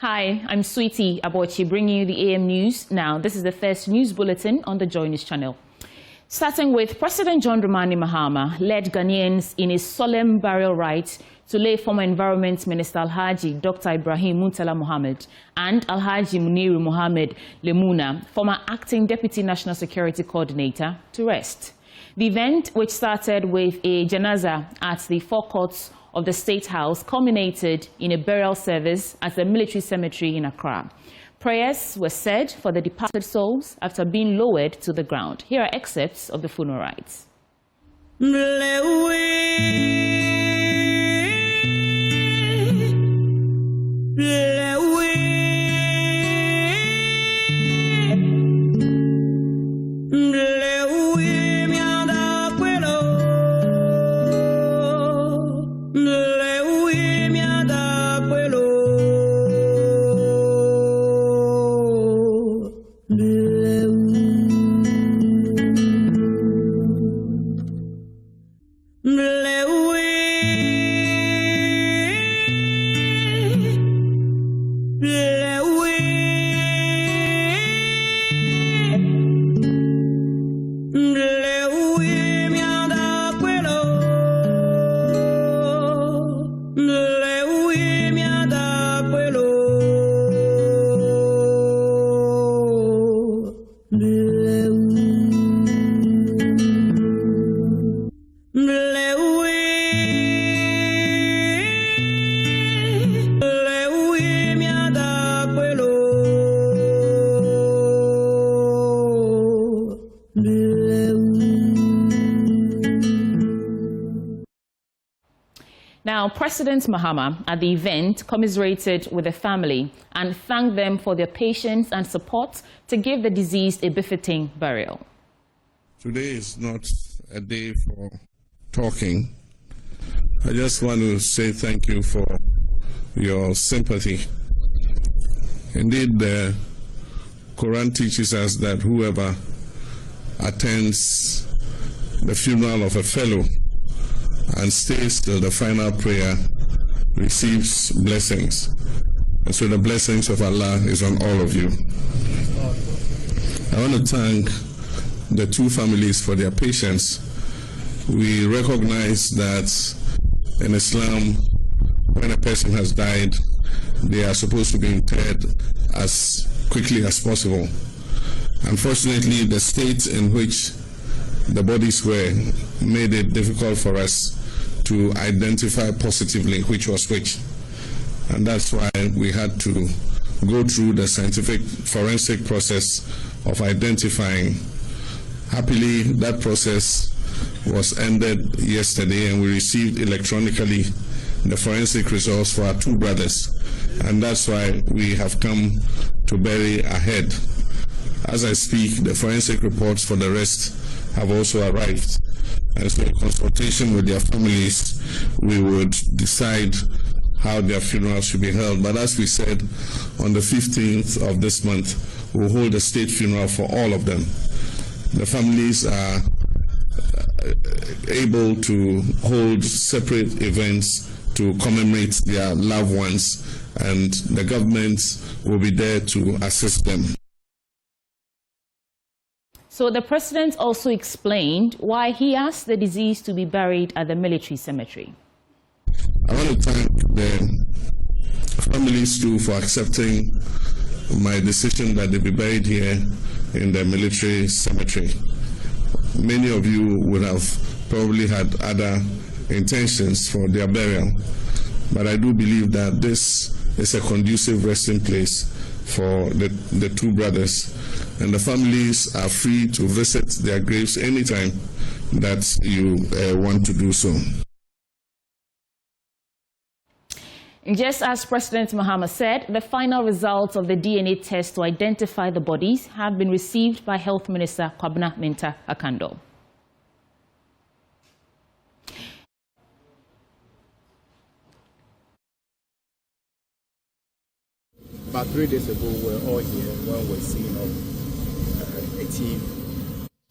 Hi, I'm Sweetie Abochi, bringing you the AM News. Now, this is the first news bulletin on the Joy News channel. Starting with President John Dramani Mahama led Ghanaians in a solemn burial rite to lay former Environment Minister Alhaji Dr. Ibrahim Muntala Mohammed and Alhaji Muniru Mohammed Lemuna, former acting Deputy National Security Coordinator, to rest. The event, which started with a janaza at the forecourts of the State House, culminated in a burial service at the military cemetery in Accra. Prayers were said for the departed souls after being lowered to the ground. Here are excerpts of the funeral rites. Now, President Mahama at the event commiserated with the family and thanked them for their patience and support to give the deceased a befitting burial. Today is not a day for talking. I just want to say thank you for your sympathy. Indeed, the Quran teaches us that whoever attends the funeral of a fellow and stays till the final prayer receives blessings. And so the blessings of Allah is on all of you. I want to thank the two families for their patience. We recognize that in Islam, when a person has died, they are supposed to be interred as quickly as possible. Unfortunately, the state in which the bodies were made it difficult for us to identify positively which was which. And that's why we had to go through the scientific forensic process of identifying. Happily, that process was ended yesterday, and we received electronically the forensic results for our two brothers. And that's why we have come to bury ahead. As I speak, the forensic reports for the rest have also arrived. And so in consultation with their families, we would decide how their funeral should be held. But as we said, on the 15th of this month, we'll hold a state funeral for all of them. The families are able to hold separate events to commemorate their loved ones, and the government will be there to assist them. So the president also explained why he asked the deceased to be buried at the military cemetery. I want to thank the families too for accepting my decision that they be buried here in the military cemetery. Many of you would have probably had other intentions for their burial, but I do believe that this is a conducive resting place for the two brothers, and the families are free to visit their graves anytime that you want to do so. Just as President Mahama said, the final results of the DNA test to identify the bodies have been received by Health Minister Kwabena Mintah Akando. About 3 days ago, we were all here when we were seeing a team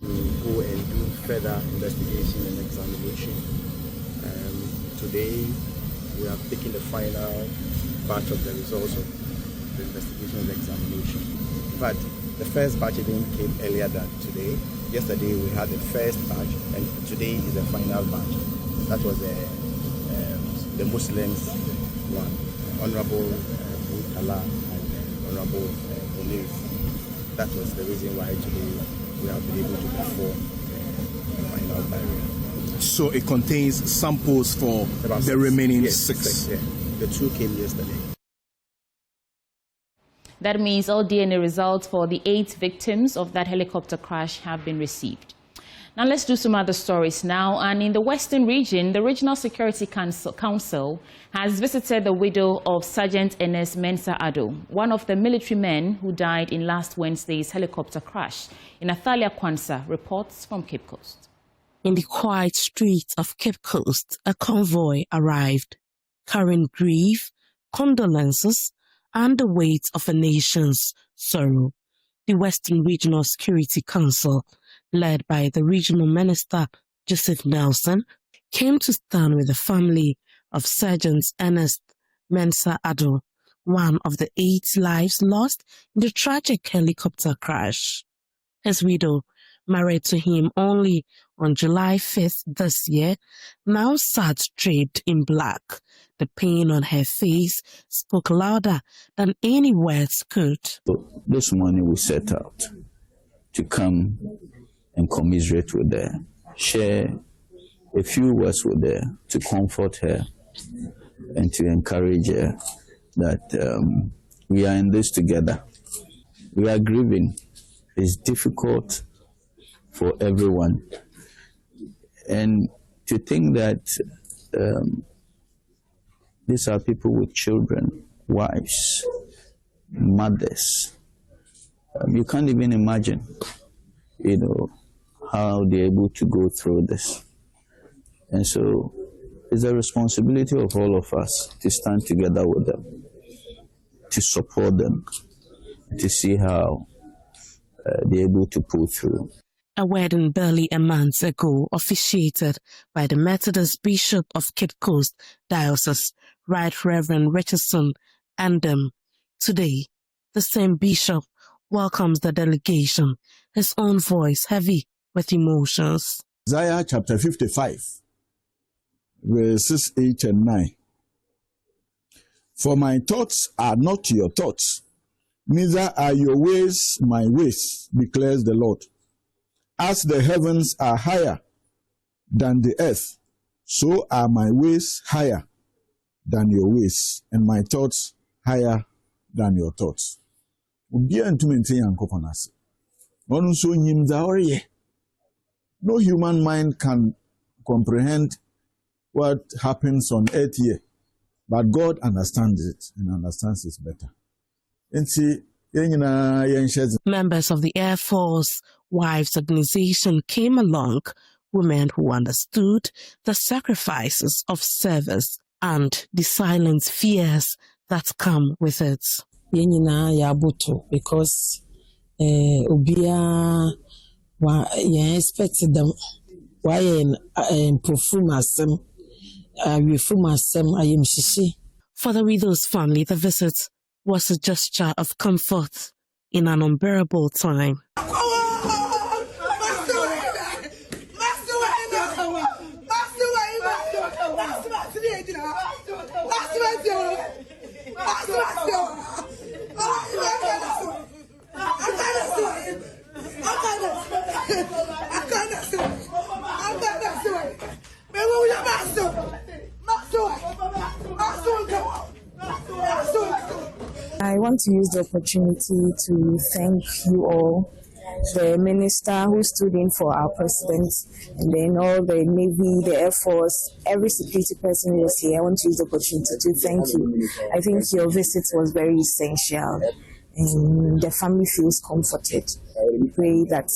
to go and do further investigation and examination. Today, we have taken the final batch of the results of the investigation and the examination. But the first batch even came earlier than today. Yesterday we had the first batch, and today is the final batch. That was the Muslims one, Honorable Kala and Honorable Olive. That was the reason why today we have been able to perform the final barrier. So it contains samples for the remaining six. Yeah. The 2 came yesterday. That means all DNA results for the 8 victims of that helicopter crash have been received. Now let's do some other stories now. And in the Western region, the Regional Security Council has visited the widow of Sergeant Ernest Mensah Addo, one of the military men who died in last Wednesday's helicopter crash in Afriyie Ankrah, reports from Cape Coast. In the quiet streets of Cape Coast, a convoy arrived, carrying grief, condolences, and the weight of a nation's sorrow. The Western Regional Security Council, led by the Regional Minister Joseph Nelson, came to stand with the family of Sergeant Ernest Mensah Addo, one of the 8 lives lost in the tragic helicopter crash. His widow, married to him only on July 5th this year, now sat draped in black. The pain on her face spoke louder than any words could. This morning we set out to come and commiserate with her, share a few words with her, to comfort her and to encourage her that we are in this together. We are grieving. It's difficult for everyone. And to think that these are people with children, wives, mothers. You can't even imagine, how they're able to go through this. And so it's a responsibility of all of us to stand together with them, to support them, to see how they're able to pull through. A wedding barely a month ago, officiated by the Methodist Bishop of Cape Coast Diocese, Right Reverend Richardson Andem. Today, the same bishop welcomes the delegation, his own voice heavy with emotions. Isaiah chapter 55, verses 8 and 9. For my thoughts are not your thoughts, neither are your ways my ways, declares the Lord. As the heavens are higher than the earth, so are my ways higher than your ways, and my thoughts higher than your thoughts. No human mind can comprehend what happens on earth here, but God understands it and understands it better. Members of the Air Force Wives Organization came along, women who understood the sacrifices of service and the silent fears that come with it. Because Ubia expected them why For the widow's family, the visit was a gesture of comfort in an unbearable time. I want to use the opportunity to thank you all, the minister who stood in for our president, and then all the Navy, the Air Force, every security person who was here. I want to use the opportunity to thank you. I think your visit was very essential, and the family feels comforted. We pray that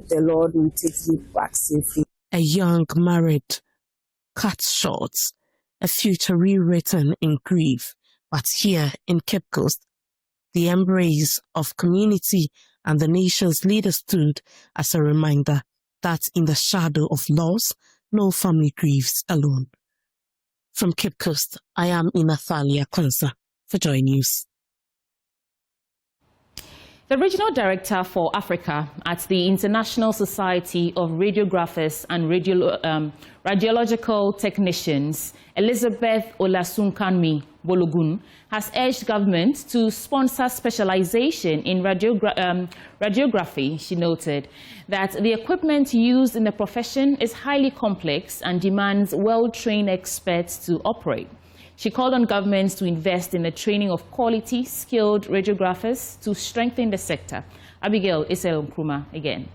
the Lord will take you back safely. A young married, cut short, a future rewritten in grief. But here in Cape Coast, the embrace of community and the nation's leaders stood as a reminder that in the shadow of loss, no family grieves alone. From Cape Coast, I am Afriyie Ankrah for Joy News. The Regional Director for Africa at the International Society of Radiographers and Radiological Technicians, Elizabeth Olasunkanmi Bologun, has urged government to sponsor specialization in radiography. She noted that the equipment used in the profession is highly complex and demands well-trained experts to operate. She called on governments to invest in the training of quality, skilled radiographers to strengthen the sector. Abigail Nkrumah again.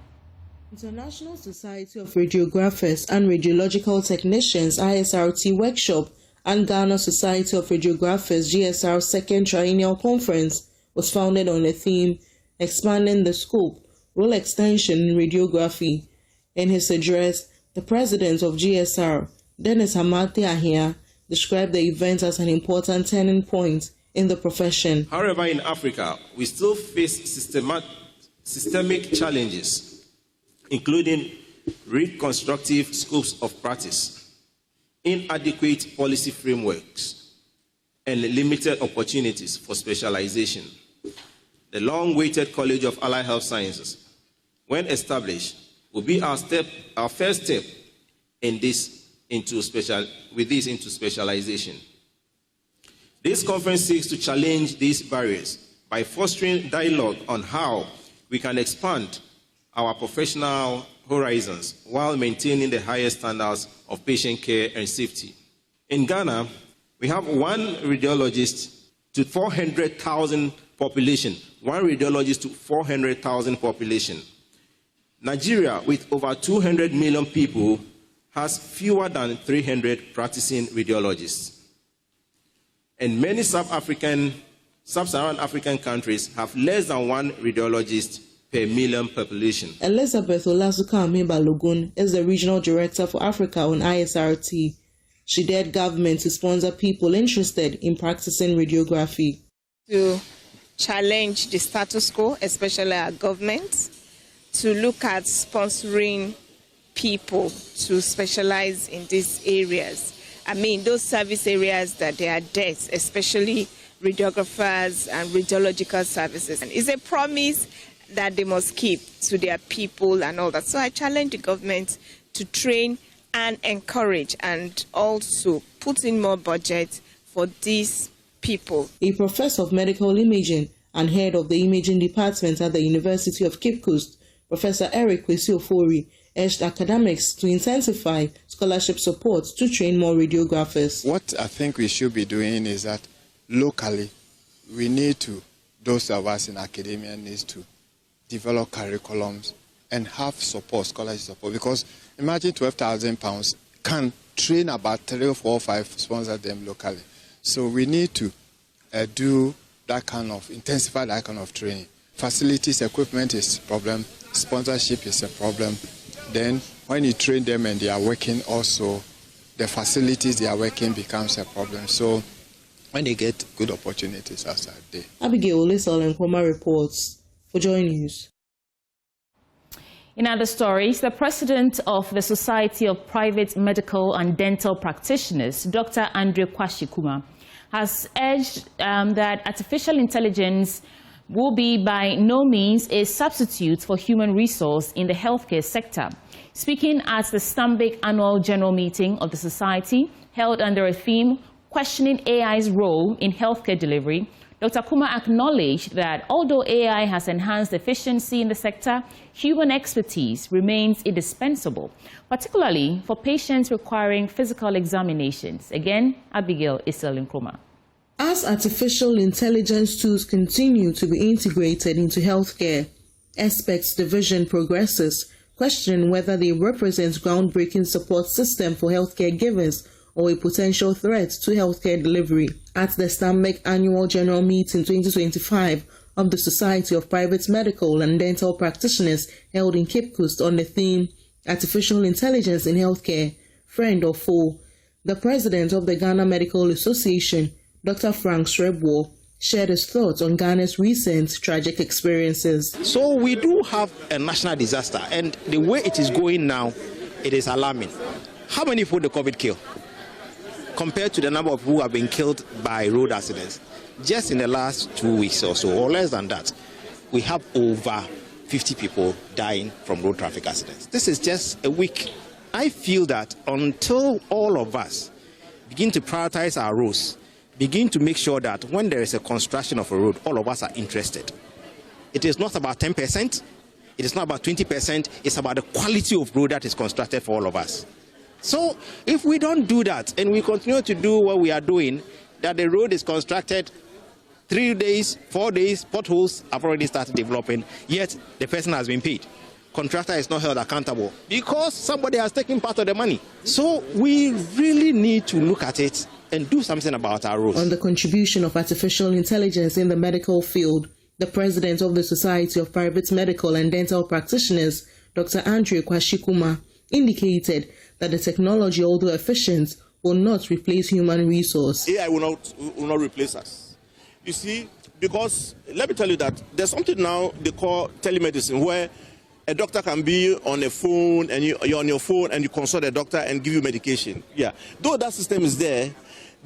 International Society of Radiographers and Radiological Technicians ISRT workshop and Ghana Society of Radiographers GSR second triennial conference was founded on the theme expanding the scope, role extension in radiography. In his address, the president of GSR, Dennis Amate Ahia, described the event as an important turning point in the profession. However, in Africa, we still face systemic challenges, including reconstructive scopes of practice, inadequate policy frameworks, and limited opportunities for specialization. The long-awaited College of Allied Health Sciences, when established, will be our first step into specialization. This conference seeks to challenge these barriers by fostering dialogue on how we can expand our professional horizons while maintaining the highest standards of patient care and safety. In Ghana, we have one radiologist to 400,000 population, one radiologist to 400,000 population. Nigeria, with over 200 million people, has fewer than 300 practicing radiologists. And many sub-Saharan African countries have less than one radiologist per million population. Elizabeth Olasunkanmi Balogun is the Regional Director for Africa on ISRT. She dared government to sponsor people interested in practicing radiography. To challenge the status quo, especially our government, to look at sponsoring people to specialize in these areas. I mean, those service areas that they are dead, especially radiographers and radiological services. And it's a promise that they must keep to their people and all that. So I challenge the government to train and encourage and also put in more budget for these people. A professor of medical imaging and head of the imaging department at the University of Cape Coast, Professor Eric Kwesi-Ofori, urged academics to intensify scholarship support to train more radiographers. What I think we should be doing is that locally, we need to, those of us in academia needs to develop curriculums and have support, scholarship support, because imagine £12,000 can train about 3 or 4 or 5, sponsor them locally. So we need to do that kind of, intensify that kind of training. Facilities, equipment is a problem, sponsorship is a problem. Then when you train them and they are working also, the facilities they are working becomes a problem. So when they get good opportunities outside there. Abigail Nkrumah reports for Joy News. In other stories, the president of the Society of Private Medical and Dental Practitioners, Dr. Andre Kwashikuma, has urged that artificial intelligence will be by no means a substitute for human resource in the healthcare sector. Speaking at the Stambik annual general meeting of the society, held under a theme, Questioning AI's Role in Healthcare Delivery, Dr. Kuma acknowledged that although AI has enhanced efficiency in the sector, human expertise remains indispensable, particularly for patients requiring physical examinations. Again, Abigail Nkrumah. As artificial intelligence tools continue to be integrated into healthcare, Experts Division progresses, questioning whether they represent groundbreaking support system for healthcare givers or a potential threat to healthcare delivery. At the Stambik Annual General Meeting 2025 of the Society of Private Medical and Dental Practitioners held in Cape Coast on the theme, Artificial Intelligence in Healthcare, Friend or Foe, the president of the Ghana Medical Association, Dr. Frank Srebwo, shared his thoughts on Ghana's recent tragic experiences. So we do have a national disaster, and the way it is going now, it is alarming. How many people the COVID kill compared to the number of people who have been killed by road accidents just in the last 2 weeks or so, or less than that? we have over 50 people dying from road traffic accidents. This is just a week. I feel that until all of us begin to prioritize our roads, begin to make sure that when there is a construction of a road, all of us are interested. It is not about 10%, it is not about 20%, it's about the quality of road that is constructed for all of us. So if we don't do that and we continue to do what we are doing, that the road is constructed 3 days, 4 days, potholes have already started developing, yet the person has been paid. Contractor is not held accountable because somebody has taken part of the money. So we really need to look at it and do something about our roads. On the contribution of artificial intelligence in the medical field, the president of the Society of Private Medical and Dental Practitioners, Dr. Andre Kwashikuma, indicated that the technology, although efficient, will not replace human resource. AI will not replace us. You see, because let me tell you that there's something now they call telemedicine, where a doctor can be on a phone and you're on your phone and you consult a doctor and give you medication. Yeah, though that system is there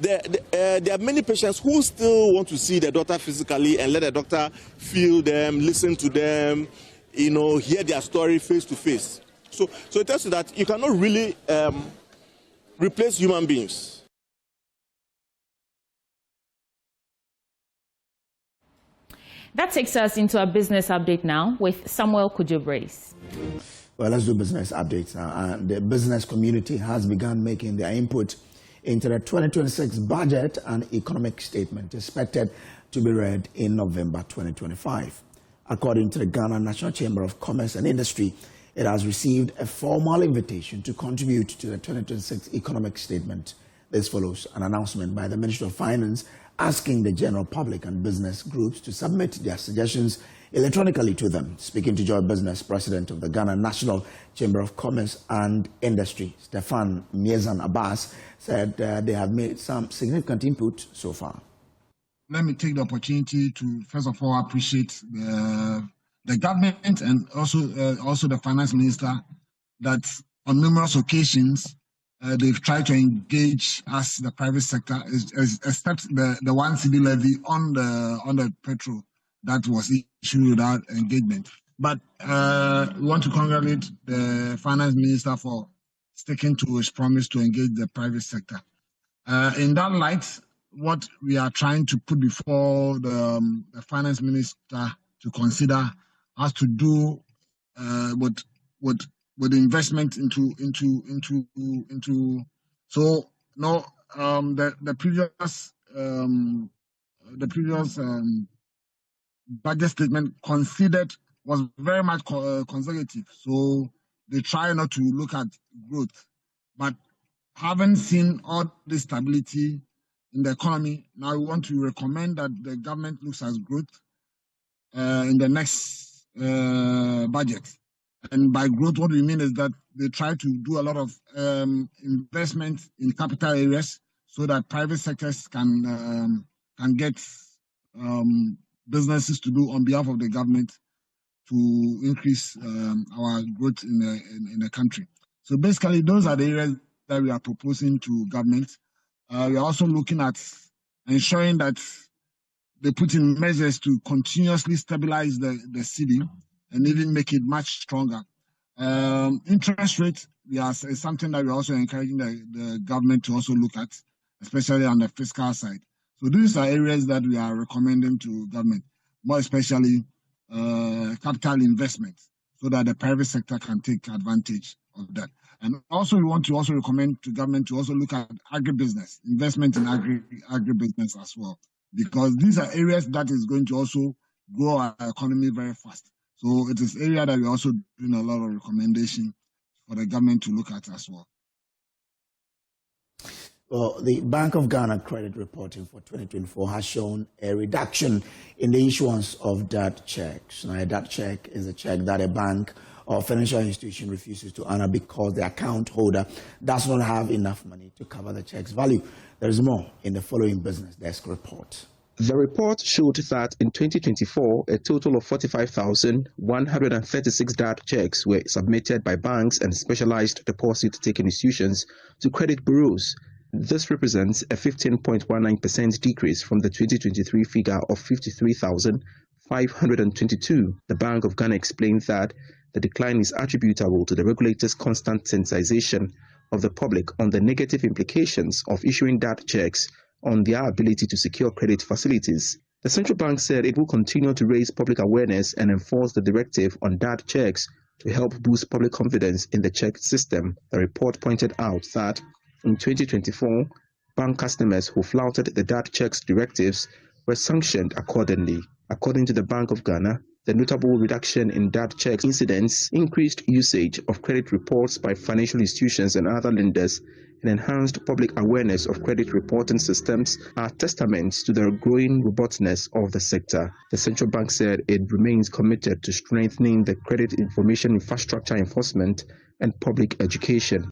are many patients who still want to see the doctor physically and let the doctor feel them, listen to them, hear their story face to face. So it tells you that you cannot really replace human beings. That takes us into a business update now with Samuel Kujobrace. Well, let's do business updates now. The business community has begun making their input into the 2026 budget and economic statement expected to be read in November 2025. According to the Ghana National Chamber of Commerce and Industry, it has received a formal invitation to contribute to the 2026 economic statement. This follows an announcement by the Ministry of Finance asking the general public and business groups to submit their suggestions electronically to them. Speaking to Joy Business, President of the Ghana National Chamber of Commerce and Industry, Stefan Miezan Abbas, said they have made some significant input so far. Let me take the opportunity to, first of all, appreciate the government and also the finance minister that on numerous occasions they've tried to engage us, the private sector, except the 1 cedi levy on the petrol that was issued without engagement. But we want to congratulate the finance minister for sticking to his promise to engage the private sector. In that light, what we are trying to put before the finance minister to consider has to do with investment into so no the previous budget statement considered was very much conservative, so they try not to look at growth, but having seen all the stability in the economy, now we want to recommend that the government looks at growth in the next budget. And by growth, what we mean is that they try to do a lot of investment in capital areas so that private sectors can get businesses to do on behalf of the government to increase our growth in the country. So basically, those are the areas that we are proposing to government. We are also looking at ensuring that they put in measures to continuously stabilize the city and even make it much stronger. Interest rate is something that we're also encouraging the government to also look at, especially on the fiscal side. So these are areas that we are recommending to government, more especially capital investment, so that the private sector can take advantage of that. And also we want to also recommend to government to also look at agribusiness, investment in agribusiness as well, because these are areas that is going to also grow our economy very fast. So it is area that we're also doing a lot of recommendation for the government to look at as well. Well, the Bank of Ghana credit reporting for 2024 has shown a reduction in the issuance of dirt checks. Now, a dirt check is a check that a bank or financial institution refuses to honor because the account holder does not have enough money to cover the check's value. There is more in the following Business Desk report. The report showed that in 2024, a total of 45,136 dirt checks were submitted by banks and specialized deposit-taking institutions to credit bureaus. This represents a 15.19% decrease from the 2023 figure of 53,500 522. The Bank of Ghana explained that the decline is attributable to the regulator's constant sensitization of the public on the negative implications of issuing DAT checks on their ability to secure credit facilities. The central bank said it will continue to raise public awareness and enforce the directive on DAT checks to help boost public confidence in the check system. The report pointed out that in 2024, bank customers who flouted the DAT checks directives were sanctioned accordingly. According to the Bank of Ghana, the notable reduction in DAT checks incidents, increased usage of credit reports by financial institutions and other lenders, and enhanced public awareness of credit reporting systems are testaments to the growing robustness of the sector. The central bank said it remains committed to strengthening the credit information infrastructure enforcement and public education.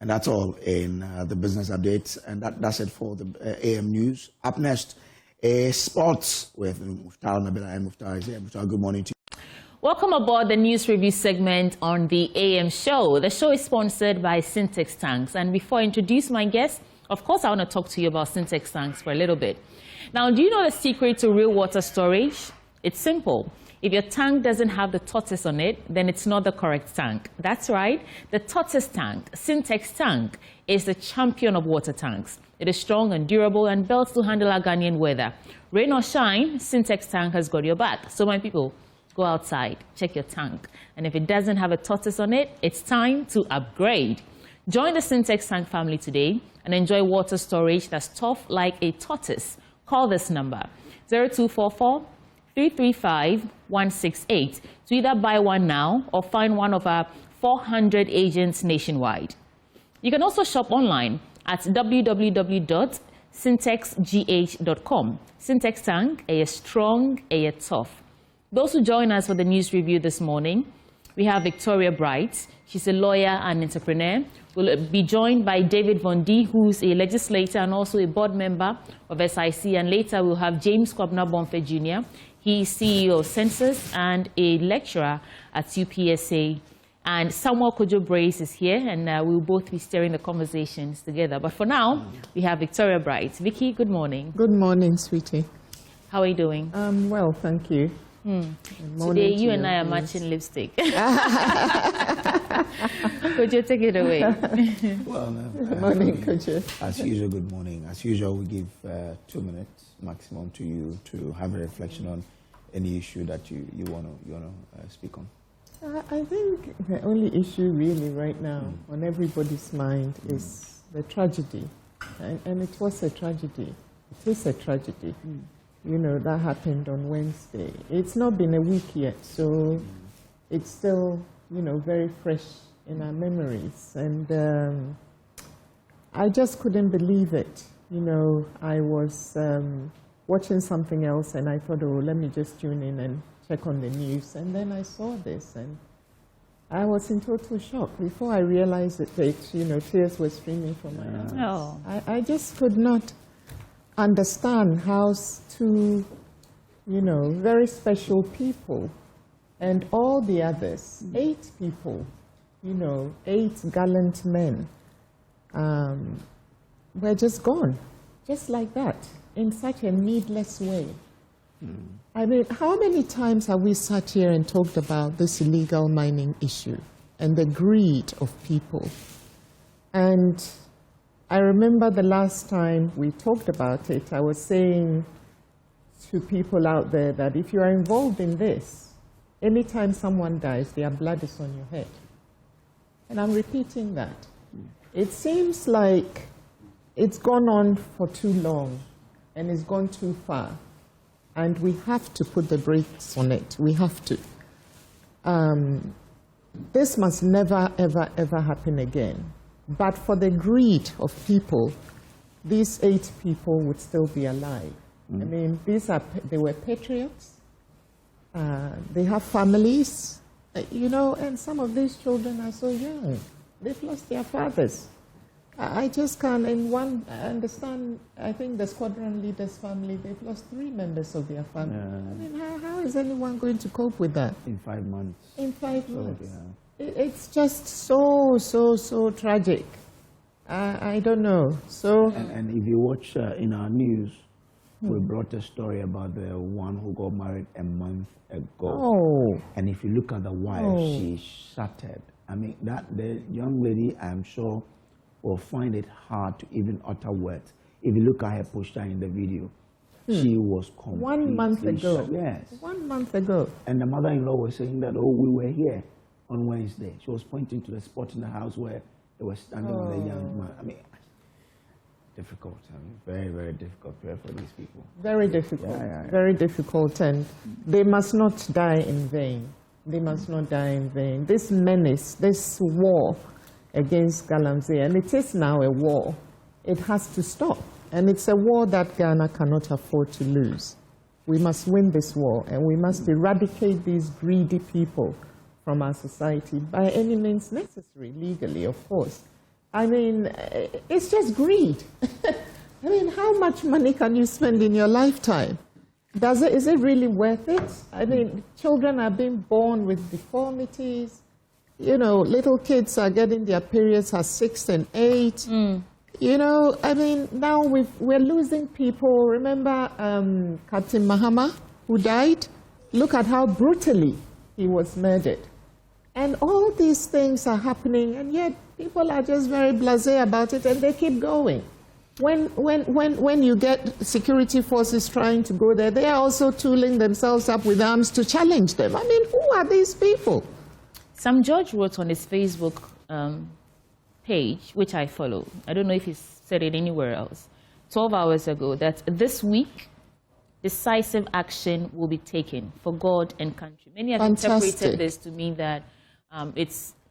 And that's all in the business updates. And that's it for the AM News. Up next, sports with Muftar Nabila and Muftar is here. Muftar, good morning to you. Welcome aboard the news review segment on the AM show. The show is sponsored by Syntex Tanks. And before I introduce my guest, of course, I want to talk to you about Syntex Tanks for a little bit. Now, do you know the secret to real water storage? It's simple. If your tank doesn't have the tortoise on it, then it's not the correct tank. That's right. The tortoise tank, Syntex Tank, is the champion of water tanks. It is strong and durable and built to handle our Ghanaian weather. Rain or shine, Syntex Tank has got your back. So my people, go outside, check your tank. And if it doesn't have a tortoise on it, it's time to upgrade. Join the Syntex Tank family today and enjoy water storage that's tough like a tortoise. Call this number, 0244-335-168 to either buy one now or find one of our 400 agents nationwide. You can also shop online at www.syntexgh.com. Syntex Tank, a strong, a tough. Those who join us for the news review this morning, we have Victoria Bright. She's a lawyer and entrepreneur. We'll be joined by David Von D, who's a legislator and also a board member of SIC. And later we'll have James Kwabena Bonfe Jr. He's CEO of Census and a lecturer at UPSA. And Samuel Kojo Brace is here, and we'll both be steering the conversations together. But for now, we have Victoria Bright. Vicky, good morning. Good morning, sweetie. How are you doing? Well, thank you. Today, you and I are matching lipstick. Could you take it away? Well, good morning, Kojo. As usual, good morning. As usual, we give 2 minutes maximum to you to have a reflection on any issue that you want to speak on. I think the only issue really right now on everybody's mind is the tragedy. And it was a tragedy. It is a tragedy. You know, that happened on Wednesday. It's not been a week yet, so it's still, you know, very fresh in our memories. And I just couldn't believe it. You know, I was watching something else and I thought, oh, let me just tune in and check on the news. And then I saw this and I was in total shock. Before I realized that, you know, tears were streaming from my eyes. Oh. I just could not understand how two, you know, very special people and all the others, 8 people, you know, 8 gallant men, were just gone, just like that, in such a needless way. I mean, how many times have we sat here and talked about this illegal mining issue and the greed of people? And I remember the last time we talked about it, I was saying to people out there that if you are involved in this, anytime someone dies, their blood is on your head. And I'm repeating that. It seems like it's gone on for too long and it's gone too far. And we have to put the brakes on it. We have to. This must never, ever, ever happen again. But for the greed of people, these 8 people would still be alive. I mean, they were patriots. They have families, you know, and some of these children are so young. They've lost their fathers. I just can't, I understand, I think the squadron leader's family, they've lost 3 members of their family. I mean, how is anyone going to cope with that? In 5 months. In 5 months. Yeah. It's just so tragic. I don't know. So. And if you watch in our news, we brought a story about the one who got married a month ago. Oh. And if you look at the wife, she's shattered. I mean, the young lady, I'm sure, will find it hard to even utter words. If you look at her posture in the video, she was completely 1 month ago. shattered. Yes. 1 month ago. And the mother-in-law was saying that, oh, we were here on Wednesday. She was pointing to the spot in the house where they were standing with a young man. I mean, difficult. I mean, very, very difficult prayer for these people. Very difficult. Very difficult. And they must not die in vain. They must not die in vain. This menace, this war against Galamsey, and it is now a war, it has to stop. And it's a war that Ghana cannot afford to lose. We must win this war, and we must eradicate these greedy people from our society by any means necessary, legally, of course. I mean, it's just greed. I mean, how much money can you spend in your lifetime? Is it really worth it? I mean, children are being born with deformities. You know, little kids are getting their periods at 6 and 8. You know, I mean, now we're losing people. Remember Captain Mahama, who died? Look at how brutally he was murdered. And all these things are happening, and yet people are just very blasé about it, and they keep going. When you get security forces trying to go there, they are also tooling themselves up with arms to challenge them. I mean, who are these people? Sam George wrote on his Facebook page, which I follow, I don't know if he's said it anywhere else, 12 hours ago, that this week, decisive action will be taken for God and country. Many have interpreted this to mean that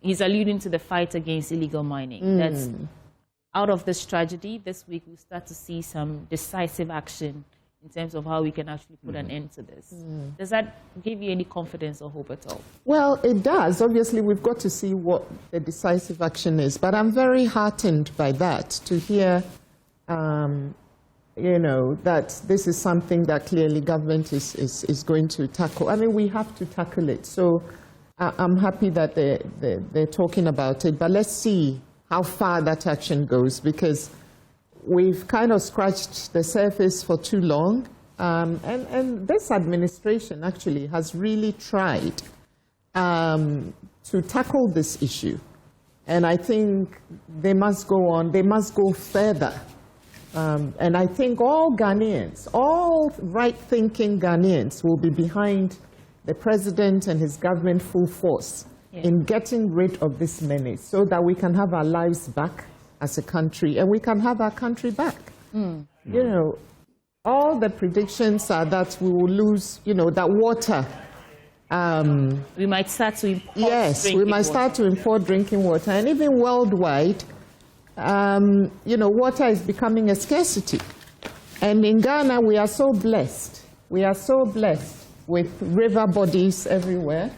he's alluding to the fight against illegal mining. That's out of this tragedy, this week we'll start to see some decisive action in terms of how we can actually put an end to this. Does that give you any confidence or hope at all? Well, it does. Obviously, we've got to see what the decisive action is. But I'm very heartened by that, to hear, you know, that this is something that clearly government is going to tackle. I mean, we have to tackle it. So I'm happy that they're talking about it. But let's see how far that action goes, because we've kind of scratched the surface for too long. And this administration actually has really tried to tackle this issue. And I think they must go on, they must go further. And I think all Ghanaians, all right-thinking Ghanaians will be behind the president and his government full force in getting rid of this menace so that we can have our lives back as a country, and we can have our country back. You know, all the predictions are that we will lose, you know, that water. We might start to import we might start to import drinking water. And even worldwide, you know, water is becoming a scarcity. And in Ghana, we are so blessed. We are so blessed with river bodies everywhere.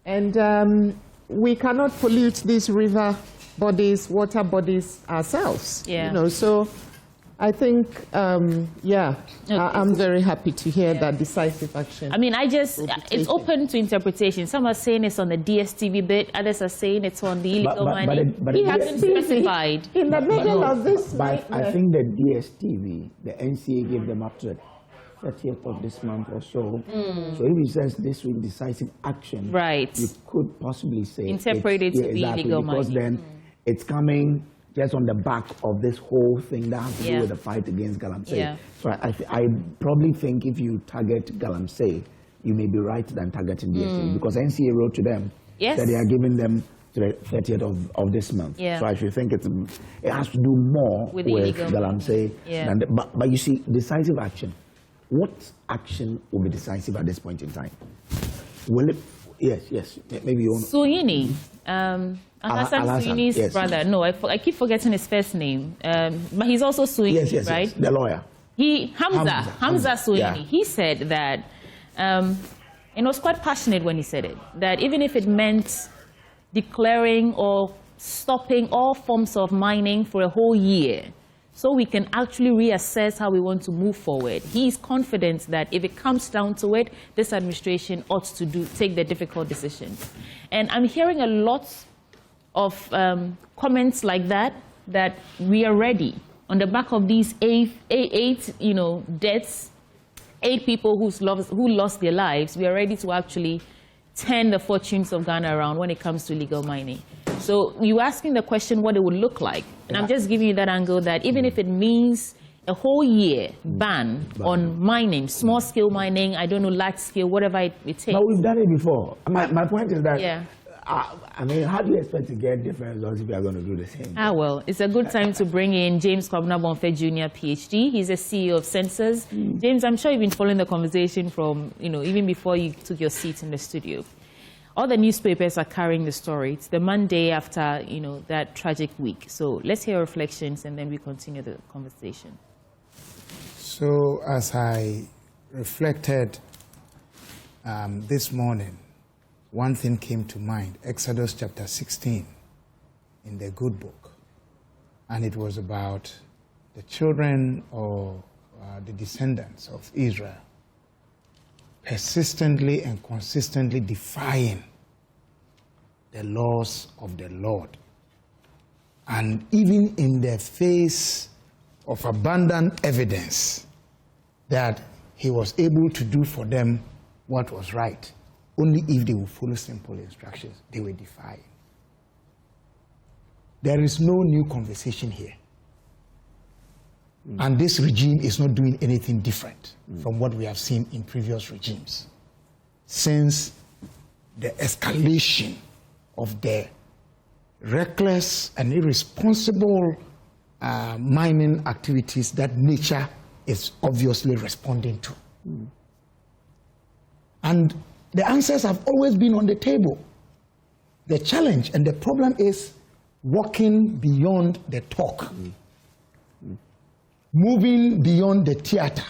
And we cannot pollute these river bodies, water bodies ourselves. You know, so I think, I'm very happy to hear that decisive action. I mean, it's open to interpretation. Some are saying it's on the DSTV bit, others are saying it's on the illegal mining. He hasn't specified. In the middle of this But I think the DSTV, the NCA gave them up to the 30th of this month or so. So if he says this week decisive action, you could possibly say interpret it to be illegal mining. Because then it's coming just on the back of this whole thing that has to do with the fight against Galamsey. So I probably think if you target Galamsey, you may be right than targeting DSTV, because NCA wrote to them that they are giving them to the 30th of this month. So I should think it has to do more with Galamsey. But you see, decisive action. What action will be decisive at this point in time? Will it? Yes. Maybe you want. Suhuyini, Hassan Suhuyini's brother. No, I keep forgetting his first name. But he's also Suhuyini, right? Yes, the lawyer. Hamza Suhuyini. He said that, and it was quite passionate when he said it, that even if it meant declaring or stopping all forms of mining for a whole year, so we can actually reassess how we want to move forward. He is confident that if it comes down to it, this administration ought to take the difficult decisions. And I'm hearing a lot of comments like that we are ready. on the back of these eight deaths, 8 people who lost their lives, we are ready to actually turn the fortunes of Ghana around when it comes to illegal mining. So you're asking the question what it would look like. And I'm just giving you that angle that even if it means a whole year ban on mining, small-scale mining, I don't know, large-scale, whatever it takes. But we've done it before. My point is that, I mean, how do you expect to get different results if you are going to do the same? Well, it's a good time to bring in James Kwabena Bonfe Jr., PhD. He's a CEO of Sensors. James, I'm sure you've been following the conversation from, even before you took your seat in the studio. All the newspapers are carrying the story. It's the Monday after, that tragic week. So let's hear reflections and then we continue the conversation. So as I reflected this morning, one thing came to mind, Exodus chapter 16 in the good book. And it was about the children or the descendants of Israel persistently and consistently defying the laws of the Lord. And even in the face of abundant evidence that he was able to do for them what was right, only if they would follow simple instructions, they were defying. There is no new conversation here. And this regime is not doing anything different from what we have seen in previous regimes. Since the escalation of the reckless and irresponsible mining activities that nature is obviously responding to. And the answers have always been on the table. The challenge and the problem is walking beyond the talk, moving beyond the theater,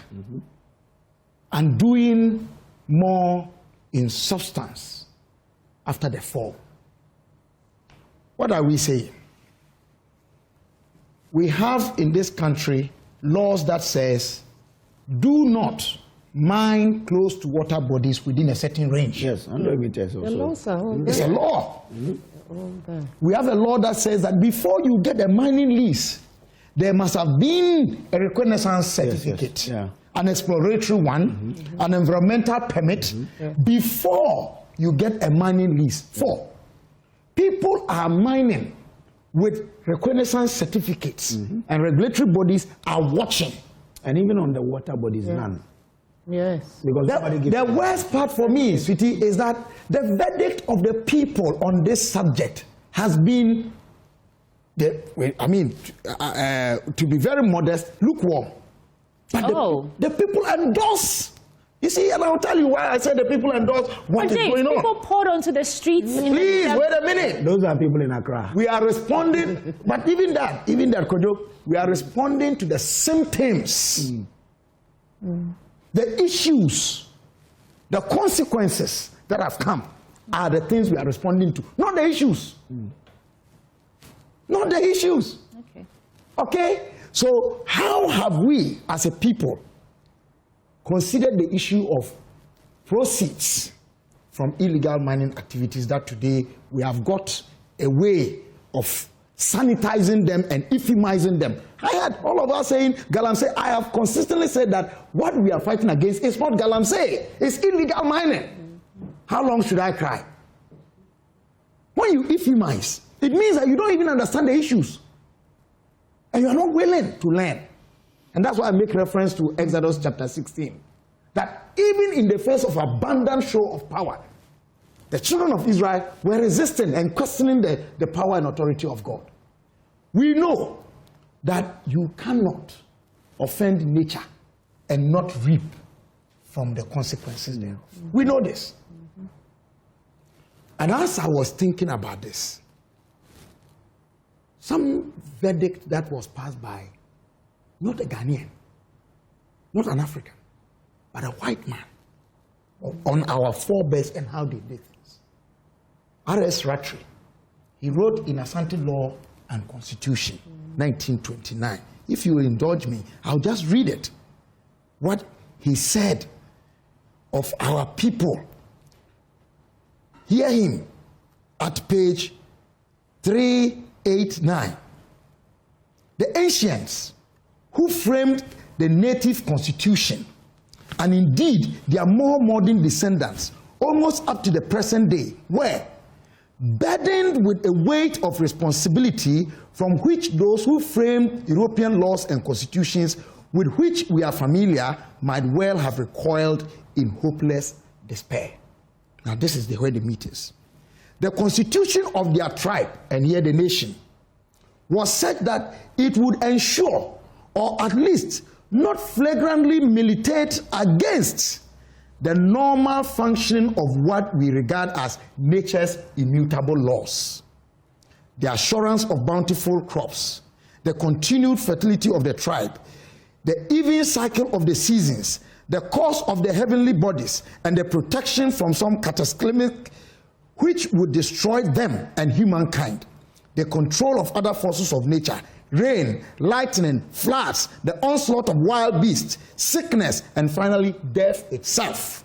and doing more in substance after the fall. What are we saying? We have in this country laws that says, do not mine close to water bodies within a certain range. Yes, 100 meters also. The laws are all It's there. a law. All there. We have a law that says that before you get a mining lease, there must have been a reconnaissance certificate, an exploratory one, an environmental permit, before you get a mining lease. 4, people are mining with reconnaissance certificates, and regulatory bodies are watching. And even on the water bodies, none. Yes. Because the worst part for me, Sweetie, is that the verdict of the people on this subject has been, to be very modest, lukewarm. But the people endorse. You see, and I'll tell you why I said the people endorse what is going on. People poured onto the streets. Please, wait a minute. Those are people in Accra. We are responding, but even that, Kojo, we are responding to the symptoms. The issues, the consequences that have come are the things we are responding to, not the issues. Not the issues. Okay? So how have we, as a people, considered the issue of proceeds from illegal mining activities that today we have got a way of sanitizing them and ephemizing them? I heard all of us saying Galamsey. I have consistently said that what we are fighting against is not Galamsey, it's illegal mining. How long should I cry? When you ephemize, it means that you don't even understand the issues. And you are not willing to learn. And that's why I make reference to Exodus chapter 16. That even in the face of abundant show of power, the children of Israel were resisting and questioning the power and authority of God. We know that you cannot offend nature and not reap from the consequences thereof. We know this. And as I was thinking about this, some verdict that was passed by not a Ghanaian, not an African, but a white man on our forebears and how they did things. R.S. Rattray, he wrote in Asante Law and Constitution, 1929. If you will indulge me, I'll just read it. What he said of our people. Hear him at page 389. The ancients who framed the native constitution, and indeed their more modern descendants, almost up to the present day, were burdened with a weight of responsibility from which those who framed European laws and constitutions with which we are familiar might well have recoiled in hopeless despair. Now this is where the meat is. The constitution of their tribe, and here the nation, was such that it would ensure, or at least not flagrantly militate against, the normal functioning of what we regard as nature's immutable laws. The assurance of bountiful crops, the continued fertility of the tribe, the even cycle of the seasons, the course of the heavenly bodies, and the protection from some cataclysmic which would destroy them and humankind, the control of other forces of nature, rain, lightning, floods, the onslaught of wild beasts, sickness, and finally death itself.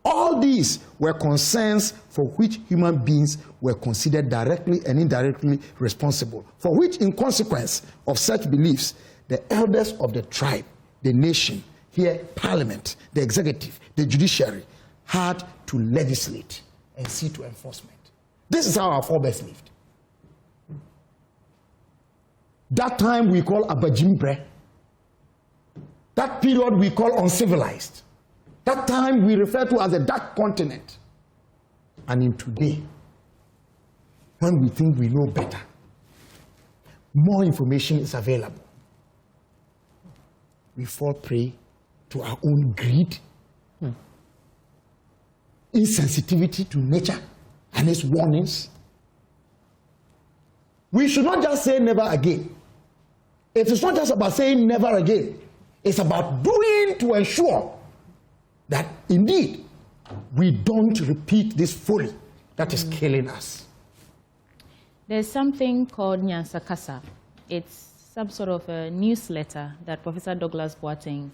All these were concerns for which human beings were considered directly and indirectly responsible, for which, in consequence of such beliefs, the elders of the tribe, the nation, here parliament, the executive, the judiciary, had to legislate and see to enforcement. This is how our forebears lived. That time we call Abajimbre. That period we call uncivilized. That time we refer to as a dark continent. And in today, when we think we know better, more information is available, we fall prey to our own greed, insensitivity to nature and its warnings. We should not just say never again. It is not just about saying never again. It's about doing to ensure that indeed we don't repeat this folly that is killing us. There's something called Nyansakasa. It's some sort of a newsletter that Professor Douglas Boateng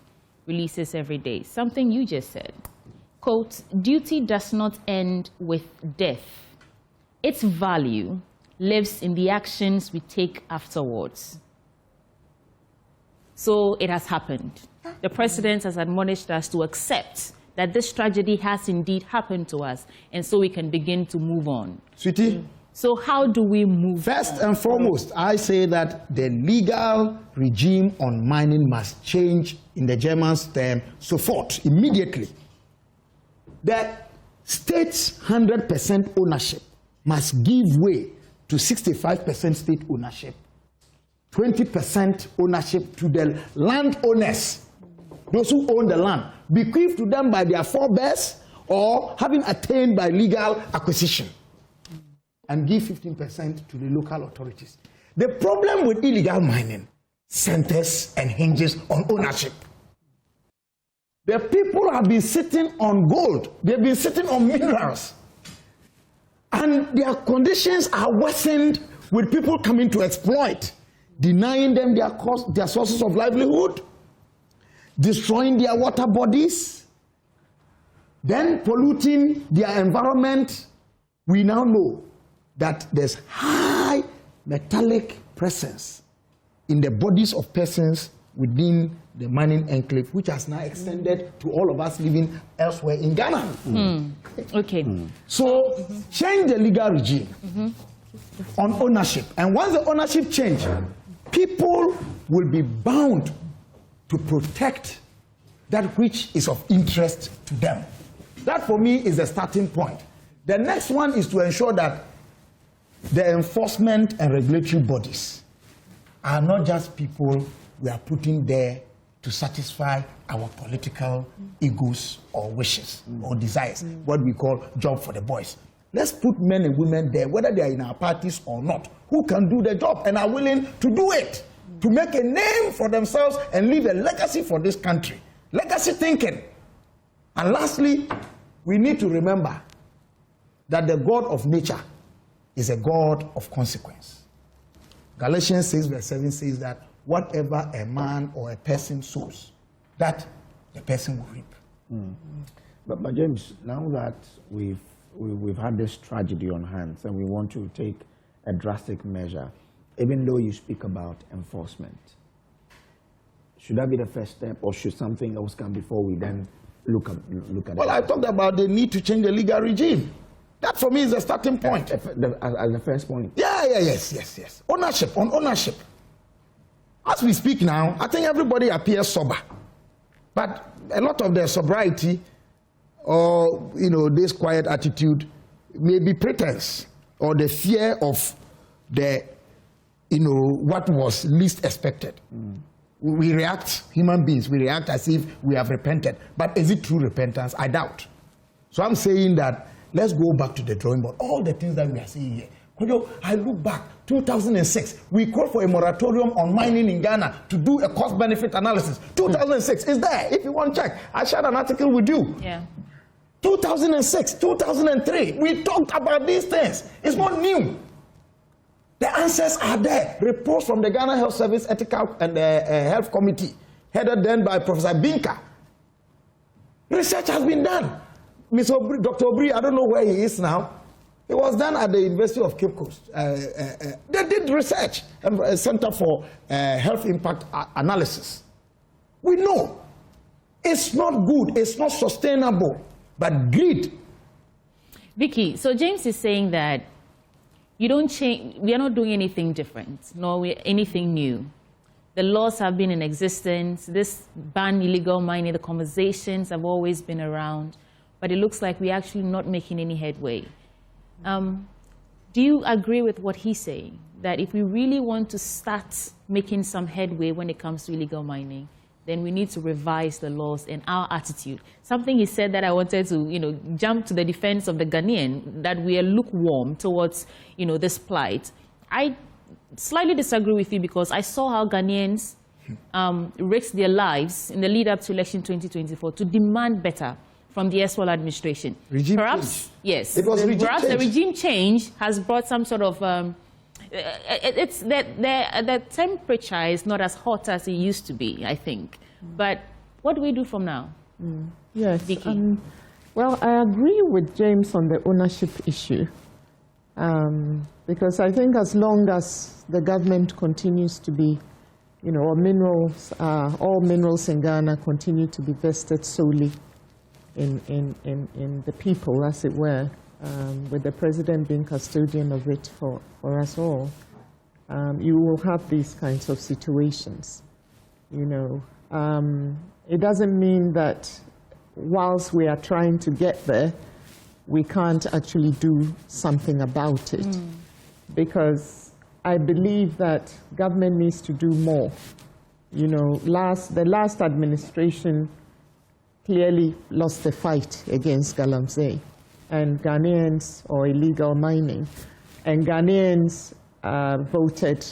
releases every day. Something you just said. Quote, duty does not end with death. Its value lives in the actions we take afterwards. So it has happened. The president has admonished us to accept that this tragedy has indeed happened to us, and so we can begin to move on. Sweetie, so how do we move First and foremost, I say that the legal regime on mining must change, in the German's term, sofort, immediately. The state's 100% ownership must give way to 65% state ownership, 20% ownership to the landowners, those who own the land, bequeathed to them by their forebears or having attained by legal acquisition, and give 15% to the local authorities. The problem with illegal mining centers and hinges on ownership. The people have been sitting on gold, they've been sitting on minerals, and their conditions are worsened with people coming to exploit, denying them their sources of livelihood, destroying their water bodies, then polluting their environment. We now know that there's high metallic presence in the bodies of persons within the mining enclave, which has now extended to all of us living elsewhere in Ghana. Okay. So change the legal regime on ownership. And once the ownership change, people will be bound to protect that which is of interest to them. That for me is the starting point. The next one is to ensure that the enforcement and regulatory bodies are not just people we are putting there to satisfy our political egos or wishes or desires, what we call job for the boys. Let's put men and women there, whether they are in our parties or not, who can do the job and are willing to do it, to make a name for themselves and leave a legacy for this country. Legacy thinking. And lastly, we need to remember that the God of nature is a God of consequence. Galatians 6 verse 7 says that whatever a man or a person sows, that the person will reap. But James, now that we've had this tragedy on hands and we want to take a drastic measure, even though you speak about enforcement, Should that be the first step, or should something else come before we then look at it? Well, I talked about the need to change the legal regime. That for me is the starting point. As the first point. Yes. Ownership, on ownership. As we speak now, I think everybody appears sober. But a lot of their sobriety or, this quiet attitude may be pretense or the fear of the, what was least expected. We react, human beings, we react as if we have repented. But is it true repentance? I doubt. So I'm saying that let's go back to the drawing board. All the things that we are seeing here. I look back, 2006, we called for a moratorium on mining in Ghana to do a cost-benefit analysis. 2006 is there. If you want to check, I shared an article with you. Yeah. 2006, 2003, we talked about these things. It's not new. The answers are there. Reports from the Ghana Health Service Ethical and Health Committee, headed then by Professor Binka. Research has been done. Dr. Obri, I don't know where he is now. He was done at the University of Cape Coast. They did research, a Center for Health Impact Analysis. We know it's not good, it's not sustainable, but greed. Vicky, so James is saying that you don't change, we are not doing anything different, nor anything new. The laws have been in existence. This ban illegal mining, the conversations have always been around, but it looks like we're actually not making any headway. Do you agree with what he's saying, that if we really want to start making some headway when it comes to illegal mining, then we need to revise the laws and our attitude? Something he said that I wanted to, jump to the defense of the Ghanaian, that we are lukewarm towards, this plight. I slightly disagree with you because I saw how Ghanaians risked their lives in the lead up to election 2024 to demand better from the erstwhile administration. Perhaps, yes. It was perhaps the regime change has brought some sort of, it's that the temperature is not as hot as it used to be, I think. But what do we do from now? Yes. Well, I agree with James on the ownership issue. Because I think as long as the government continues to be, all minerals in Ghana continue to be vested solely in the people, as it were, with the president being custodian of it for us all, you will have these kinds of situations. It doesn't mean that whilst we are trying to get there, we can't actually do something about it. Because I believe that government needs to do more. The last administration clearly lost the fight against Galamsey and Ghanaians, or illegal mining, and Ghanaians voted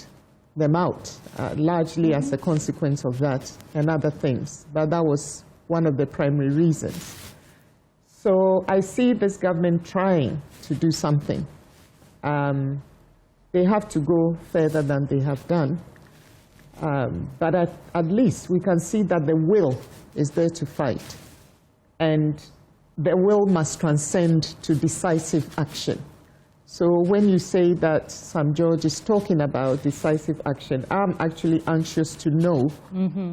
them out, largely as a consequence of that and other things. But that was one of the primary reasons. So I see this government trying to do something. They have to go further than they have done. But at least we can see that the will is there to fight. And the will must transcend to decisive action. So when you say that Sam George is talking about decisive action, I'm actually anxious to know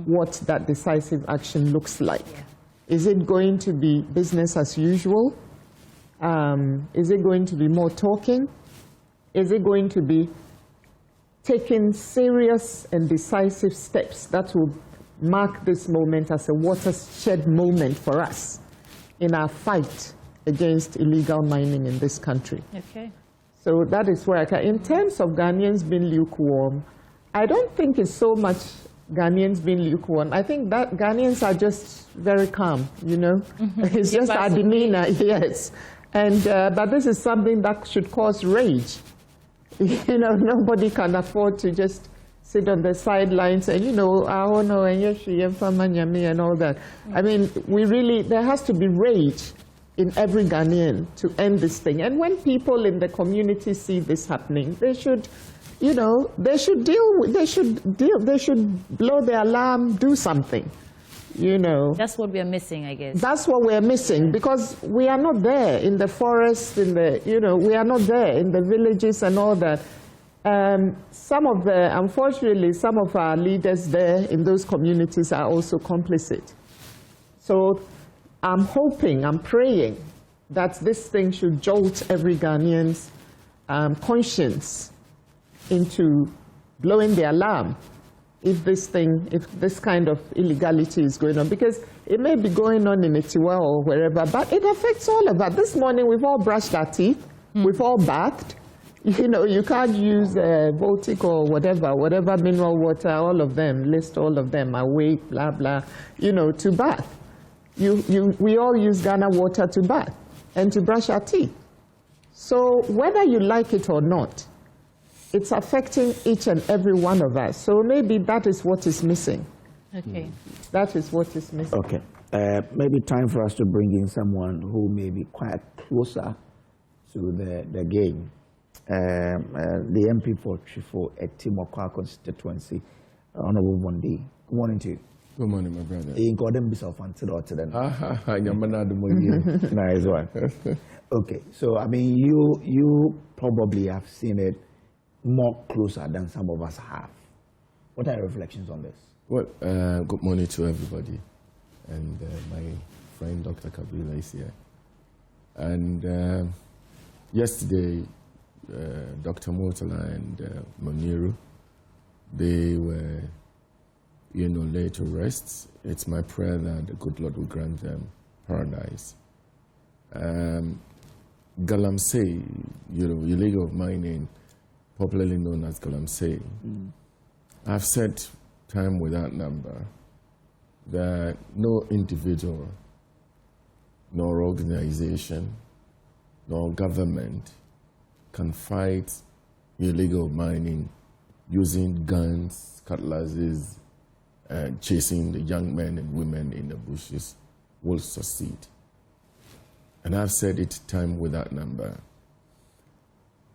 what that decisive action looks like. Yeah. Is it going to be business as usual? Is it going to be more talking? Is it going to be taking serious and decisive steps that will mark this moment as a watershed moment for us in our fight against illegal mining in this country? Okay. So that is where in terms of Ghanaians being lukewarm, I don't think it's so much Ghanaians being lukewarm. I think that Ghanaians are just very calm, It's just our demeanor, yes. And but this is something that should cause rage. Nobody can afford to just sit on the sidelines and, and all that. I mean, there has to be rage in every Ghanaian to end this thing. And when people in the community see this happening, they should, they should blow the alarm, do something. That's what we are missing, I guess. That's what we are missing, because we are not there in the forest, we are not there in the villages and all that. Unfortunately, some of our leaders there in those communities are also complicit. So I'm hoping, I'm praying that this thing should jolt every Ghanaian's conscience into blowing the alarm if this kind of illegality is going on. Because it may be going on in Etiwa or wherever, but it affects all of us. This morning, we've all brushed our teeth, we've all bathed. You know, you can't use Voltic or whatever mineral water, all of them, list all of them, awake, blah, blah, you know, to bath. We all use Ghana water to bath and to brush our teeth. So whether you like it or not, it's affecting each and every one of us. So maybe that is what is missing. Okay. That is what is missing. Okay. Maybe time for us to bring in someone who may be quite closer to the game. The MP for Chifo Etimokwa constituency, Honorable Bondi. Good morning to you. Good morning, my brother. You got them yourself until today. Nice one. Okay, so I mean, you probably have seen it more closer than some of us have. What are your reflections on this? Well, good morning to everybody, and my friend Dr. Kabila is here. And yesterday, Dr. Murtala and Moniru, they were, laid to rest. It's my prayer that the good Lord will grant them paradise. Galamsey, illegal mining, popularly known as Galamsey. I've said time without number that no individual, nor organization, nor government can fight illegal mining using guns, cutlasses, and chasing the young men and women in the bushes will succeed. And I've said it time without number.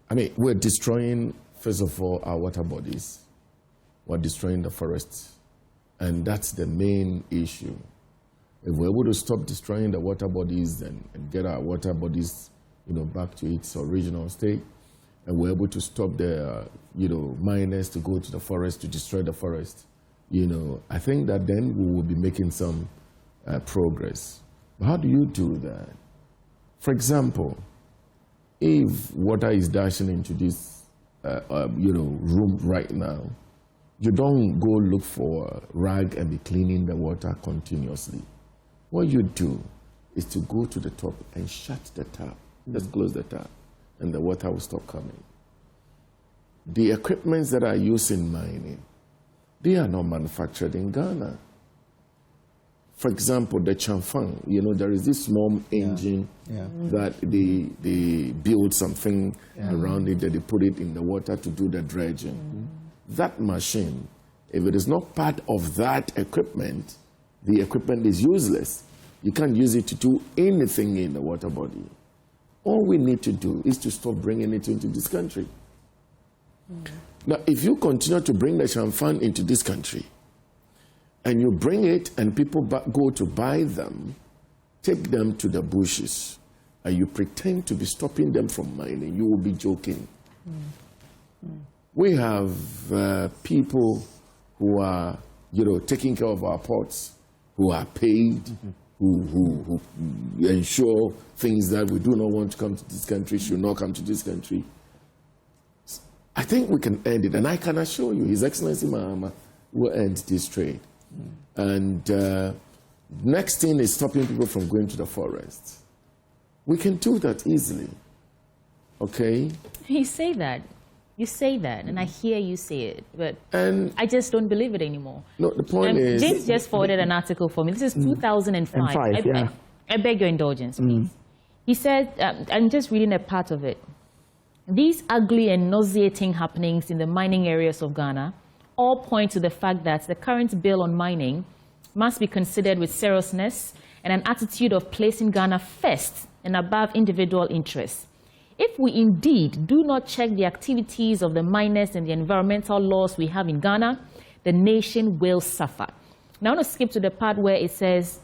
I mean, we're destroying, first of all, our water bodies. We're destroying the forests. And that's the main issue. If we're able to stop destroying the water bodies and get our water bodies, back to its original state, and we're able to stop the, miners to go to the forest to destroy the forest, I think that then we will be making some progress. But how do you do that? For example, if water is dashing into this, room right now, you don't go look for a rag and be cleaning the water continuously. What you do is to go to the top and shut the tap. Just close the tap, and the water will stop coming. The equipments that are used in mining, they are not manufactured in Ghana. For example, the chamfang, there is this small engine that they build something around it, that they put it in the water to do the dredging. That machine, if it is not part of that equipment, the equipment is useless. You can't use it to do anything in the water body. All we need to do is to stop bringing it into this country. Now, if you continue to bring the chamfang into this country, and you bring it and people go to buy them, take them to the bushes, and you pretend to be stopping them from mining, you will be joking. We have people who are, taking care of our ports, who are paid, who ensure things that we do not want to come to this country should not come to this country. I think we can end it, and I can assure you, His Excellency Mahama will end this trade. And next thing is stopping people from going to the forest. We can do that easily, okay? You say that, and I hear you say it, but I just don't believe it anymore. No, the point is... James just forwarded an article for me. This is 2005. I beg your indulgence, please. He said, I'm just reading a part of it. These ugly and nauseating happenings in the mining areas of Ghana all point to the fact that the current bill on mining must be considered with seriousness and an attitude of placing Ghana first and above individual interests. If we indeed do not check the activities of the miners and the environmental laws we have in Ghana, the nation will suffer. Now I want to skip to the part where it says,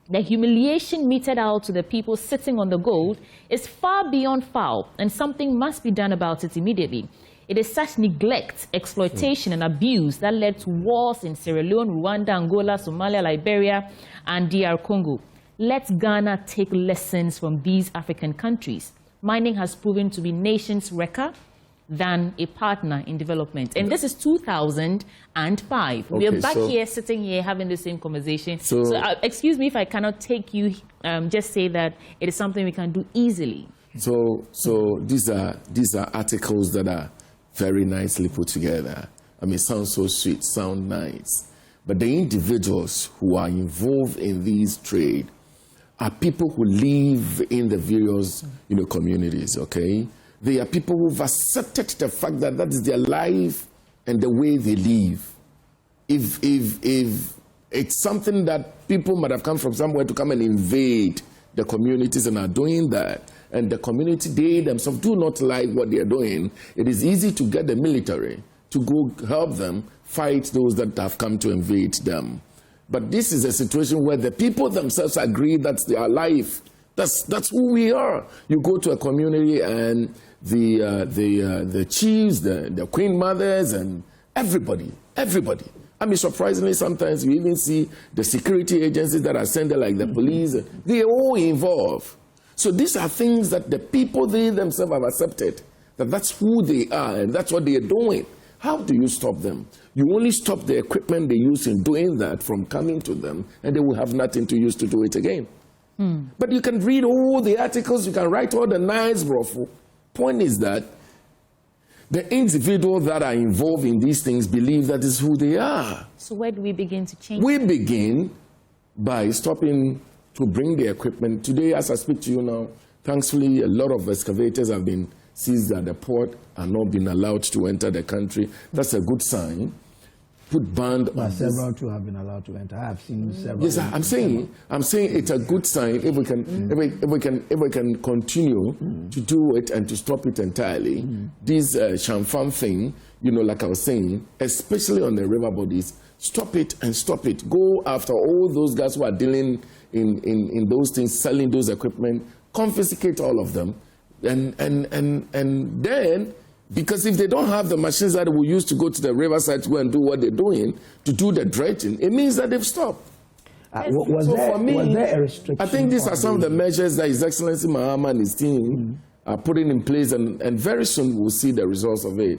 the humiliation meted out to the people sitting on the gold is far beyond foul, and something must be done about it immediately. It is such neglect, exploitation, and abuse that led to wars in Sierra Leone, Rwanda, Angola, Somalia, Liberia, and DR Congo. Let Ghana take lessons from these African countries. Mining has proven to be nations' wrecker than a partner in development. And this is 2005. We are back here, sitting here, having the same conversation. So excuse me if I cannot take you, just say that it is something we can do easily. So these are articles that are very nicely put together. I mean, sound so sweet, sound nice. But the individuals who are involved in these trade are people who live in the various, communities, okay? They are people who've accepted the fact that that is their life and the way they live. If it's something that people might have come from somewhere to come and invade the communities and are doing that, and the community, they themselves do not like what they are doing, it is easy to get the military to go help them fight those that have come to invade them. But this is a situation where the people themselves agree that's their life. That's who we are. You go to a community and the chiefs, the queen mothers, and everybody. I mean, surprisingly, sometimes you even see the security agencies that are sent there, like the police. They are all involved. So these are things that the people, they themselves have accepted, that that's who they are and that's what they are doing. How do you stop them? You only stop the equipment they use in doing that from coming to them, and they will have nothing to use to do it again. But you can read all the articles, you can write all the nice brothel. Point is that the individuals that are involved in these things believe that is who they are. So where do we begin to change? We begin by stopping to bring the equipment. Today, as I speak to you now, thankfully, a lot of excavators have been seized at the port and not been allowed to enter the country. That's a good sign. Put band on several too have been allowed to enter. I have seen several. Yes, I'm saying it's a good sign if we can continue to do it and to stop it entirely. This Shamfam thing, like I was saying, especially on the river bodies, stop it and stop it. Go after all those guys who are dealing in those things, selling those equipment, confiscate all of them, and then. Because if they don't have the machines that we use to go to the riverside to go and do what they're doing, to do the dredging, it means that they've stopped. Was there a restriction? I think these are some of the measures that His Excellency Mahama and his team are putting in place, and very soon we'll see the results of it.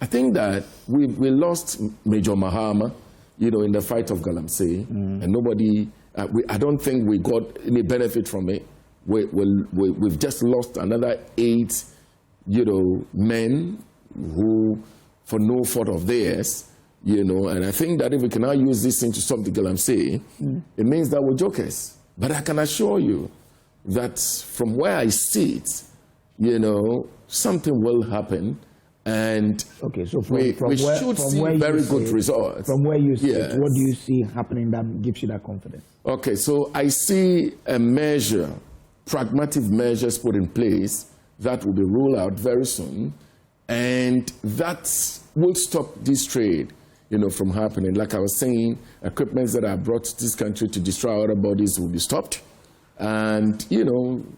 I think that we lost Major Mahama, in the fight of Galamsey, and nobody, I don't think we got any benefit from it. We've just lost another 8 men who, for no fault of theirs, and I think that if we can now use this thing to stop the Galamsey, it means that we're jokers. But I can assure you that from where I sit, something will happen, and okay, so we should see very good results. From where you sit, what do you see happening that gives you that confidence? Okay, so I see pragmatic measures put in place that will be rolled out very soon, and that will stop this trade, from happening. Like I was saying, equipments that are brought to this country to destroy other bodies will be stopped, and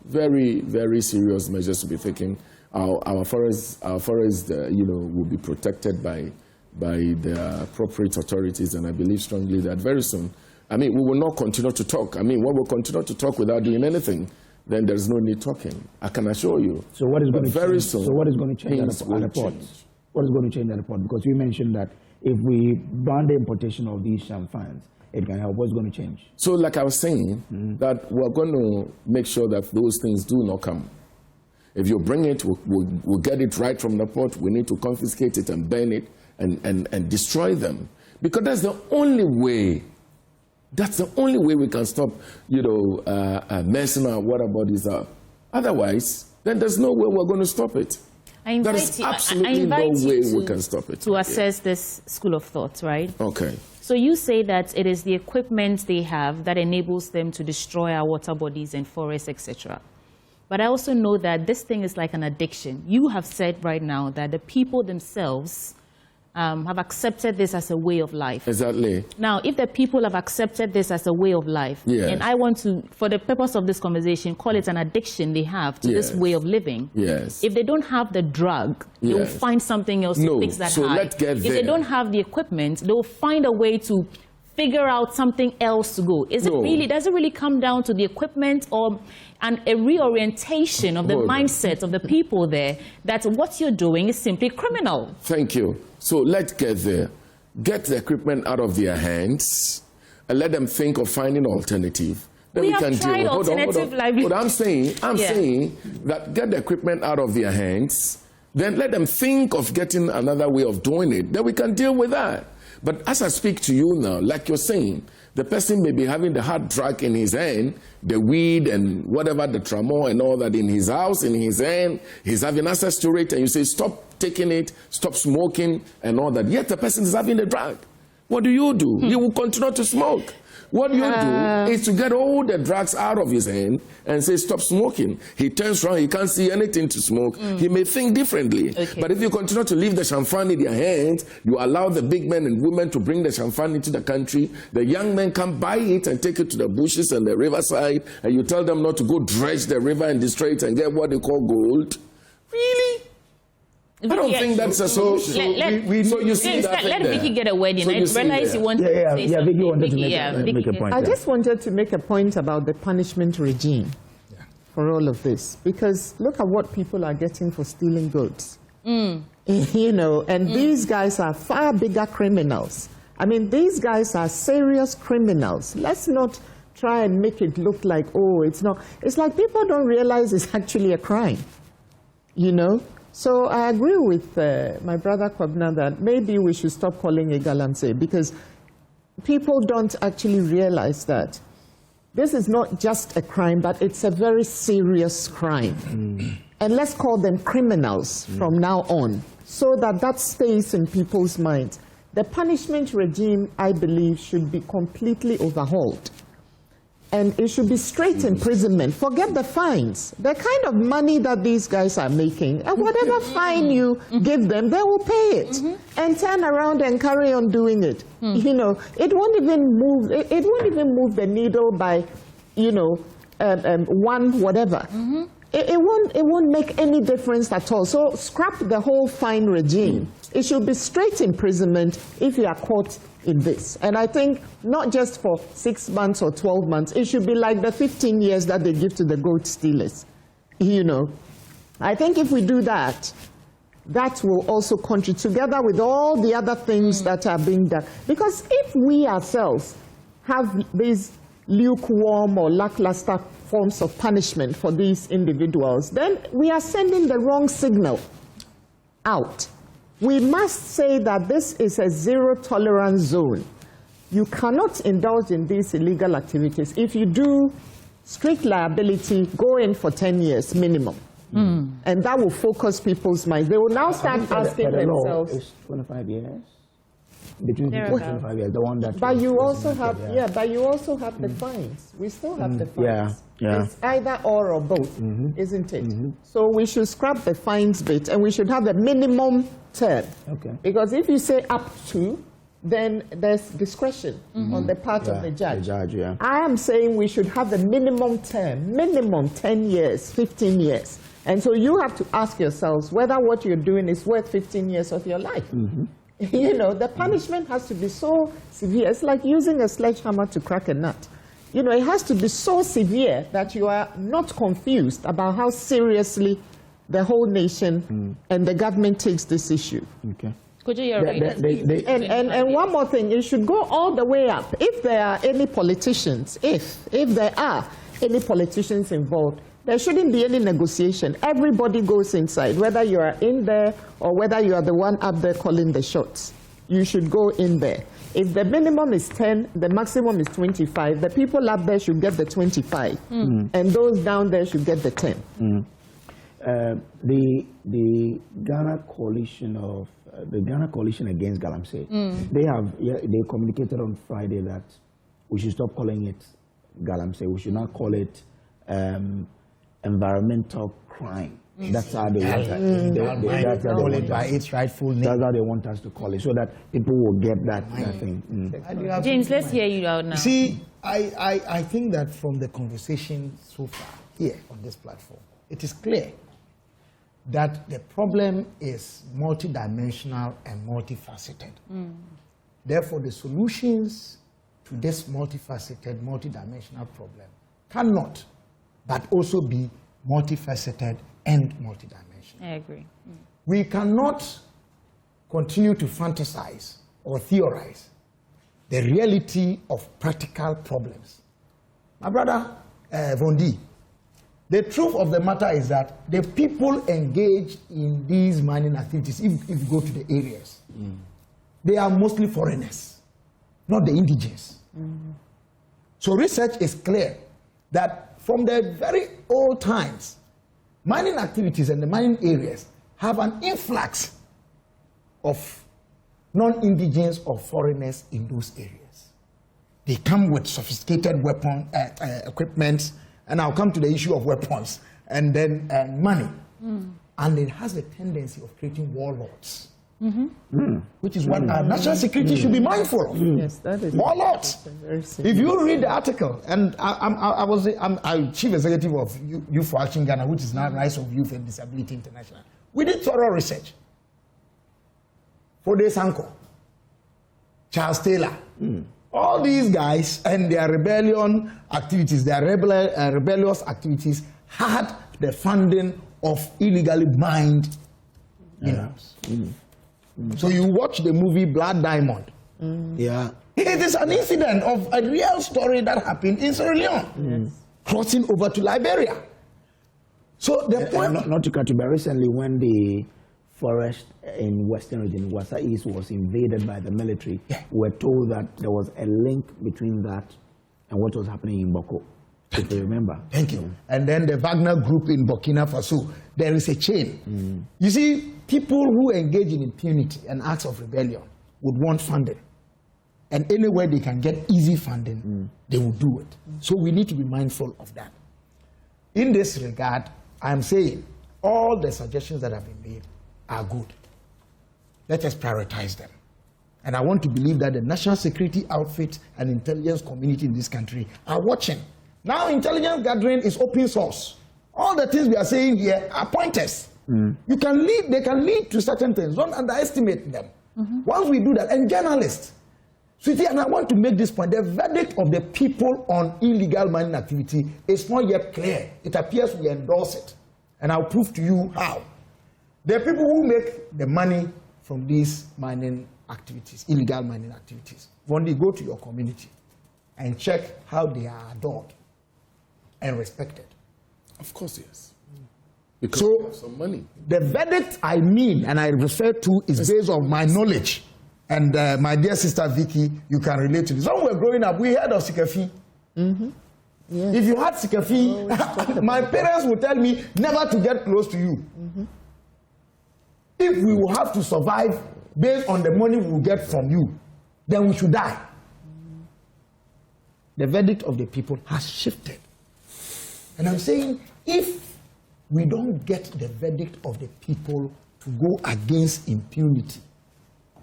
very, very serious measures will be taken. Our forests, will be protected by the appropriate authorities, and I believe strongly that very soon. I mean, we will not continue to talk. I mean, when we continue to talk without doing anything, then there's no need talking. I can assure you. So what is going to very change? soon? So what is going to change at the port? What is going to change at the port? Because you mentioned that if we ban the importation of these champagnes, it can help. What's going to change? So, like I was saying, that we're going to make sure that those things do not come. If you bring it, we'll get it right from the port. We need to confiscate it and burn it and destroy them, because that's the only way. That's the only way we can stop, messing our water bodies up. Otherwise, then there's no way we're going to stop it. There is absolutely no way we can stop it. To assess this school of thought, right? Okay. So you say that it is the equipment they have that enables them to destroy our water bodies and forests, etc. But I also know that this thing is like an addiction. You have said right now that the people themselves have accepted this as a way of life. Exactly. Now, if the people have accepted this as a way of life, Yes. and I want to, for the purpose of this conversation, call it an addiction they have to this Yes. way of living. Yes. If they don't have the drug, they will Yes. find something else to fix that so high. let's get If they there. don't have the equipment, they will find a way to figure out something else to go. Does it really come down to the equipment or a reorientation of the mindset of the people there that what you're doing is simply criminal? Thank you. So let's get there. Get the equipment out of their hands and let them think of finding an alternative. Then We we can have tried deal with alternative livelihood. But I'm Yeah. saying that get the equipment out of their hands, then let them think of getting another way of doing it. Then we can deal with that. But as I speak to you now, like you're saying, the person may be having the hard drug in his hand, the weed and whatever, the tramol and all that in his house, in his hand. He's having access to it, and you say, stop taking it, stop smoking and all that. Yet the person is having the drug. What do? He will continue to smoke. What you do is to get all the drugs out of his hand and say, stop smoking. He turns around, he can't see anything to smoke. He may think differently. Okay. But if you continue to leave the champagne in their hands, you allow the big men and women to bring the champagne into the country. The young men come buy it and take it to the bushes and the riverside, and you tell them not to go dredge the river and destroy it and get what they call gold. Really? I don't think that's a solution. So you see that let Vicky get a word in. So I you see realize there. you wanted to say something. Vicky wanted to Vicky, make a point. I just wanted to make a point about the punishment regime for all of this, because look at what people are getting for stealing goods. You know, and these guys are far bigger criminals. I mean, these guys are serious criminals. Let's not try and make it look like, oh, it's not. It's like people don't realize it's actually a crime, you know? So I agree with my brother Kwabena that maybe we should stop calling it Galamsey, because people don't actually realize that this is not just a crime, but it's a very serious crime. And let's call them criminals from now on, so that that stays in people's minds. The punishment regime, I believe, should be completely overhauled. And it should be straight imprisonment. Forget the fines. The kind of money that these guys are making, and whatever fine you give them, they will pay it and turn around and carry on doing it. You know, it won't even move. It won't even move the needle by, you know, one whatever. It won't make any difference at all. So scrap the whole fine regime. It should be straight imprisonment if you are caught in this. And I think not just for 6 months or 12 months, it should be like the 15 years that they give to the goat stealers. You know, I think if we do that, that will also contribute together with all the other things that are being done. Because if we ourselves have these lukewarm or lackluster forms of punishment for these individuals, then we are sending the wrong signal out. We must say that this is a zero-tolerance zone. You cannot indulge in these illegal activities. If you do, strict liability, go in for 10 years minimum. And that will focus people's minds. They will now start asking themselves. It's 25 years. Between 15 and 25 years, the one that. But you also have, but you also have the fines. We still have the fines. Yeah. It's either or both, isn't it? So we should scrap the fines bit, and we should have a minimum term. Okay. Because if you say up to, then there's discretion on the part of the judge. I am saying we should have a minimum term, minimum 10 years, 15 years. And so you have to ask yourselves whether what you're doing is worth 15 years of your life. You know, the punishment has to be so severe. It's like using a sledgehammer to crack a nut. You know, it has to be so severe that you are not confused about how seriously the whole nation and the government takes this issue. Okay. Could you hear And one more thing, it should go all the way up. If there are any politicians, if there are any politicians involved, there shouldn't be any negotiation. Everybody goes inside, whether you are in there or whether you are the one up there calling the shots. You should go in there. If the minimum is 10, the maximum is 25, the people up there should get the 25, and those down there should get the 10. The Ghana coalition of the Ghana coalition against Galamsey, they communicated on Friday that we should stop calling it Galamsey. We should not call it environmental crime. That's how they want That's call it by its rightful name. That's how they want us to call it, so that people will get that thing. James, let's hear you out now. See, I think that from the conversation so far here on this platform, it is clear that the problem is multidimensional and multifaceted. Therefore, the solutions to this multifaceted, multidimensional problem cannot but also be multifaceted and multidimensional. I agree. We cannot continue to fantasize or theorize the reality of practical problems. My brother Vondi, the truth of the matter is that the people engaged in these mining activities, if you go to the areas, they are mostly foreigners, not the indigenous. So research is clear that from the very old times, mining activities and the mining areas have an influx of non-indigenous or foreigners in those areas. They come with sophisticated weapon equipment, and I'll come to the issue of weapons, and then money. And it has a tendency of creating warlords, which is what our national security should be mindful of. Yes, that is warlords. If you read the article, and I'm chief executive of Youth for Action Ghana, which is now Rise of Youth and Disability International. We did thorough research. Fode Sanko, Charles Taylor, all these guys and their rebellion activities, their rebellious activities had the funding of illegally mined minerals. So you watch the movie Blood Diamond. Yeah. It is an incident of a real story that happened in Sierra Leone, crossing over to Liberia. So the point... Not to cut you, but recently when the forest in Western region, Wassa East, was invaded by the military, we're told that there was a link between that and what was happening in Boko. If you remember. Thank you. And then the Wagner group in Burkina Faso, there is a chain. You see, people who engage in impunity and acts of rebellion would want funding. And anywhere they can get easy funding, they will do it. So we need to be mindful of that. In this regard, I'm saying all the suggestions that have been made are good. Let us prioritize them. And I want to believe that the national security outfit and intelligence community in this country are watching. Now intelligence gathering is open source. All the things we are saying here are pointers. You can lead, they can lead to certain things. Don't underestimate them. Once we do that, and journalists, Sweetie, and I want to make this point, the verdict of the people on illegal mining activity is not yet clear. It appears we endorse it. And I'll prove to you how. The people who make the money from these mining activities, illegal mining activities, only go to your community and check how they are adored and respected. Of course, yes. Because so, they have some money. The verdict I mean, and I refer to, is based on my knowledge. And my dear sister Vicky, you can relate to this. When we were growing up, we heard of Sikafi. Yes. If you had Sikafi, my parents would tell me never to get close to you. If we will have to survive based on the money we will get from you, then we should die. The verdict of the people has shifted. And I'm saying, if we don't get the verdict of the people to go against impunity,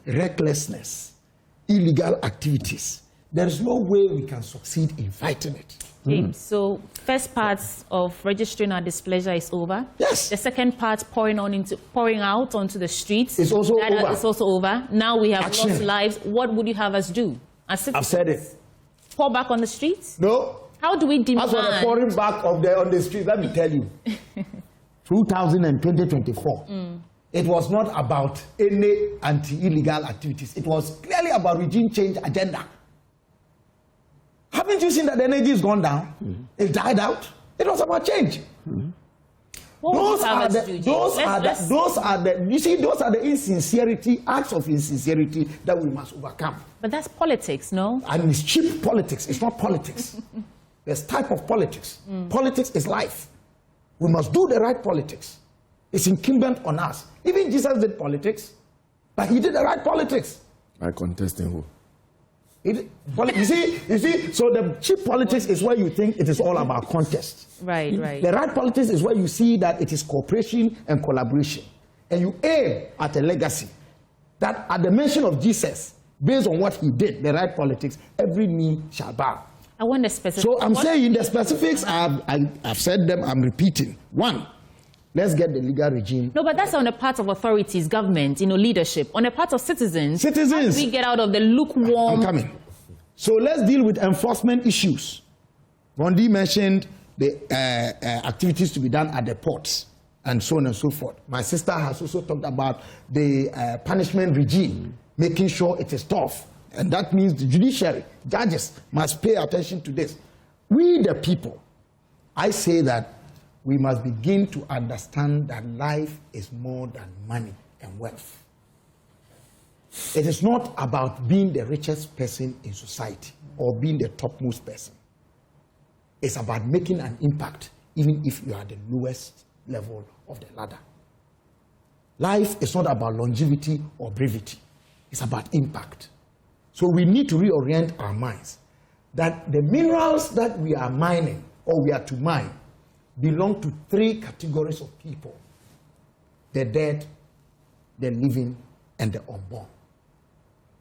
recklessness, illegal activities, there is no way we can succeed in fighting it. So first part of registering our displeasure is over. Yes. The second part, pouring out onto the streets, it's also over. It's also over. Now we have Action. lost lives. What would you have us do? I've said it. Pour back on the streets? No. How do we demand? As for the pouring back on the streets, let me tell you, 2024. It was not about any anti-illegal activities. It was clearly about regime change agenda. Haven't you seen that the energy has gone down? It died out. It was about change. Those are the insincerity, acts of insincerity that we must overcome. But that's politics, no? And it's cheap politics. It's not politics. There's type of politics. Politics is life. We must do the right politics. It's incumbent on us. Even Jesus did politics, but he did the right politics. By contesting who? You see, so the cheap politics is where you think it is all about contest. Right, right. The right politics is where you see that it is cooperation and collaboration. And you aim at a legacy that at the mention of Jesus, based on what he did, the right politics, every knee shall bow. I want the specifics. So I'm saying the specifics, I've said them, I'm repeating. One, let's get the legal regime. No, but that's on the part of authorities, government, leadership. On the part of citizens, how do we get out of the lukewarm... I'm coming. So let's deal with enforcement issues. Rondi mentioned the activities to be done at the ports and so on and so forth. My sister has also talked about the punishment regime, making sure it is tough. And that means the judiciary, judges must pay attention to this. We the people, I say that we must begin to understand that life is more than money and wealth. It is not about being the richest person in society or being the topmost person. It's about making an impact, even if you are the lowest level of the ladder. Life is not about longevity or brevity. It's about impact. So we need to reorient our minds that the minerals that we are mining or we are to mine belong to three categories of people: the dead, the living, and the unborn.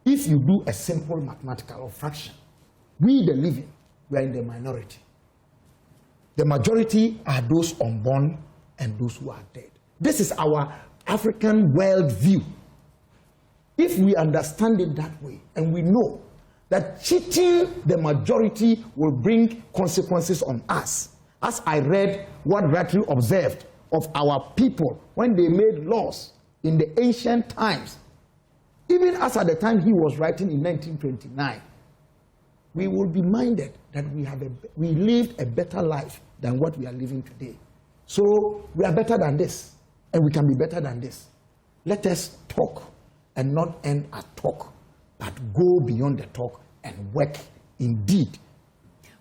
If you do a simple mathematical fraction, we the living, we are in the minority. The majority are those unborn and those who are dead. This is our African world view. If we understand it that way, and we know that cheating the majority will bring consequences on us, as I read what Ratri observed of our people when they made laws in the ancient times, even as at the time he was writing in 1929, we will be minded that we lived a better life than what we are living today. So we are better than this, and we can be better than this. Let us talk and not end at talk, but go beyond the talk and work indeed.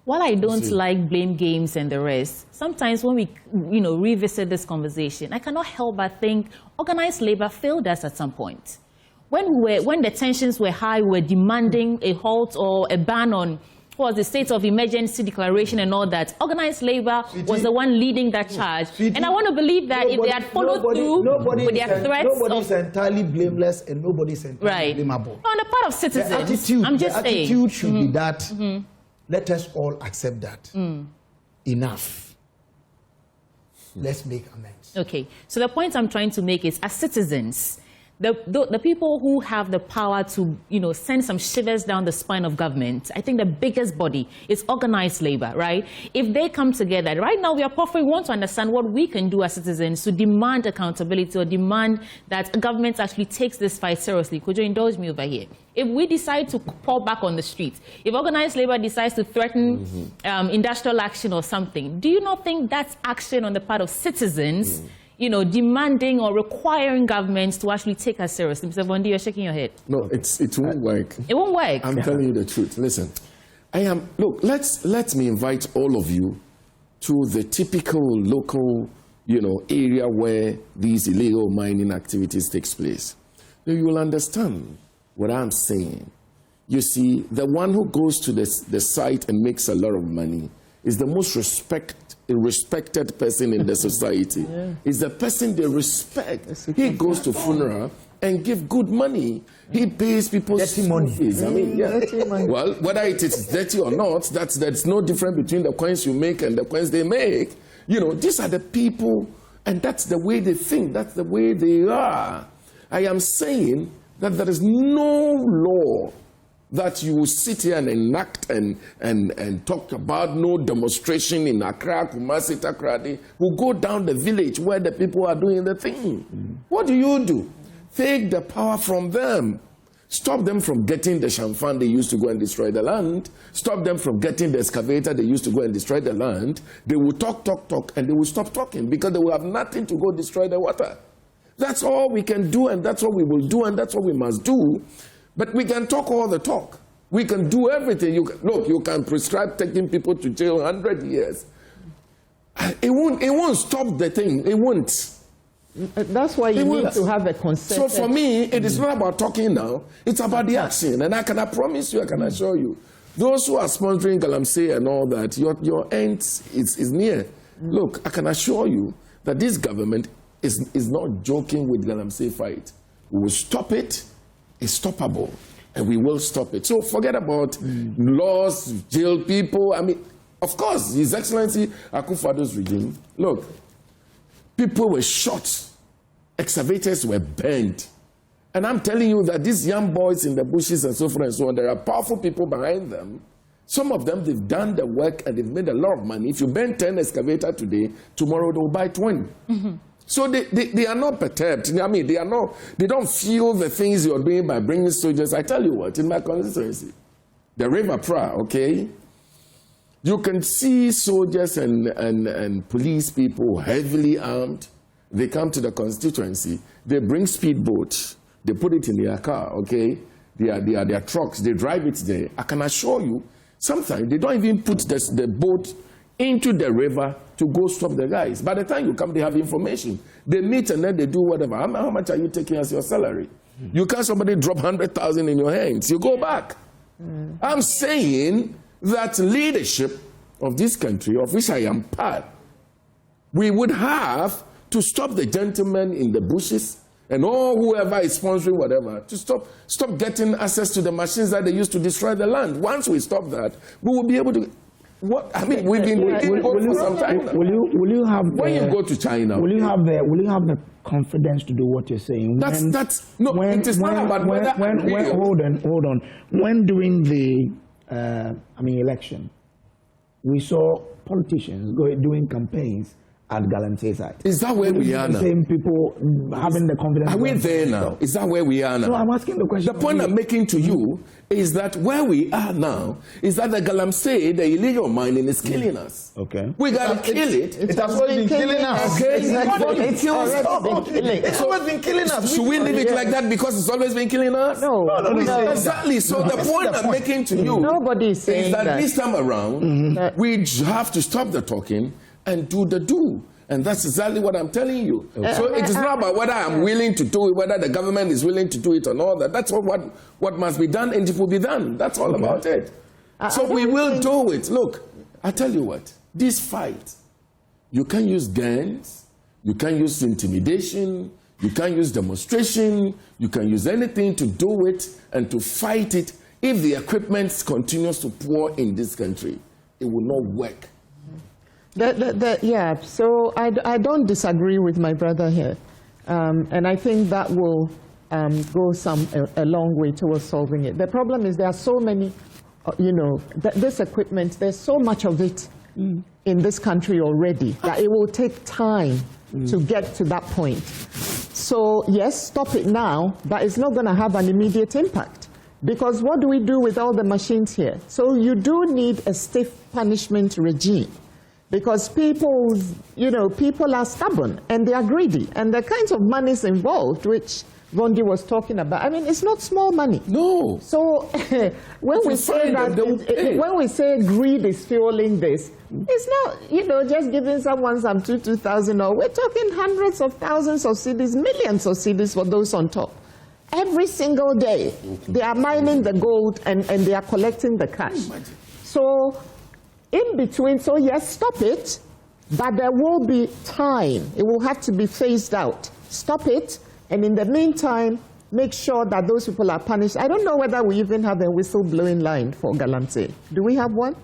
While I don't like blame games and the rest, sometimes when we revisit this conversation, I cannot help but think organized labor failed us at some point. When the tensions were high, we were demanding a halt or a ban on the state of emergency declaration and all that. Organized labor was the one leading that charge. And I want to believe that if they had followed through with their threats... Nobody is entirely blameless and nobody is entirely blamable. On the part of citizens, the attitude should be that, let us all accept that. Enough. Let's make amends. Okay, so the point I'm trying to make is, as citizens, the people who have the power to, send some shivers down the spine of government, I think the biggest body is organized labor, right? If they come together, right now we want to understand what we can do as citizens to demand accountability or demand that government actually takes this fight seriously. Could you indulge me over here? If we decide to pour back on the streets, if organized labor decides to threaten industrial action or something, do you not think that's action on the part of citizens demanding or requiring governments to actually take us seriously? Mr. Bondi, you're shaking your head. No, it won't work. It won't work. I'm telling you the truth. Listen, look, let me invite all of you to the typical local, area where these illegal mining activities takes place. Now you will understand what I'm saying. You see, the one who goes to the site and makes a lot of money is the most respected person in the society. Is the person they respect. He goes to funeral and give good money. He pays people's fees. I mean, well, whether it is dirty or not, that's no different between the coins you make and the coins they make. These are the people, and that's the way they think. That's the way they are. I am saying that there is no law that you will sit here and enact and talk about, no demonstration in Accra, Kumasi, Takrady, will go down the village where the people are doing the thing. What do? Take the power from them. Stop them from getting the champagne they used to go and destroy the land. Stop them from getting the excavator they used to go and destroy the land. They will talk, and they will stop talking because they will have nothing to go destroy the water. That's all we can do, and that's what we will do, and that's what we must do. But we can talk all the talk. We can do everything. You can prescribe taking people to jail 100 years. It won't stop the thing. It won't. That's why you need to have a consensus. So for me, it is not about talking now. It's about the action. And I promise you, I can assure you, those who are sponsoring Galamsey and all that, your end is near. Look, I can assure you that this government is not joking with Galamsey fight. We will stop it. It's stoppable. And we will stop it. So forget about laws, jail people. I mean, of course, His Excellency Akufo-Addo's regime, look, people were shot. Excavators were burned. And I'm telling you that these young boys in the bushes and so forth and so on, there are powerful people behind them. Some of them, they've done the work and they've made a lot of money. If you burn 10 excavators today, tomorrow they'll buy 20. So they are not perturbed. I mean, they don't feel the things you're doing by bringing soldiers. I tell you what, in my constituency, the River Pra, okay, you can see soldiers and police people heavily armed. They come to the constituency, they bring speedboats, they put it in their car, okay? Their trucks, they drive it there. I can assure you, sometimes they don't even put the boat into the river to go stop the guys. By the time you come, they have information. They meet and then they do whatever. How much are you taking as your salary? You can't somebody drop 100,000 in your hands. You go back. I'm saying that leadership of this country, of which I am part, we would have to stop the gentlemen in the bushes and all whoever is sponsoring whatever to stop getting access to the machines that they use to destroy the land. Once we stop that, we will be able to. What I mean, we've been going for some time now. Will you have when you go to China? Will you have the confidence to do what you're saying? It is not about whether. Hold on. When during the election, we saw politicians doing campaigns at Galamsey side. Is that where we are now? Same people having the confidence. Are we there now? Is that where we are now? No, I'm asking the question. The point I'm making to you is that where we are now is that the Galamsey, the illegal mining, is killing us. Okay. We got to kill it. It has already been killing us. Okay. It's always been killing us. Should we leave it like that because it's always been killing us? No. Exactly. So the point I'm making to you Nobody is saying that this time around, we have to stop the talking and do the do. And that's exactly what I'm telling you. So it is not about whether I'm willing to do it, whether the government is willing to do it or all that. That's what must be done, and it will be done. That's all about it. So we will do it. Look, I tell you what, this fight, you can use guns, you can use intimidation, you can use demonstration, you can use anything to do it and to fight it. If the equipment continues to pour in this country, it will not work. Yeah, so I don't disagree with my brother here. And I think that will go a long way towards solving it. The problem is there are so many, this equipment, there's so much of it in this country already that it will take time to get to that point. So yes, stop it now, but it's not going to have an immediate impact. Because what do we do with all the machines here? So you do need a stiff punishment regime. Because people are stubborn and they are greedy. And the kinds of monies involved, which Vondi was talking about, I mean, it's not small money. No. So when we say greed is fueling this, it's not, just giving someone some 2,000, or we're talking hundreds of thousands of cedis, millions of cedis for those on top. Every single day, they are mining the gold and they are collecting the cash. So in between, so yes, stop it, but there will be time. It will have to be phased out. Stop it, and in the meantime, make sure that those people are punished. I don't know whether we even have a whistleblowing line for Galamsey. Do we have one?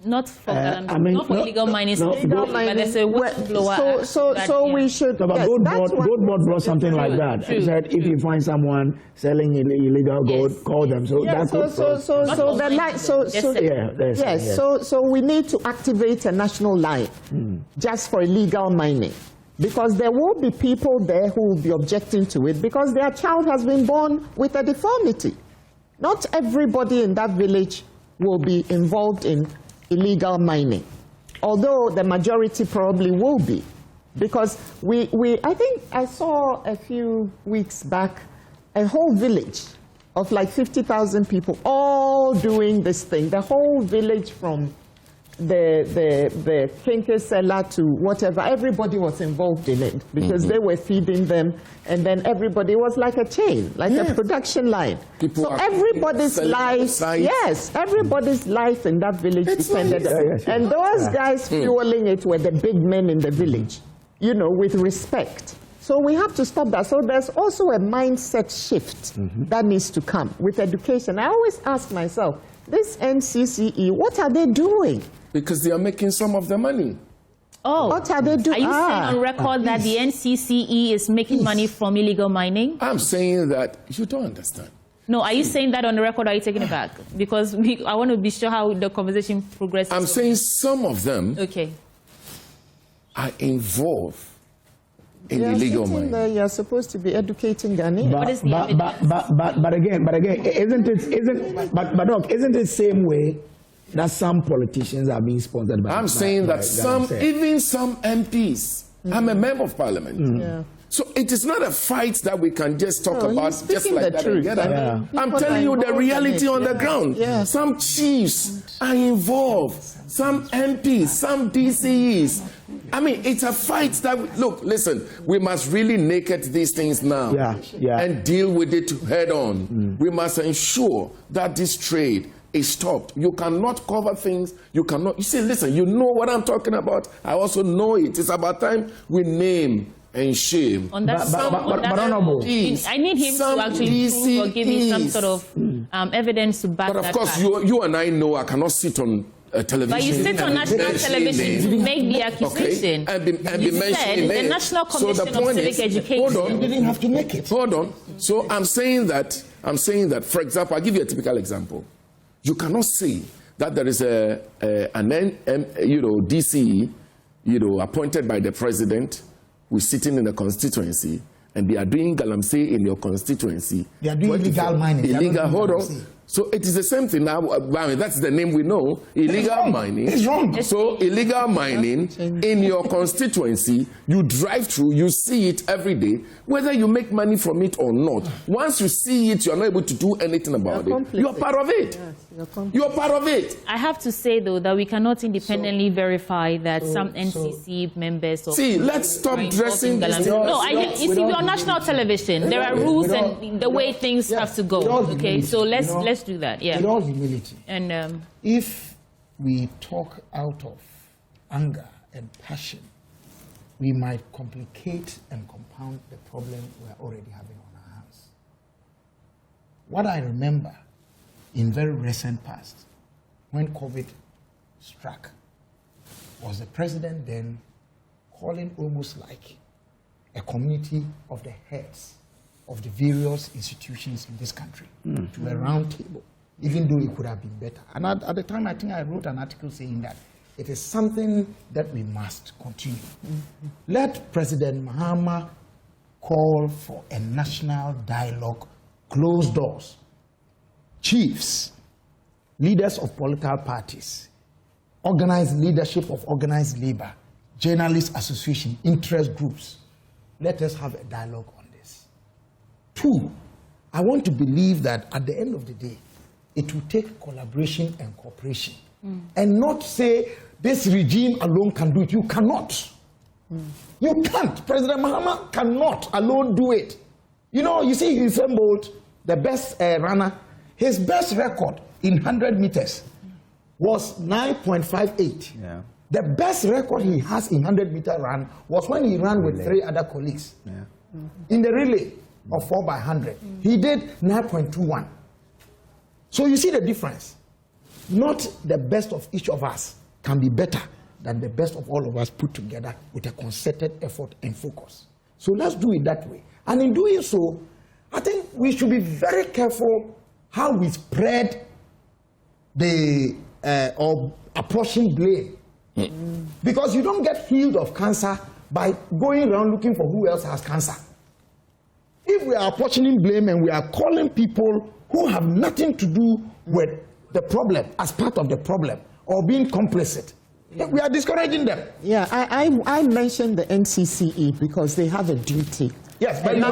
Not for not for illegal mining. But there's a whistleblower. So we should. No, but yes, Goldboard brought something like that. He said if you find someone selling illegal gold, call them. So yes, so we need to activate a national line just for illegal mining. Because there will be people there who will be objecting to it because their child has been born with a deformity. Not everybody in that village will be involved in illegal mining, although the majority probably will be. Because I think I saw a few weeks back a whole village of like 50,000 people all doing this thing. The whole village from the clinker seller to whatever, everybody was involved in it because they were feeding them, and then everybody was like a chain, like a production line. So everybody's life, everybody's life in that village depended on it. And those guys fueling it were the big men in the village, you know, with respect. So we have to stop that. So there's also a mindset shift that needs to come with education. I always ask myself, this NCCE, what are they doing? Because they are making some of the money. Oh, what are they doing? Are you saying on record that the NCCE is making money from illegal mining? I'm saying that you don't understand. No, are you saying that on the record or are you taking it back? Because I want to be sure how the conversation progresses. I'm saying some of them are involved in illegal mining. You're supposed to be educating Ghanaians. But again, isn't it the same way that some politicians are being sponsored by? I'm saying that even some MPs. I'm a member of parliament. So it is not a fight that we can just talk about just like that. Truth. I'm telling you the reality on the ground. Some chiefs are involved, some MPs, some DCEs. I mean, it's a fight that, look, listen, we must really naked these things now and deal with it head on. We must ensure that this trade is stopped. You cannot cover things. You cannot. You see, listen, you know what I'm talking about. I also know it. It's about time we name and shame. On that, I need him to actually prove or give me some sort of evidence to back that. But of course, you and I know I cannot sit on television. But you sit on national television to make the accusation. And be mentioning the National Commission of Civic Education. Hold on. You didn't have to make it. Hold on. So I'm saying that, for example, I'll give you a typical example. You cannot say that there is an DCE, appointed by the president, who's sitting in a constituency, and they are doing Galamsey in your constituency. They are doing illegal mining. Illegal, hold on. So it is the same thing now. I mean, that's the name we know. Illegal mining. It's wrong. So illegal mining in your constituency, you drive through, you see it every day, whether you make money from it or not. Once you see it, you're not able to do anything about it. You're part of it. You're part of it. I have to say, though, that we cannot independently verify that some NCC members... let's stop dressing this. No, you see, we're on national television. There are rules and the way things have to go. Okay, so let's do that. Yeah. With all humility. And if we talk out of anger and passion, we might complicate and compound the problem we're already having on our hands. What I remember in very recent past, when COVID struck, was the president then calling almost like a community of the heads of the various institutions in this country to a round table, even though it could have been better. And at the time, I think I wrote an article saying that it is something that we must continue. Let President Mahama call for a national dialogue, closed doors. Chiefs, leaders of political parties, organized leadership of organized labor, journalists association, interest groups. Let us have a dialogue on this. 2, I want to believe that at the end of the day, it will take collaboration and cooperation. And not say this regime alone can do it. You cannot. You can't. President Mahama cannot alone do it. You see, Usain Bolt, the best runner, his best record in 100 meters was 9.58. Yeah. The best record he has in 100-meter run was when he ran with 3 other colleagues. Yeah. In the relay of 4x100. He did 9.21. So you see the difference. Not the best of each of us can be better than the best of all of us put together with a concerted effort and focus. So let's do it that way. And in doing so, I think we should be very careful how we spread the or apportion blame. Because you don't get healed of cancer by going around looking for who else has cancer. If we are apportioning blame and we are calling people who have nothing to do with the problem as part of the problem or being complicit, we are discouraging them. Yeah, I mentioned the NCCE because they have a duty. Yes, but you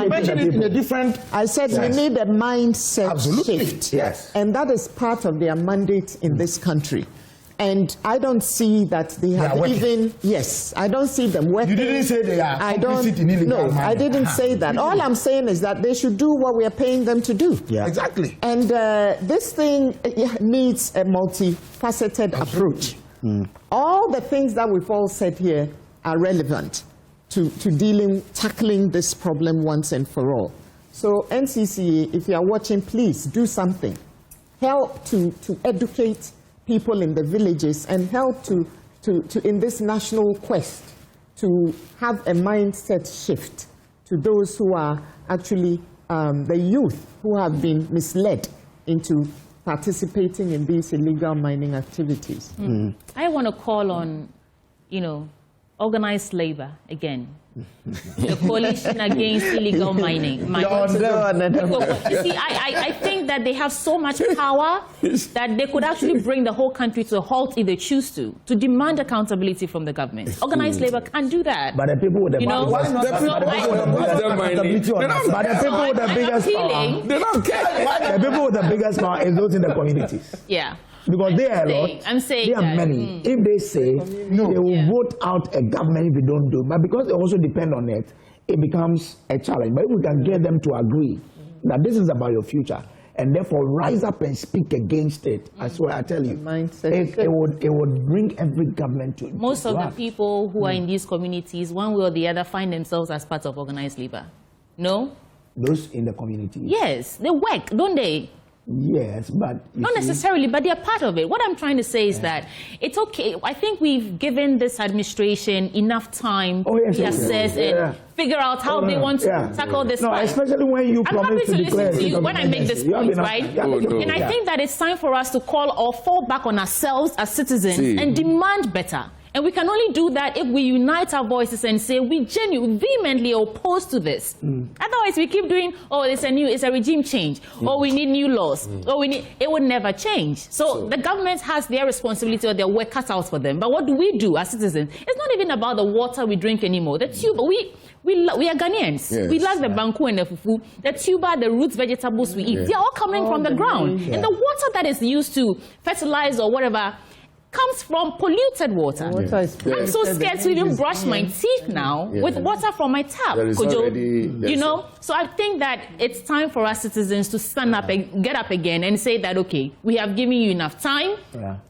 mentioned it in a different... I said we need a mindset shift. Yes. And that is part of their mandate in this country. And I don't see that they have even, yes, I don't see them working. You didn't say they are complicit in illegal mining. No, I didn't say that. All I'm saying is that they should do what we are paying them to do. Yeah. Exactly. And this thing needs a multifaceted approach. All the things that we've all said here are relevant to tackling this problem once and for all. So NCCA, if you are watching, please do something. Help to educate people in the villages and help to in this national quest to have a mindset shift to those who are actually the youth who have been misled into participating in these illegal mining activities. I want to call on, organized labor again. The coalition against illegal mining. You see, I think that they have so much power that they could actually bring the whole country to a halt if they choose to demand accountability from the government. Organized labor can't do that. But the people with the people with the biggest power is those in the communities. Yeah. Because they are a lot, they are many. If they say they will vote out a government if they don't do, but because they also depend on it, it becomes a challenge. But if we can get them to agree that this is about your future, and therefore rise up and speak against it, I swear, I tell you, it would bring every government to most of the people who are in these communities, one way or the other, find themselves as part of organized labor. No? Those in the community? Yes, they work, don't they? Yes, but not necessarily, but they're part of it. What I'm trying to say is that it's okay. I think we've given this administration enough time to assess and figure out how they want to tackle this. No, especially when you promise to declare. To you when I make this point, right? And I think that it's time for us to call or fall back on ourselves as citizens and demand better. And we can only do that if we unite our voices and say we genuinely, vehemently opposed to this. Otherwise, we keep doing, it's a regime change, or we need new laws, or it would never change. So the government has their responsibility or their work cut out for them. But what do we do as citizens? It's not even about the water we drink anymore. The tuber, we are Ghanaians. Yes. We like the banku and the fufu, the tuber, the roots, vegetables we eat. They are all coming from the ground. And the water that is used to fertilize or whatever comes from polluted water. I'm so scared to even brush my teeth now with water from my tap. So I think that it's time for us citizens to stand up and get up again and say that, okay, we have given you enough time.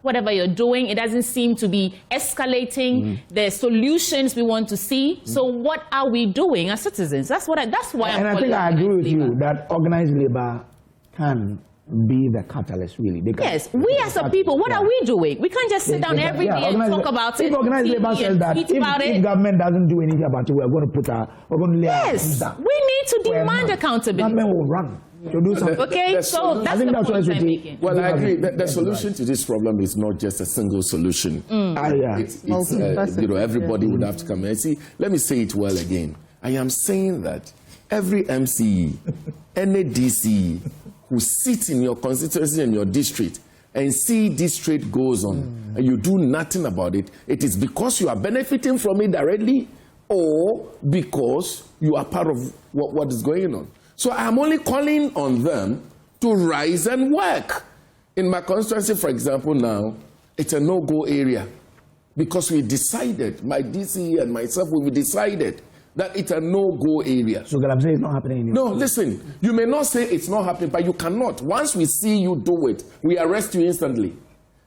Whatever you're doing, it doesn't seem to be escalating the solutions we want to see. So what are we doing as citizens? That's why and I think I agree with you that organized labor can be the catalyst, really. Yes, we as a people, what are we doing? We can't just sit down every day and talk about it. If organized labor says that if government doesn't do anything about it, we're going to lay our hands down. We need to demand accountability. Government will run to do something. Okay, so that's the point I'm making. Well, I agree. The solution to this problem is not just a single solution. Everybody would have to come and see. Let me say it well again. I am saying that every MCE, any DCE, who sit in your constituency and your district and see this trade goes on and you do nothing about it, it is because you are benefiting from it directly or because you are part of what is going on. So I'm only calling on them to rise and work. In my constituency, for example, now, it's a no-go area because we decided, my DC and myself, we decided that it's a no-go area. So Galamsey is not happening anymore. No, listen, you may not say it's not happening, but you cannot. Once we see you do it, we arrest you instantly.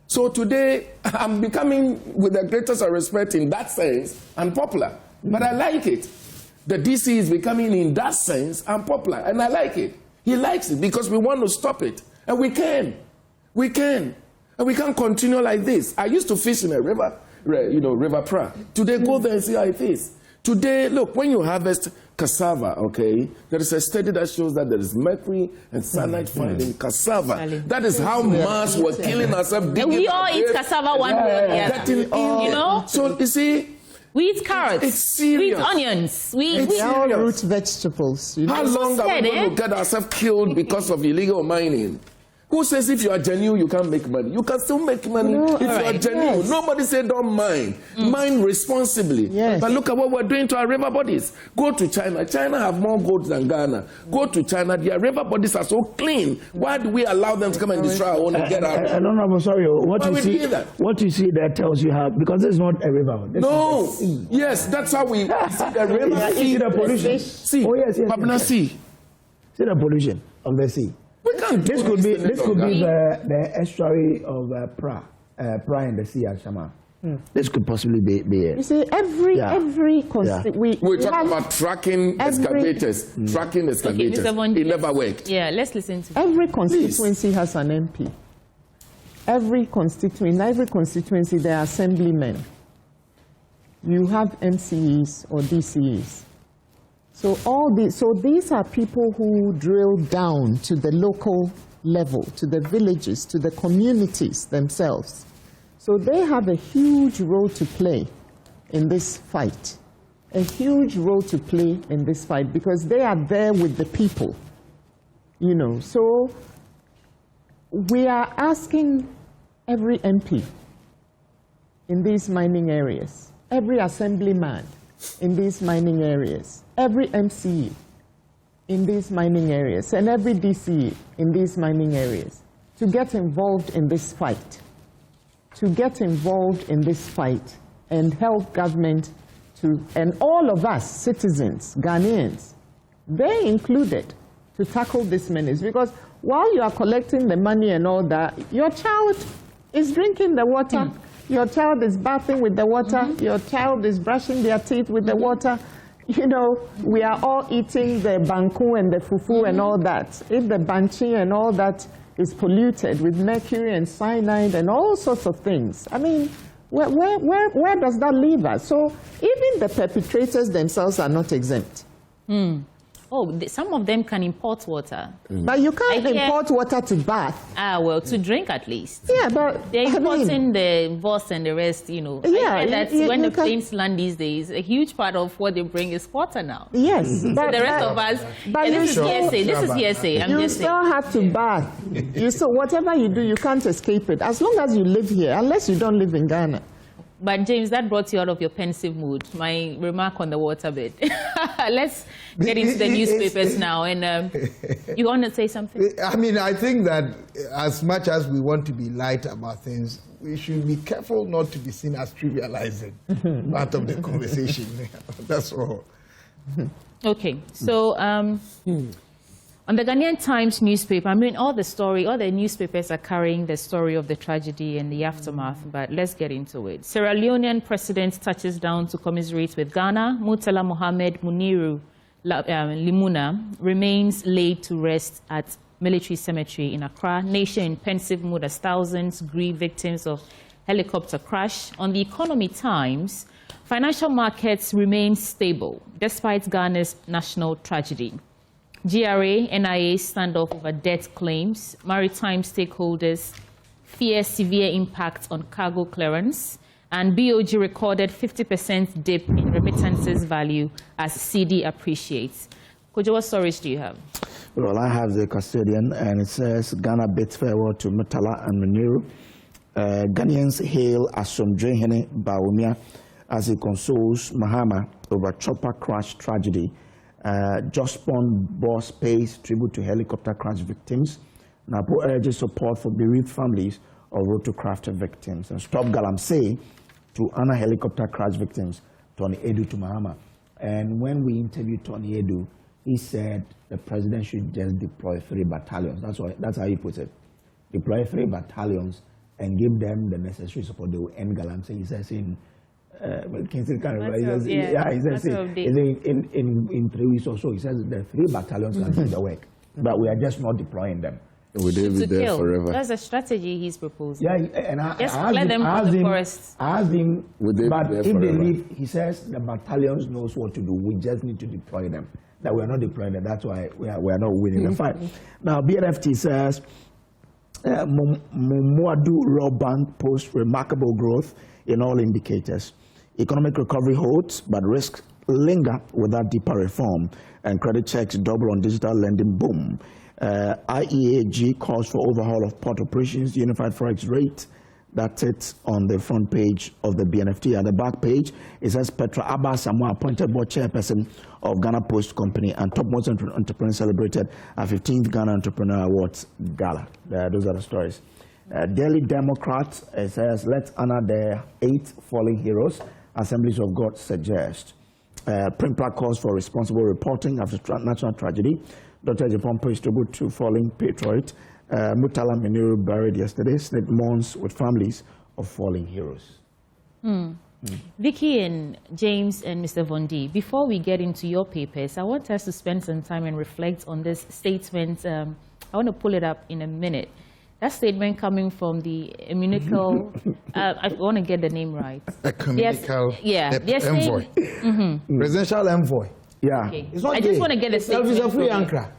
So today, I'm becoming, with the greatest respect in that sense, unpopular. But I like it. The DC is becoming, in that sense, unpopular, and I like it. He likes it because we want to stop it. And we can. We can. And we can't continue like this. I used to fish in a river, River Pra. Today, go there and see how it is. Today, look, when you harvest cassava, okay, there is a study that shows that there is mercury and cyanide found in cassava. That is how mass was killing ourselves. And we all eat cassava one way or the other. So, you see, we eat carrots. It's serious. We eat onions. We all root vegetables. How long are we going to get ourselves killed because of illegal mining? Who says if you are genuine, you can't make money? You can still make money if you are genuine. Yes. Nobody said don't mine. Mine responsibly. Yes. But look at what we're doing to our river bodies. Go to China. China have more gold than Ghana. Go to China. Their river bodies are so clean. Why do we allow them to come and destroy our own and get out? No, I'm sorry. What you see there tells you how, because this is not a river. No. Yes, that's how we see the river. See the pollution. See. Oh, yes. See. See the pollution of the sea. We can't this could be the estuary of Pra in the sea at Shama. This could possibly be it. You see, every we talk about tracking excavators. Tracking excavators. It never worked. Yeah, let's listen to every constituency has an MP. In every constituency there are assemblymen. You have MCEs or DCEs. So these are people who drill down to the local level, to the villages, to the communities themselves. So they have a huge role to play in this fight. A huge role to play in this fight because they are there with the people. You know, so we are asking every MP in these mining areas, every assemblyman in these mining areas, every MCE in these mining areas, and every DCE in these mining areas to get involved in this fight, and help government to, and all of us, citizens, Ghanaians, they included, to tackle this menace. Because while you are collecting the money and all that, your child is drinking the water. Your child is bathing with the water. Your child is brushing their teeth with the water. You know, we are all eating the banku and the fufu and all that. If the banchi and all that is polluted with mercury and cyanide and all sorts of things, I mean, where does that leave us? So even the perpetrators themselves are not exempt. Oh, some of them can import water. But you can't import water to bath. Well, to drink at least. Yeah, but they're importing the VOS and the rest, you know. Yeah, that's when the planes land these days, a huge part of what they bring is water now. Yes. So the rest of us, but this is hearsay. This is hearsay. You still have to bath. So whatever you do, you can't escape it. As long as you live here, unless you don't live in Ghana. But James, that brought you out of your pensive mood, my remark on the waterbed. Let's get into the newspapers now. And you want to say something? I mean, I think that as much as we want to be light about things, we should be careful not to be seen as trivializing part of the conversation. That's all. Okay, so on the Ghanaian Times newspaper, I mean, all the newspapers are carrying the story of the tragedy and the aftermath, but let's get into it. Sierra Leonean president touches down to commiserate with Ghana. Murtala Mohamed Muniru Limuna remains laid to rest at military cemetery in Accra. Nation in pensive mood as thousands grieve victims of helicopter crash. On the Economy Times, financial markets remain stable despite Ghana's national tragedy. GRA, NIA standoff over debt claims. Maritime stakeholders fear severe impact on cargo clearance. And BOG recorded 50% dip in remittances value as CD appreciates. Kojo, what stories do you have? Well, I have the custodian, and it says Ghana bids farewell to Murtala and Muniru. Ghanaians hail Asomdwehene Bawumia as he consoles Mahama over chopper crash tragedy. Jospon boss pays tribute to helicopter crash victims. NAPO urges support for bereaved families of rotorcraft victims. And Stop Galamsey to honor helicopter crash victims, Tony Edu to Mahama. And when we interviewed Tony Edu, he said the president should just deploy 3 battalions. That's how he puts it. Deploy 3 battalions and give them the necessary support. They will end Galamsey. He says in in 3 weeks or so, he says the 3 battalions can do the work, but we are just not deploying them. Will they be there forever? That's a strategy he's proposing. Yeah, and I let them from the forest. I asked him, but if forever? they leave, he says the battalions knows what to do. We just need to deploy them. That we are not deploying them. That's why we are not winning the fight. Now, BNFT says Mumuadu Raw Bank posts remarkable growth in all indicators. Economic recovery holds, but risks linger without deeper reform, and credit checks double on digital lending boom. IEAG calls for overhaul of port operations, unified forex rate. That's it on the front page of the BNFT. At the back page, it says Petra Abba Samoa, appointed board chairperson of Ghana Post Company and topmost entrepreneur, celebrated at 15th Ghana Entrepreneur Awards Gala. Those are the stories. Daily Democrat, it says, let's honor the 8 fallen heroes, Assemblies of God suggest. Primpla calls for responsible reporting after national tragedy. Dr. Japan pays tribute to fallen patriot. Mutala Miniru buried yesterday. State mourns with families of fallen heroes. Vicky and James and Mr. Vondi, before we get into your papers, I want us to spend some time and reflect on this statement. I want to pull it up in a minute. That statement coming from the ecumenical, I want to get the name right. Ecumenical envoy. Presidential envoy. Yeah. Okay. I just want to get the statement. Afriyie Ankrah.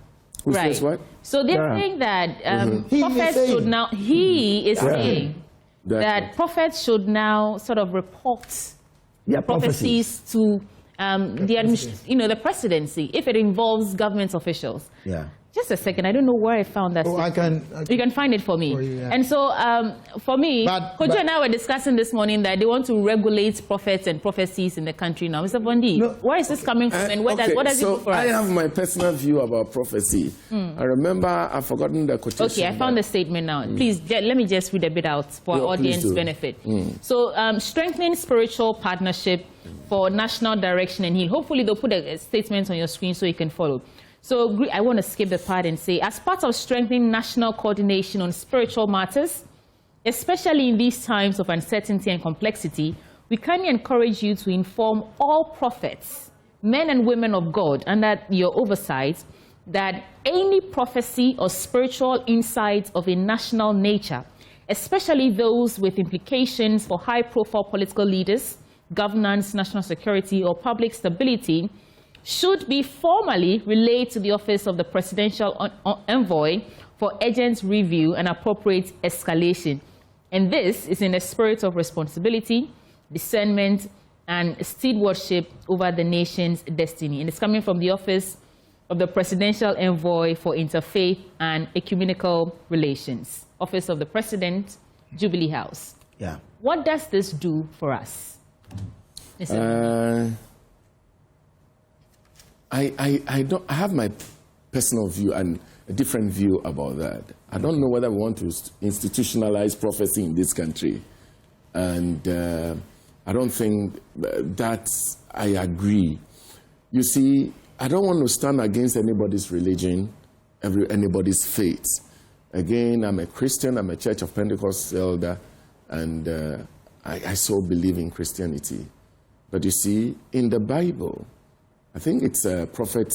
Right. What? So they're saying that prophets should now, he is saying that prophets should now sort of report prophecies to the presidency if it involves government officials. Yeah. Just a second, I don't know where I found that. You can find it for me. And so, for me, Kojo and I were discussing this morning that they want to regulate prophets and prophecies in the country now. Mr. Bondi, where is this coming from, and what does it do for us? I have my personal view about prophecy. I remember, I've forgotten the quotation. Okay, I found the statement now. Please, let me just read a bit out for our audience benefit. So, strengthening spiritual partnership for national direction and heal. Hopefully, they'll put a statement on your screen so you can follow. So I want to skip the part and say, as part of strengthening national coordination on spiritual matters, especially in these times of uncertainty and complexity, we kindly encourage you to inform all prophets, men and women of God, under your oversight, that any prophecy or spiritual insight of a national nature, especially those with implications for high-profile political leaders, governance, national security, or public stability, should be formally relayed to the office of the Presidential Envoy for urgent review and appropriate escalation. And this is in a spirit of responsibility, discernment, and stewardship over the nation's destiny. And it's coming from the office of the Presidential Envoy for Interfaith and Ecumenical Relations, Office of the President, Jubilee House. Yeah. What does this do for us? I have my personal view and a different view about that. I don't know whether we want to institutionalize prophecy in this country. And I don't think that I agree. You see, I don't want to stand against anybody's religion, anybody's faith. Again, I'm a Christian, I'm a Church of Pentecost elder, and I so believe in Christianity. But you see, in the Bible, I think it's Prophet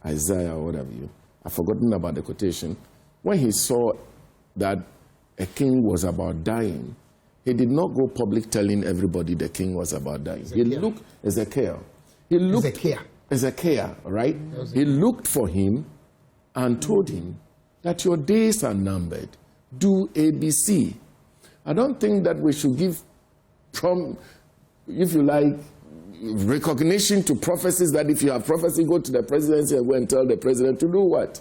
Isaiah or what have you. I've forgotten about the quotation. When he saw that a king was about dying, he did not go public telling everybody the king was about dying. He looked Ezekiel. He looked Ezekiel, right? He looked for him and told him that your days are numbered. Do ABC. I don't think that we should give, if you like, recognition to prophecies that if you have prophecy, go to the presidency and go and tell the president to do what?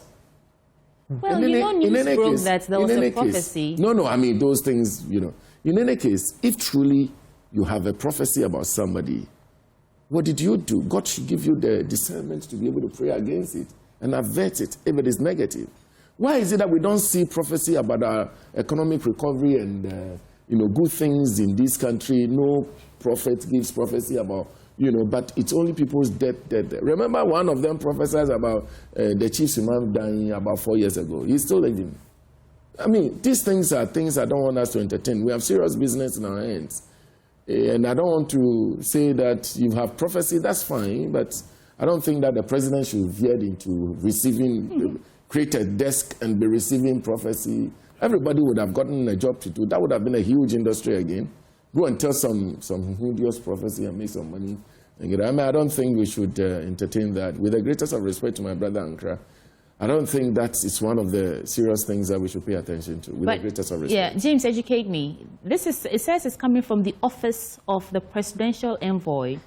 Well, news broke that there was a prophecy. No, I mean, those things, In any case, if truly you have a prophecy about somebody, what did you do? God should give you the discernment to be able to pray against it and avert it if it is negative. Why is it that we don't see prophecy about our economic recovery and, good things in this country? No prophet gives prophecy about but it's only people's death. Remember, one of them prophesied about the chief imam dying about 4 years ago. He's still living. I mean, these things are things I don't want us to entertain. We have serious business in our hands. And I don't want to say that you have prophecy, that's fine, but I don't think that the president should veer into receiving, create a desk and be receiving prophecy. Everybody would have gotten a job to do. That would have been a huge industry again. Go and tell some hideous prophecy and make some money. I don't think we should entertain that. With the greatest of respect to my brother Ankrah, I don't think that is one of the serious things that we should pay attention to. With the greatest of respect. Yeah, James, educate me. It says it's coming from the office of the Presidential Envoy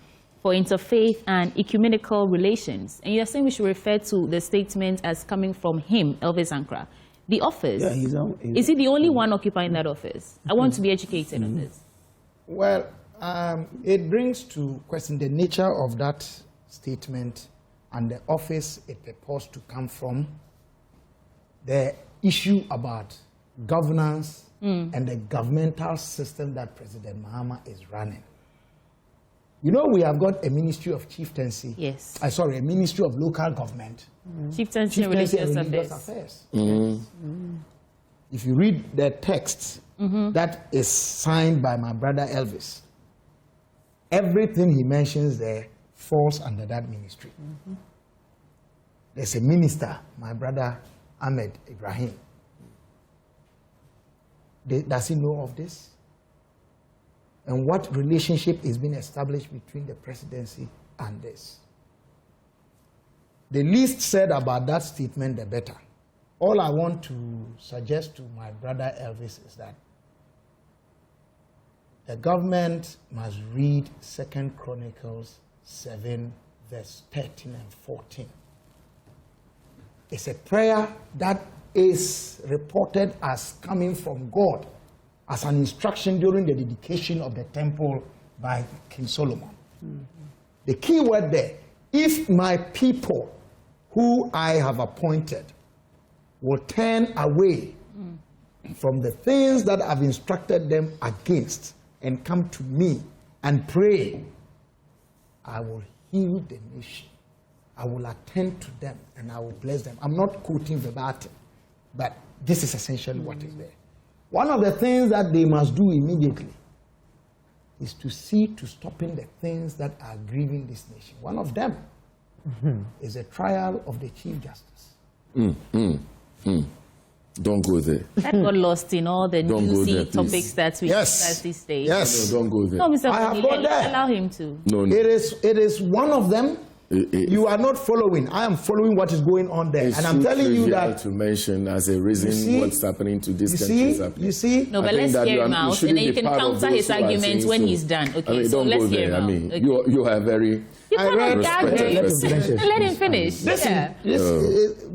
for Interfaith and Ecumenical Relations. And you're saying we should refer to the statement as coming from him, Elvis Ankrah. The office, is he the only one occupying that office? I want to be educated on this. Well, it brings to question the nature of that statement and the office it purports to come from, the issue about governance and the governmental system that President Mahama is running. You know, we have got a Ministry of Chieftaincy. Yes. A Ministry of Local Government. Chieftaincy and Religious Affairs. If you read the text that is signed by my brother Elvis, everything he mentions there falls under that ministry. There's a minister, my brother Ahmed Ibrahim. Does he know of this? And what relationship is being established between the presidency and this? The least said about that statement, the better. All I want to suggest to my brother Elvis is that the government must read 2 Chronicles 7, verse 13 and 14. It's a prayer that is reported as coming from God, as an instruction during the dedication of the temple by King Solomon. The key word there, if my people who I have appointed will turn away from the things that I've instructed them against and come to me and pray, I will heal the nation. I will attend to them and I will bless them. I'm not quoting verbatim, but this is essentially what is there. One of the things that they must do immediately is to see to stopping the things that are grieving this nation. One of them is a trial of the Chief Justice. Don't go there. That got lost in all the juicy topics that we discuss these days. Yes. No, don't go there. No, Mr. I have gone there. Allow him to. No. It is one of them. You are not following. I am following what is going on there. And I'm telling you that to mention as a reason what's happening to this country is happening. You see? No, but let's hear him out, and then you can counter his arguments when he's done. Okay, I mean, so don't let's go hear there. him I out. mean, Okay. you are very Let him finish.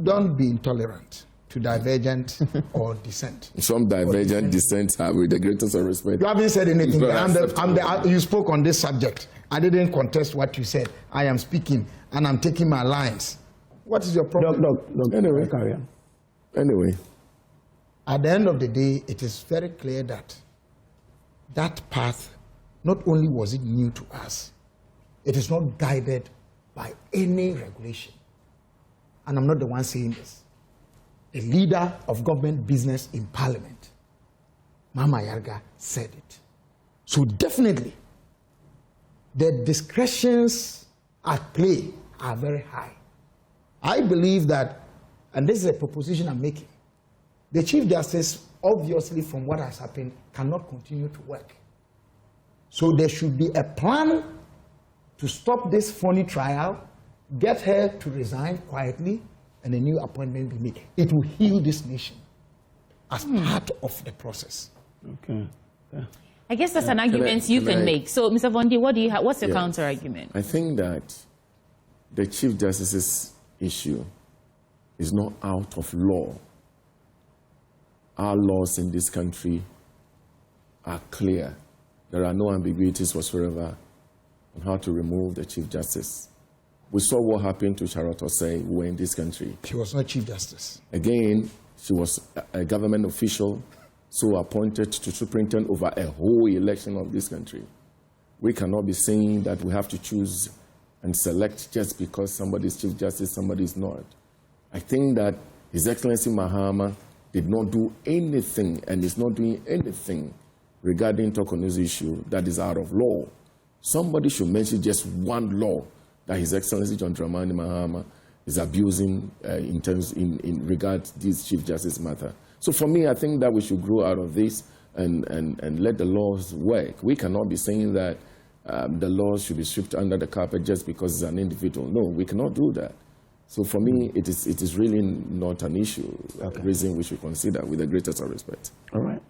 Don't be intolerant to divergent or dissent. Some divergent dissents are with the greatest of respect. You haven't said anything. You spoke on this subject. I didn't contest what you said. I am speaking and I'm taking my lines. What is your problem? Look, anyway, carry on. Anyway. At the end of the day, it is very clear that that path, not only was it new to us, it is not guided by any regulation. And I'm not the one saying this. The leader of government business in Parliament, Mama Yarga, said it. So definitely, the discretions at play are very high. I believe that, and this is a proposition I'm making, the Chief Justice, obviously from what has happened, cannot continue to work. So there should be a plan to stop this phony trial, get her to resign quietly, and a new appointment be made. It will heal this nation as part of the process. Okay. Yeah. I guess that's an argument you can make. So, Mr. Vondi, what's your counter argument? I think that the Chief Justice's issue is not out of law. Our laws in this country are clear. There are no ambiguities whatsoever on how to remove the Chief Justice. We saw what happened to Charlotte Osei when in this country. She was not Chief Justice. Again, she was a government official, so appointed to superintend over a whole election of this country. We cannot be saying that we have to choose and select just because somebody is Chief Justice, somebody is not. I think that His Excellency Mahama did not do anything and is not doing anything regarding Tokono's issue that is out of law. Somebody should mention just one law that His Excellency John Dramani Mahama is abusing in regard to this Chief Justice matter. So for me, I think that we should grow out of this and let the laws work. We cannot be saying that the laws should be swept under the carpet just because it's an individual. No, we cannot do that. So for me, it is really not an issue, a reason we should consider with the greatest of respect. All right.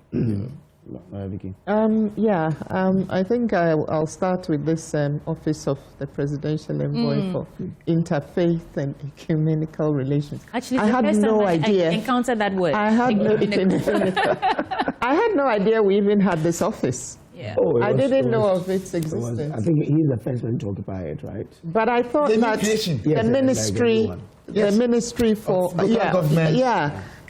Vicky? I think I'll start with this Office of the Presidential Envoy for Interfaith and Ecumenical Relations. Actually, I had no idea. I encountered that word. I had no idea we even had this office. Yeah. I didn't know of its existence. I think he's the first one to occupy it, right? But I thought that the ministry for government,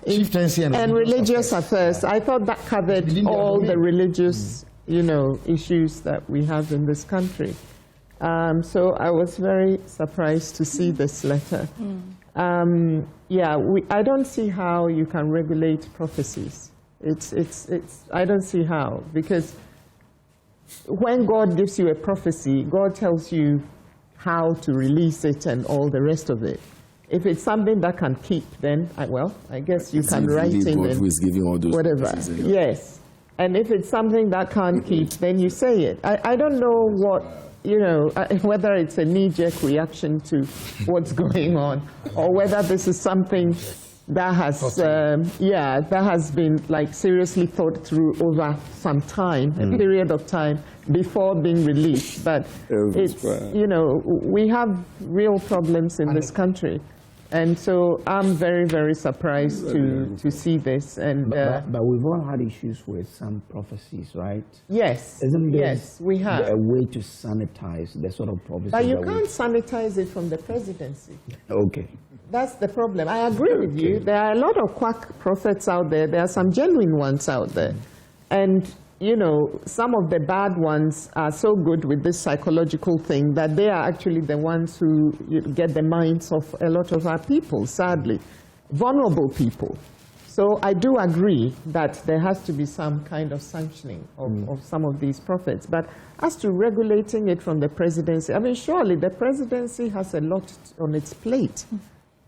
chieftaincy and religious affairs. I thought that covered all the religious, issues that we have in this country. So I was very surprised to see this letter. I don't see how you can regulate prophecies. I don't see how, because when God gives you a prophecy, God tells you how to release it and all the rest of it. If it's something that can keep, then, I guess you can write in God who is giving all those whatever. Yes. And if it's something that can't keep, then you say it. I don't know what, whether it's a knee-jerk reaction to what's going on, or whether this is something that has, that has been seriously thought through over some time, a period of time before being released. But it's, we have real problems in this country. And so I'm very, very surprised to see this. And but we've all had issues with some prophecies, right? Yes. Isn't there we have a way to sanitize the sort of prophecies? But you can't sanitize it from the presidency. Okay. That's the problem. I agree with you. There are a lot of quack prophets out there. There are some genuine ones out there. And, some of the bad ones are so good with this psychological thing that they are actually the ones who get the minds of a lot of our people, sadly. Vulnerable people. So I do agree that there has to be some kind of sanctioning of some of these prophets. But as to regulating it from the presidency, surely the presidency has a lot on its plate.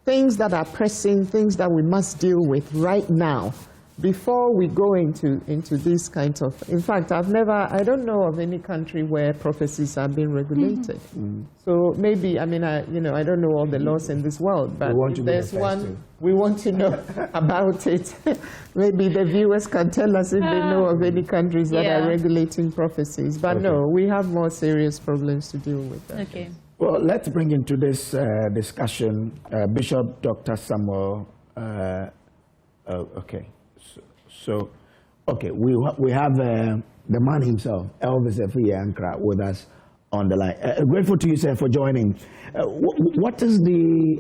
Things that are pressing, things that we must deal with right now before we go into these kinds of. In fact, I don't know of any country where prophecies are being regulated. So maybe, I don't know all the laws in this world, but if there's one we want to know about it, maybe the viewers can tell us if they know of any countries that are regulating prophecies. But no, we have more serious problems to deal with. Okay. Well, let's bring into this discussion Bishop Dr. Samuel. We have the man himself, Afriyie Ankrah, with us on the line. Grateful to you, sir, for joining. What's the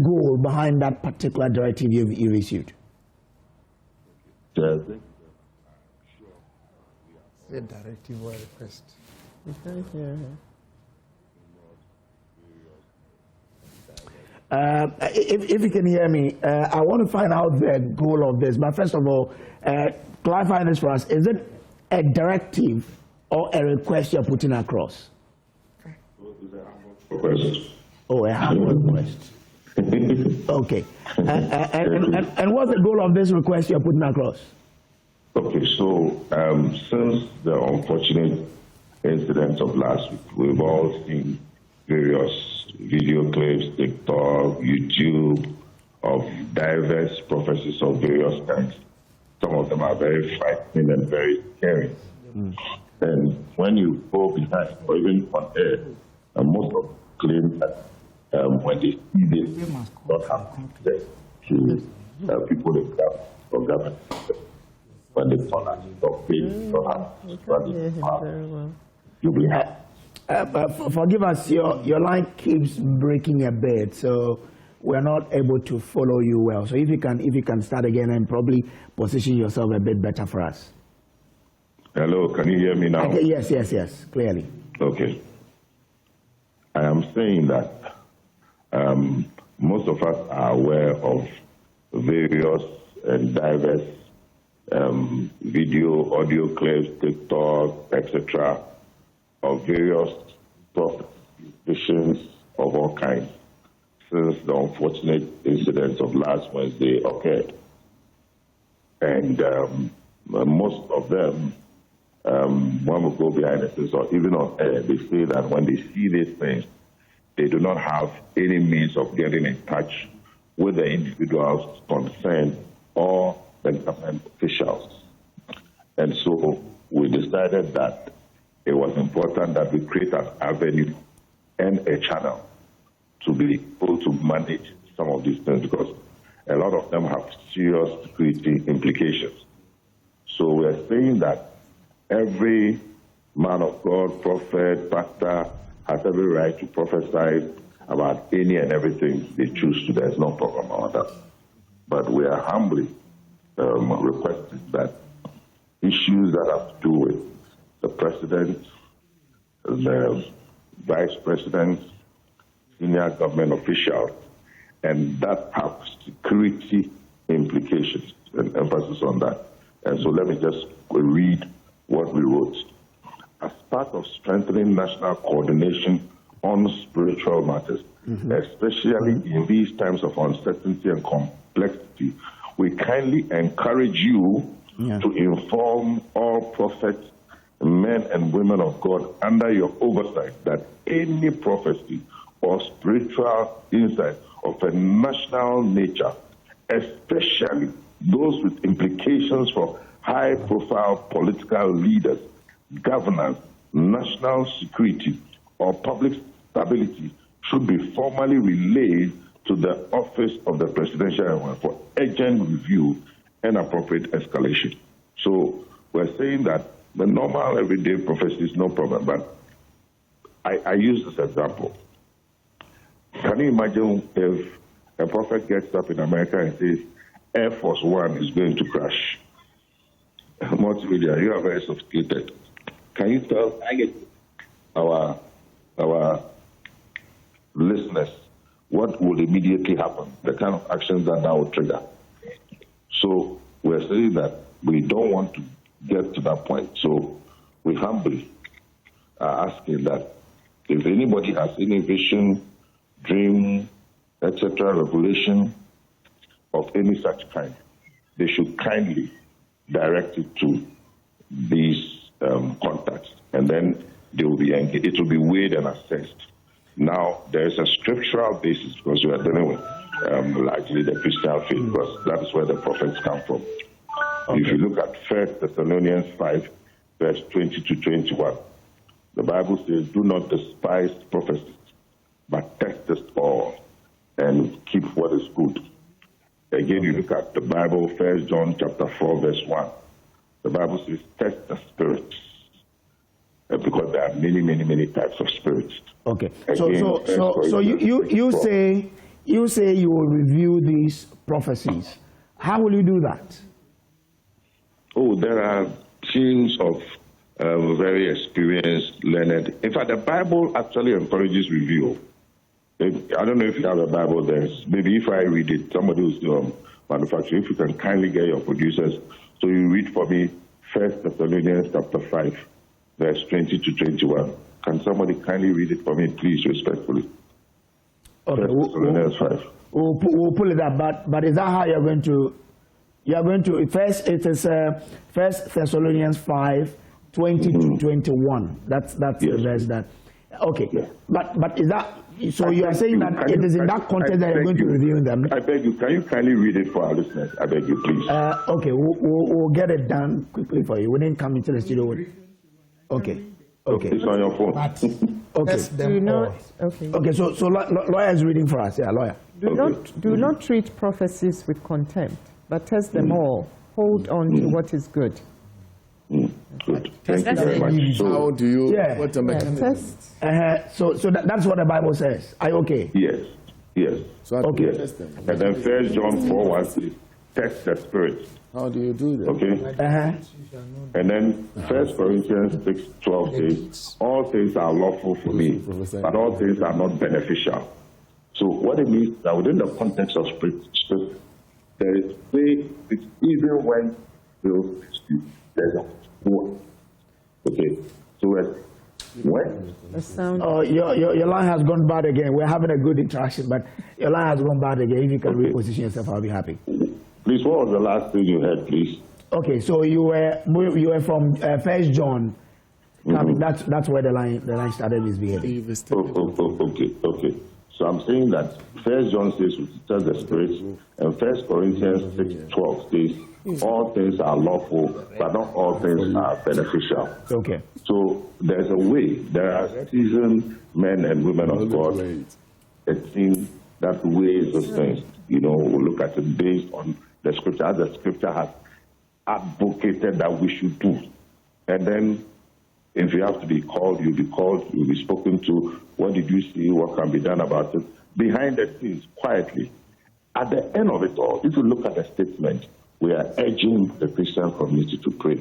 goal behind that particular directive you issued? The directive or request. If you can hear me, I want to find out the goal of this. But first of all, clarify this for us. Is it a directive or a request you're putting across? Oh, a humble request. Okay. And what's the goal of this request you're putting across? Okay, so since the unfortunate incident of last week, we've all seen various video clips, TikTok, YouTube, of diverse prophecies of various kinds. Some of them are very frightening and very scary. And when you go behind, or even on air, most of them claim that when they see this, they don't have access to people in government. When they turn out of faith, don't have you'll be happy. Forgive us, your line keeps breaking a bit, so we're not able to follow you well. So if you can start again and probably position yourself a bit better for us. Hello, can you hear me now? Okay, yes, clearly. Okay. I am saying that most of us are aware of various and diverse video, audio clips, TikTok, etc., of various prophecies of all kinds since the unfortunate incidents of last Wednesday occurred. And most of them, when we go behind the scenes or even on air, they say that when they see these things, they do not have any means of getting in touch with the individuals concerned or the government officials. And so we decided that it was important that we create an avenue and a channel to be able to manage some of these things, because a lot of them have serious security implications. So we're saying that every man of God, prophet, pastor has every right to prophesy about any and everything they choose to. There's no problem about that. But we are humbly requesting that issues that have to do with the president, the vice president, senior government officials, and that have security implications, and emphasis on that. And so let me just read what we wrote. As part of strengthening national coordination on spiritual matters, especially in these times of uncertainty and complexity, we kindly encourage you to inform all prophets, men and women of God under your oversight that any prophecy or spiritual insight of a national nature, especially those with implications for high-profile political leaders, governance, national security, or public stability, should be formally relayed to the office of the presidential envoy for urgent review and appropriate escalation. So we're saying that the normal everyday prophecy is no problem, but I use this example. Can you imagine if a prophet gets up in America and says, Air Force One is going to crash? Multimedia, you are very sophisticated. Can you tell our listeners what would immediately happen, the kind of actions that will trigger? So we're saying that we don't want to get to that point. So we humbly are asking that if anybody has any vision, dream, etc., revelation of any such kind, they should kindly direct it to these contacts, and then they will be engaged. It will be weighed and assessed. Now, there is a scriptural basis, because we are dealing with largely the Christian faith, because that is where the prophets come from. Okay. If you look at 1 Thessalonians 5, verse 20 to 21, the Bible says, do not despise prophecies, but test us all and keep what is good. Again, you look at the Bible, 1 John chapter 4, verse 1. The Bible says, test the spirits, because there are many types of spirits. Okay. Again, So you say you will review these prophecies. How will you do that? Oh, there are teams of very experienced, learned. In fact, the Bible actually encourages review. I don't know if you have a Bible there. Maybe if I read it, somebody who's manufacturing, if you can kindly get your producers. So you read for me 1 Thessalonians chapter 5, verse 20 to 21. Can somebody kindly read it for me, please, respectfully? Okay. 1 Thessalonians 5. We'll pull it up, but is that how you're going to? You're going to first. It is 1 Thessalonians 5, 20 to 21. That's the verse that. Okay. Yes. But is that? So you are saying that it is in that context that you're going to review them? I beg you, can you kindly read it for our listeners? I beg you, please. Okay, we'll get it done quickly for you. We didn't come into the studio with. Okay. It's on your phone. Okay, so lawyer is reading for us. Yeah, lawyer. Do not treat prophecies with contempt, but test them all. Hold on to what is good. Good. Thank you very much. So, how do you? Yeah. What the mechanism? So that's what the Bible says. Are you okay? Yes. So how do you test them? And then 1 John 4:1 says, test the spirits. How do you do that? Okay. And then 1 Corinthians 6:12 says, all things are lawful for me, but all things are not beneficial. So what it means that within the context of scripture, there is way, it's even when there's a war. Okay. So when? Your line has gone bad again. We're having a good interaction, but your line has gone bad again. If you can reposition yourself, I'll be happy. Please, what was the last thing you heard, please? Okay, so you were from 1 John. That's where the line started misbehaving. Okay. So I'm saying that 1 John says we test the spirits, and 1 Corinthians 6:12 says All things are lawful, but not all things are beneficial. Okay. So there's a way. There are seasoned men and women of God, a team that weighs those things. You know, we look at it based on the scripture, as the scripture has advocated that we should do. And then if you have to be called, you'll be called, you'll be spoken to. What did you see? What can be done about it? Behind the scenes, quietly. At the end of it all, if you look at the statement, we are urging the Christian community to pray.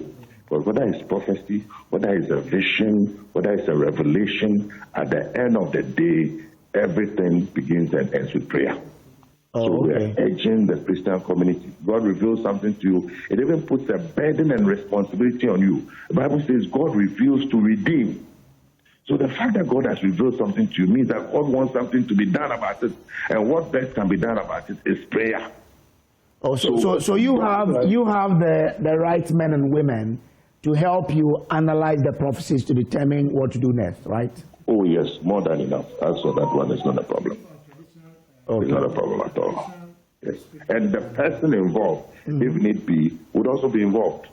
But whether it's prophecy, whether it's a vision, whether it's a revelation, at the end of the day, everything begins and ends with prayer. So we are urging the Christian community. God reveals something to you. It even puts a burden and responsibility on you. The Bible says God reveals to redeem. So the fact that God has revealed something to you means that God wants something to be done about it. And what best can be done about it is prayer. Oh, so you have the right men and women to help you analyze the prophecies to determine what to do next, right? Oh yes, more than enough. So that one is not a problem. Okay. It's not a problem at all. Yes. And the person involved, if need be, would also be involved,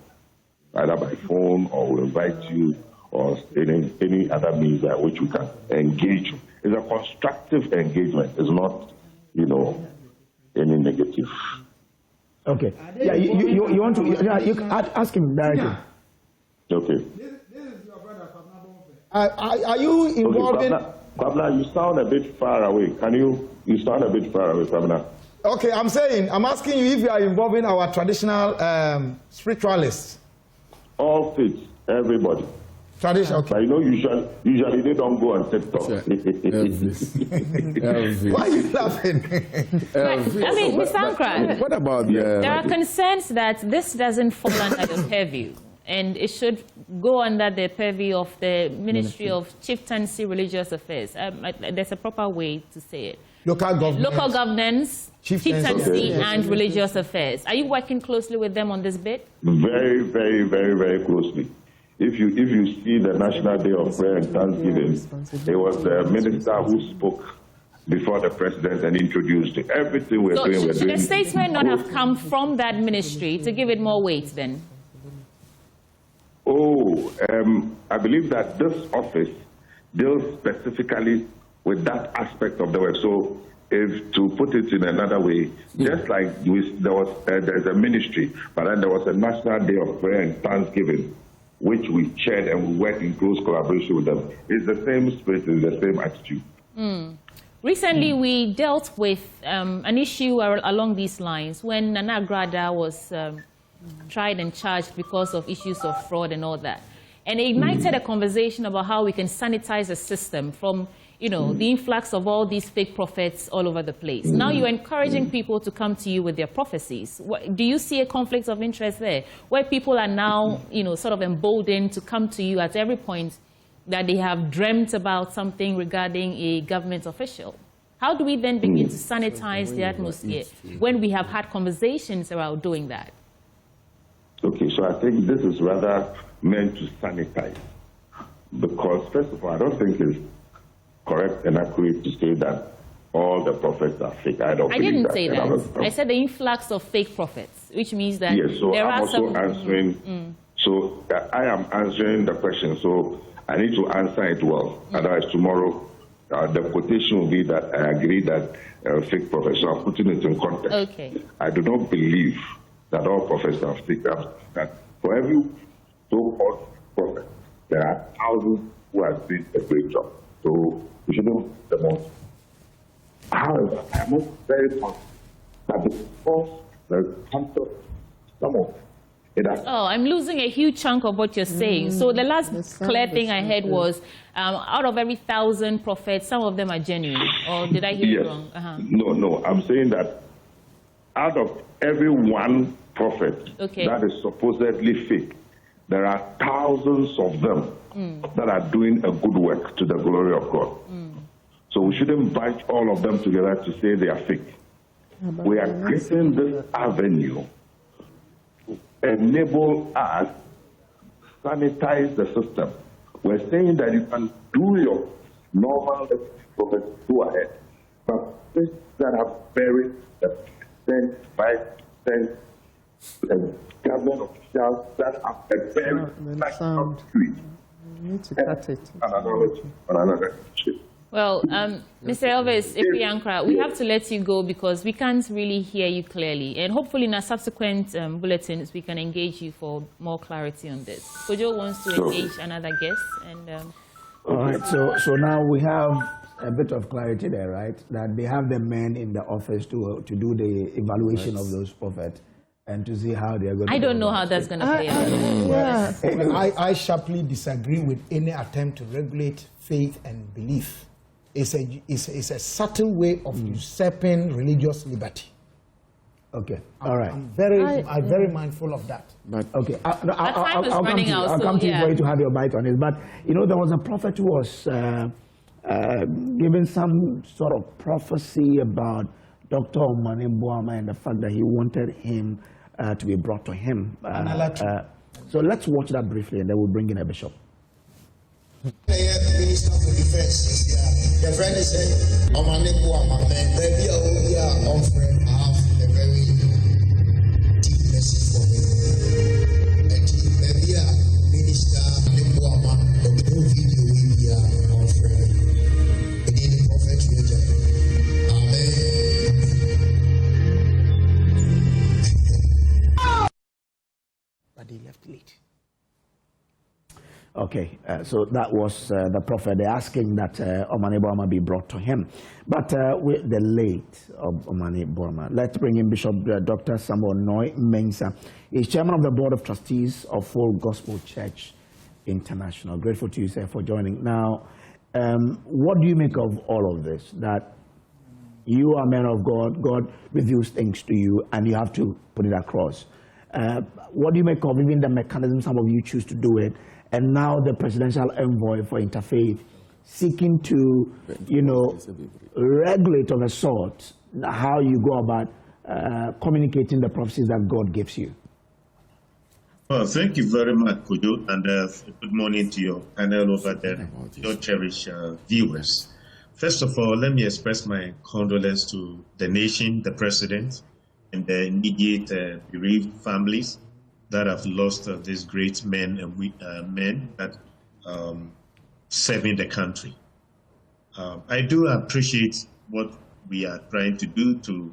either by phone or will invite you or any other means by which we can engage. It's a constructive engagement. It's not, any negative. Okay. Yeah, you want to you ask him directly. Okay. Are you involved in... Kwabna, you sound a bit far away. You sound a bit far away, Kwabna. Okay, I'm asking you if you are involved in our traditional spiritualists. All faiths, everybody. Tradition, okay. But usually they don't go on TikTok. Why are you laughing? I mean, Mr. Ankrah, what about there are concerns that this doesn't fall under the purview, and it should go under the purview of the Ministry of Chieftaincy Religious Affairs. There's a proper way to say it. Local governance, chieftaincy, and religious affairs. Are you working closely with them on this bit? Very, very, very, very closely. If you see the National Day of Prayer and Thanksgiving, it was the minister who spoke before the president and introduced everything we're doing. Should a statement not have come from that ministry to give it more weight then? I believe that this office deals specifically with that aspect of the work. So, if to put it in another way, just like there's a ministry, but then there was a National Day of Prayer and Thanksgiving, which we chaired and we worked in close collaboration with them. It's the same spirit, it's the same attitude. Recently, we dealt with an issue along these lines when Nana Grada was tried and charged because of issues of fraud and all that. And it ignited a conversation about how we can sanitize the system from the influx of all these fake prophets all over the place. Now you're encouraging people to come to you with their prophecies. Do you see a conflict of interest there, where people are now, sort of emboldened to come to you at every point that they have dreamt about something regarding a government official? How do we then begin to sanitize the atmosphere when we have had conversations about doing that? Okay, so I think this is rather meant to sanitize. Because, first of all, I don't think it's correct and accurate to say that all the prophets are fake. I didn't say that. I said the influx of fake prophets, which means that yes, so there I'm are also some... answering. So I am answering the question. So I need to answer it well. Otherwise, tomorrow the quotation will be that I agree that fake prophets. So I'm putting it in context. Okay. I do not believe that all prophets are fake. That for every so-called prophet, there are thousands who have done a great job. So we shouldn't the most. However, I'm not very confident that because the concept, some of it has. Oh, I'm losing a huge chunk of what you're saying. So the last clear thing I heard was out of every 1,000 prophets, some of them are genuine. Or did I hear you wrong? No. I'm saying that out of every one prophet that is supposedly fake, there are thousands of them that are doing a good work to the glory of God. So we shouldn't bunch all of them together to say they are fake. We are creating this avenue to enable us to sanitize the system. We're saying that you can do your normal prophet, go ahead. But things that are buried, the 10%, 5%, the government officials that have a very practical street. You need to cut it. An analogy on another issue. Well, Mr. Elvis, Afriyie Ankrah, we have to let you go because we can't really hear you clearly. And hopefully in our subsequent bulletins, we can engage you for more clarity on this. Kojo wants to engage another guest. And, all right, so now we have a bit of clarity there, right? That they have the men in the office to do the evaluation of those prophets and to see how they are going to... I don't know how that's going to play out. I sharply disagree with any attempt to regulate faith and belief. It's a subtle way of usurping religious liberty. Okay, all right. I'm very mindful of that. But okay, I'll come to you for you to have your bite on it. But you know, there was a prophet who was given some sort of prophecy about Dr. Omani Boama and the fact that he wanted him to be brought to him. So let's watch that briefly, and then we'll bring in a bishop. Minister for Defense, the friend is saying, Omani Boama, maybe I will be on friend. I have a very deep message for him. And maybe a minister Boama, the new video will be on friend. Again, the prophet region. Amen. But they left late. Okay, so that was the prophet. They're asking that Omani Boama be brought to him. But with the late of Omani Boama, let's bring in Bishop Dr. Samuel Noy Mensah. He's chairman of the board of trustees of Full Gospel Church International. Grateful to you, sir, for joining. Now, what do you make of all of this? That you are men of God, God reveals things to you, and you have to put it across. What do you make of even the mechanism some of you choose to do it? And now the presidential envoy for interfaith seeking to, regulate of a sort how you go about communicating the prophecies that God gives you. Well, thank you very much, Kojo, and good morning to your panel over there, your cherished viewers. First of all, let me express my condolence to the nation, the president, and the immediate bereaved families that have lost these great men and men that serving the country. I do appreciate what we are trying to do to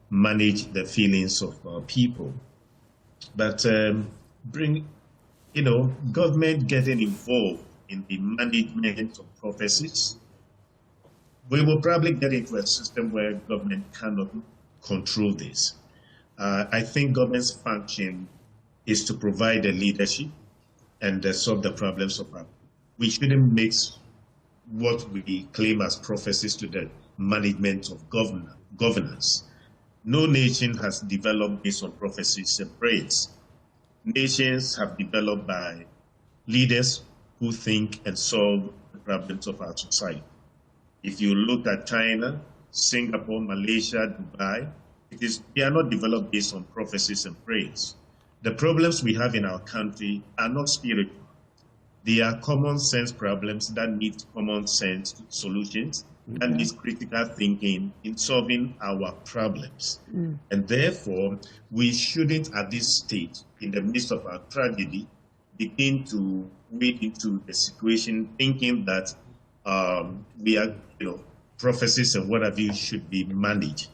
manage the feelings of people, but government getting involved in the management of prophecies, we will probably get into a system where government cannot control this. I think government's function is to provide the leadership and solve the problems of our people. We shouldn't mix what we claim as prophecies to the management of governance. No nation has developed based on prophecies and prayers. Nations have developed by leaders who think and solve the problems of our society. If you look at China, Singapore, Malaysia, Dubai, they are not developed based on prophecies and prayers. The problems we have in our country are not spiritual. They are common sense problems that need common sense solutions and need critical thinking in solving our problems. And therefore, we shouldn't at this stage, in the midst of our tragedy, begin to wade into the situation thinking that prophecies and what have you should be managed.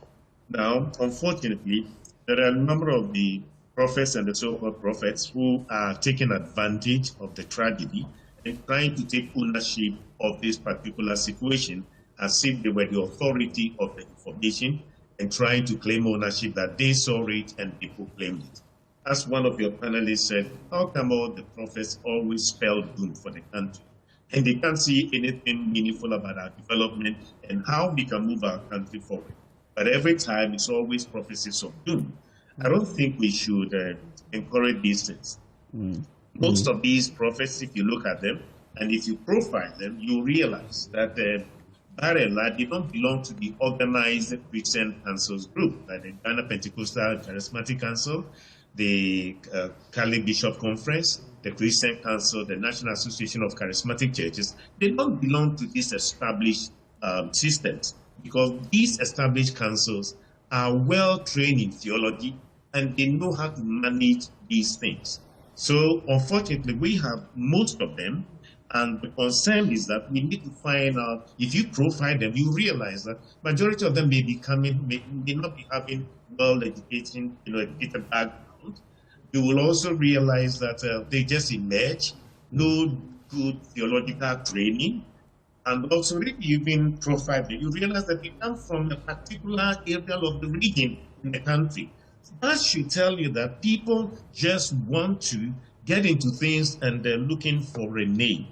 Now, unfortunately, there are a number of the prophets and the so-called prophets who are taking advantage of the tragedy and trying to take ownership of this particular situation as if they were the authority of the information and trying to claim ownership that they saw it and they proclaimed it. As one of your panelists said, how come all the prophets always spell doom for the country? And they can't see anything meaningful about our development and how we can move our country forward. But every time it's always prophecies of doom. I don't think we should encourage these things. Most of these prophets, if you look at them, and if you profile them, you realize that by and large, they don't belong to the organized Christian councils group, like the Ghana Pentecostal Charismatic Council, the Cali Bishop Conference, the Christian Council, the National Association of Charismatic Churches. They don't belong to these established systems, because these established councils are well trained in theology, and they know how to manage these things. So unfortunately, we have most of them, and the concern is that we need to find out, if you profile them, you realize that majority of them may not be having well-educated, educated background. You will also realize that they just emerge, no good theological training, and also if you've been profiled, you realize that you come from a particular area of the region in the country. That should tell you that people just want to get into things and they're looking for a name.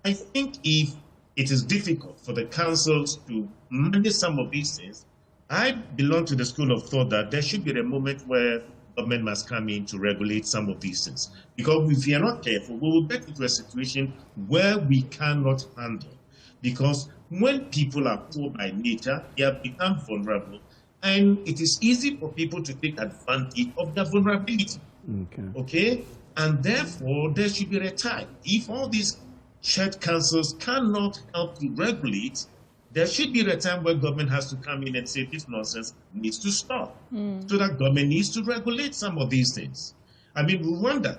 I think if it is difficult for the councils to manage some of these things, I belong to the school of thought that there should be a moment where government must come in to regulate some of these things. Because if we are not careful, we will get into a situation where we cannot handle. Because when people are poor by nature, they have become vulnerable. And it is easy for people to take advantage of their vulnerability. Okay? And therefore, there should be a time. If all these church councils cannot help to regulate, there should be a time where government has to come in and say this nonsense needs to stop. So that government needs to regulate some of these things. I mean, Rwanda,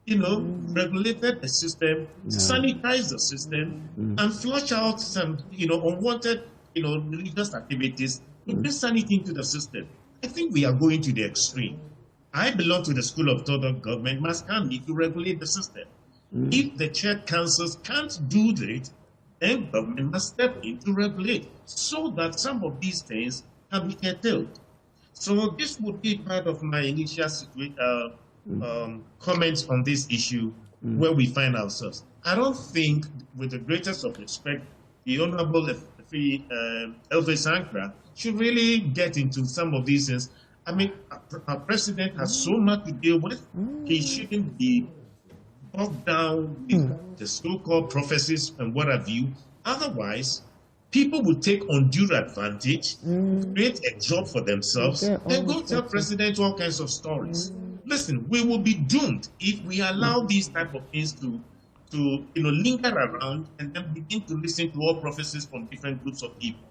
regulated the system, sanitize the system, and flush out some, unwanted, religious activities, bring sanity into the system. I think we are going to the extreme. I belong to the school of thought that government must come in to regulate the system. If the church councils can't do that, then government must step in to regulate so that some of these things can be curtailed. So this would be part of my initial comments on this issue where we find ourselves. I don't think, with the greatest of respect, the Honorable Envoy Ankrah should really get into some of these things. I mean, our president has so much to deal with. He shouldn't be bogged down with the so-called prophecies and what have you. Otherwise, people will take undue advantage, create a job for themselves, and go tell president all kinds of stories. Listen, we will be doomed if we allow these type of things to linger around and then begin to listen to all prophecies from different groups of people.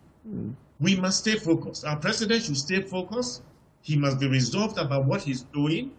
We must stay focused. Our president should stay focused. He must be resolved about what he's doing.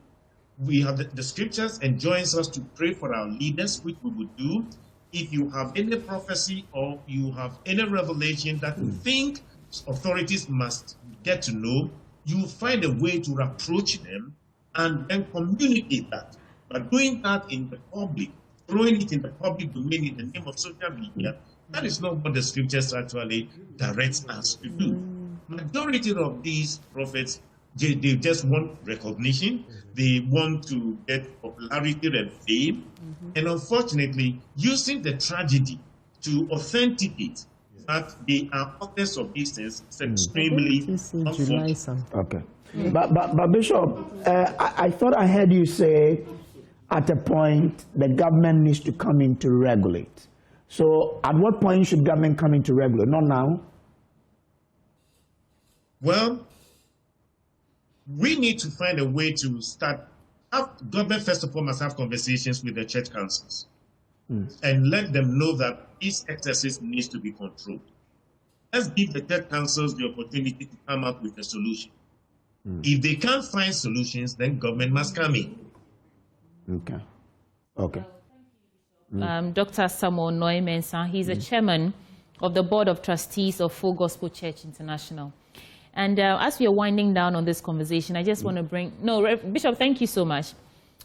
We have the scriptures enjoins us to pray for our leaders, which we would do. If you have any prophecy or you have any revelation that you think authorities must get to know, you find a way to approach them and then communicate that. But doing that in the public, throwing it in the public domain in the name of social media, that is not what the scriptures actually direct us to do. Majority of these prophets, they just want recognition. They want to get popularity and fame. And unfortunately, using the tragedy to authenticate that they are authors of these things is extremely unfortunate. Okay. But Bishop, I thought I heard you say at a point the government needs to come in to regulate. So at what point should government come in to regulate? Not now? Well, we need to find a way to start. Government, first of all, must have conversations with the church councils and let them know that these excesses needs to be controlled. Let's give the church councils the opportunity to come up with a solution. If they can't find solutions, then government must come in. Okay. Dr. Samuel Noy-Mensah, he's a chairman of the Board of Trustees of Full Gospel Church International. And as we are winding down on this conversation, I just want to bring... Bishop, thank you so much.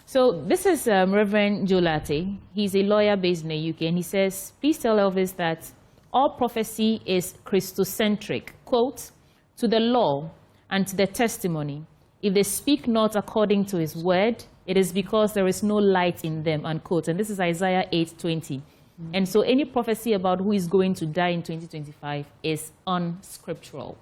So this is Reverend Joe Latte. He's a lawyer based in the UK, and he says, please tell Elvis that all prophecy is Christocentric, quote, to the law and to the testimony. If they speak not according to his word, it is because there is no light in them, unquote. And this is Isaiah 8:20. And so any prophecy about who is going to die in 2025 is unscriptural.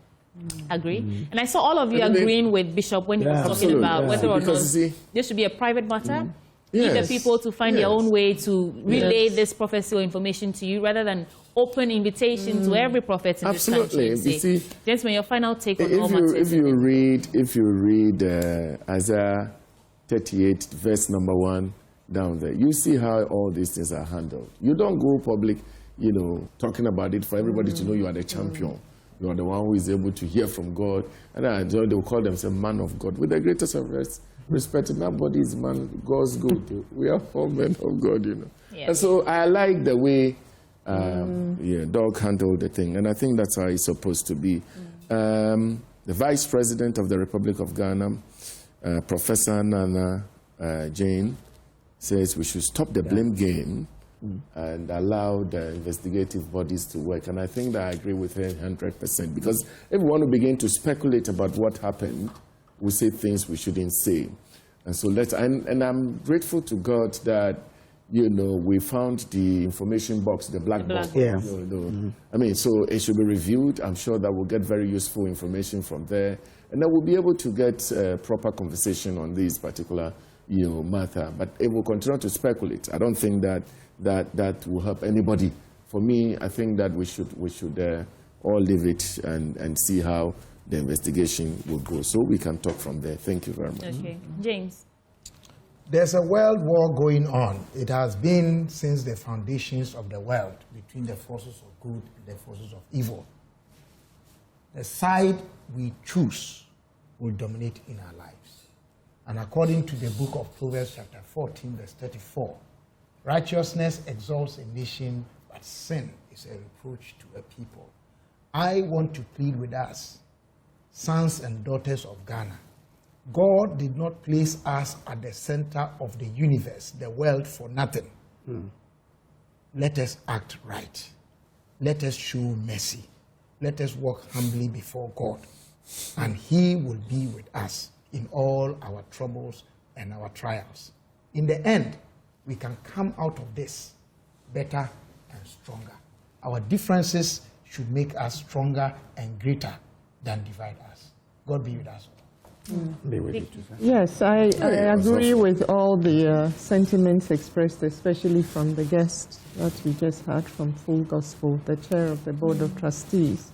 Agree? And I saw all of you agreeing with Bishop when he was talking about whether or not this should be a private matter. Leave the people to find their own way to relay this prophecy or information to you rather than open invitation to every prophet in this country. You see, gentlemen, your final take on all matters. If you read Isaiah 38, verse number 1 down there, you see how all these things are handled. You don't go public, talking about it for everybody to know you are the champion. You are the one who is able to hear from God. And I enjoy, they will call themselves man of God. With the greatest of respect, nobody is man, God's good. We are all men of God, you know. Yeah. And so I like the way Doug handled the thing. And I think that's how it's supposed to be. The Vice President of the Republic of Ghana, Professor Nana Jane, says we should stop the blame game and allow the investigative bodies to work. And I think that I agree with her 100%. Because if we want to begin to speculate about what happened, we say things we shouldn't say. And so and I'm grateful to God that, you know, we found the information box, the black box. Yeah. I mean, so it should be reviewed. I'm sure that we'll get very useful information from there. And then we'll be able to get proper conversation on this particular, matter. But it will continue to speculate. I don't think that will help anybody. For me, I think that we should all leave it and see how the investigation will go. So we can talk from there. Thank you very much. Okay. James. There's a world war going on. It has been since the foundations of the world between the forces of good and the forces of evil. The side we choose will dominate in our lives. And according to the book of Proverbs chapter 14, verse 34, righteousness exalts a nation, but sin is a reproach to a people. I want to plead with us, sons and daughters of Ghana. God did not place us at the center of the universe, the world, for nothing. Let us act right. Let us show mercy. Let us walk humbly before God. And He will be with us in all our troubles and our trials. In the end, we can come out of this better and stronger. Our differences should make us stronger and greater than divide us. God be with us. Yes, I agree with all the sentiments expressed, especially from the guest that we just heard from Full Gospel, the chair of the Board of Trustees.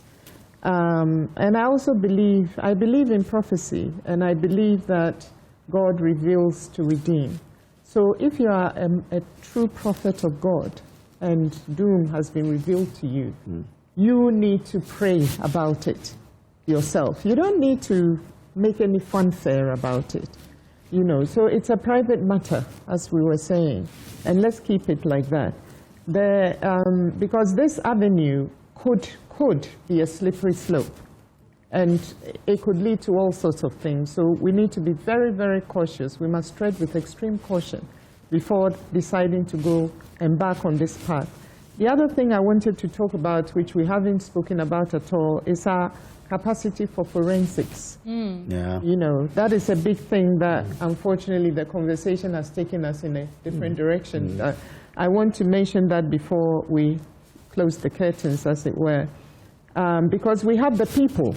And I also believe in prophecy, and I believe that God reveals to redeem. So if you are a true prophet of God and doom has been revealed to you, you need to pray about it yourself. You don't need to make any fanfare about it. So it's a private matter, as we were saying, and let's keep it like that. Because this avenue could be a slippery slope, and it could lead to all sorts of things. So we need to be very, very cautious. We must tread with extreme caution before deciding to embark on this path. The other thing I wanted to talk about, which we haven't spoken about at all, is our capacity for forensics. That is a big thing that, unfortunately, the conversation has taken us in a different direction. I want to mention that before we close the curtains, as it were, because we have the people.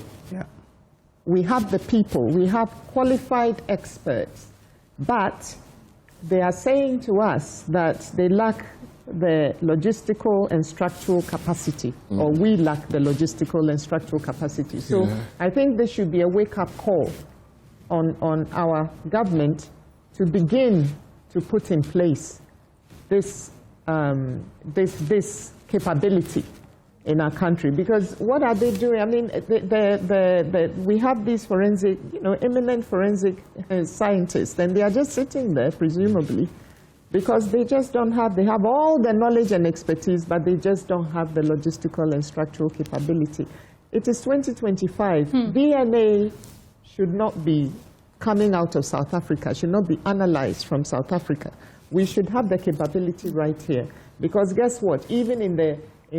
We have the people. We have qualified experts, but they are saying to us that they lack the logistical and structural capacity, or we lack the logistical and structural capacity. So I think there should be a wake-up call on our government to begin to put in place this capability in our country. Because what are they doing? I mean, we have these forensic, eminent forensic scientists, and they are just sitting there, presumably, because they just don't have, they have all the knowledge and expertise, but they just don't have the logistical and structural capability. It is 2025. DNA should not be coming out of South Africa, should not be analyzed from South Africa. We should have the capability right here. Because guess what? Even in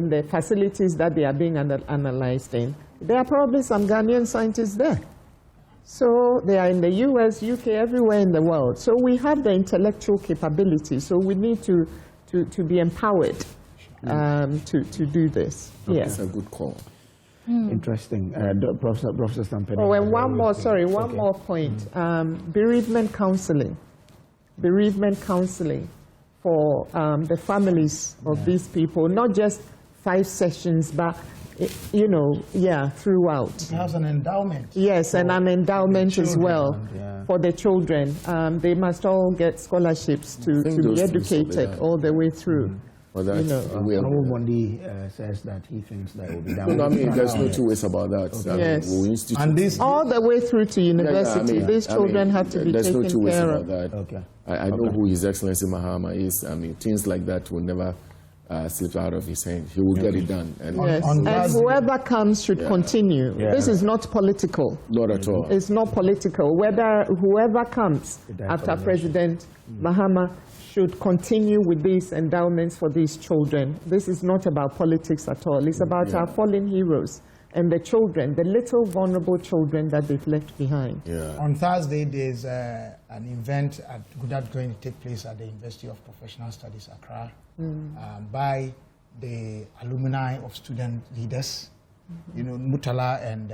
the facilities that they are being analyzed in, there are probably some Ghanaian scientists there. So they are in the US, UK, everywhere in the world. So we have the intellectual capability. So we need to be empowered to do this. That's a good call. Interesting. Professor Stampede. Oh, and one more point. Bereavement counseling. Bereavement counseling for the families of these people, not just 5 sessions, but throughout. It has an endowment. Yes, and an endowment as well for the children. They must all get scholarships to be educated all the way through. Well, that, Honorable Bondi says that he thinks that it will be done. No, I mean, there's no two ways about that. Okay. I mean, Yes. and this all the way through to university, these children have to be there's taken no two ways care about of. that. Okay. I know who His Excellency Mahama is. I mean, things like that will never slip out of his hand. He will get it done. And Yes, and whoever comes should continue. Yeah. This is not political. Not at all. It's not political. Whether whoever comes after President Mahama should continue with these endowments for these children. This is not about politics at all. It's about our fallen heroes and the children, the little vulnerable children that they've left behind. On Thursday, there's an event that's going to take place at the University of Professional Studies, Accra, by the alumni of student leaders, you know, Mutala and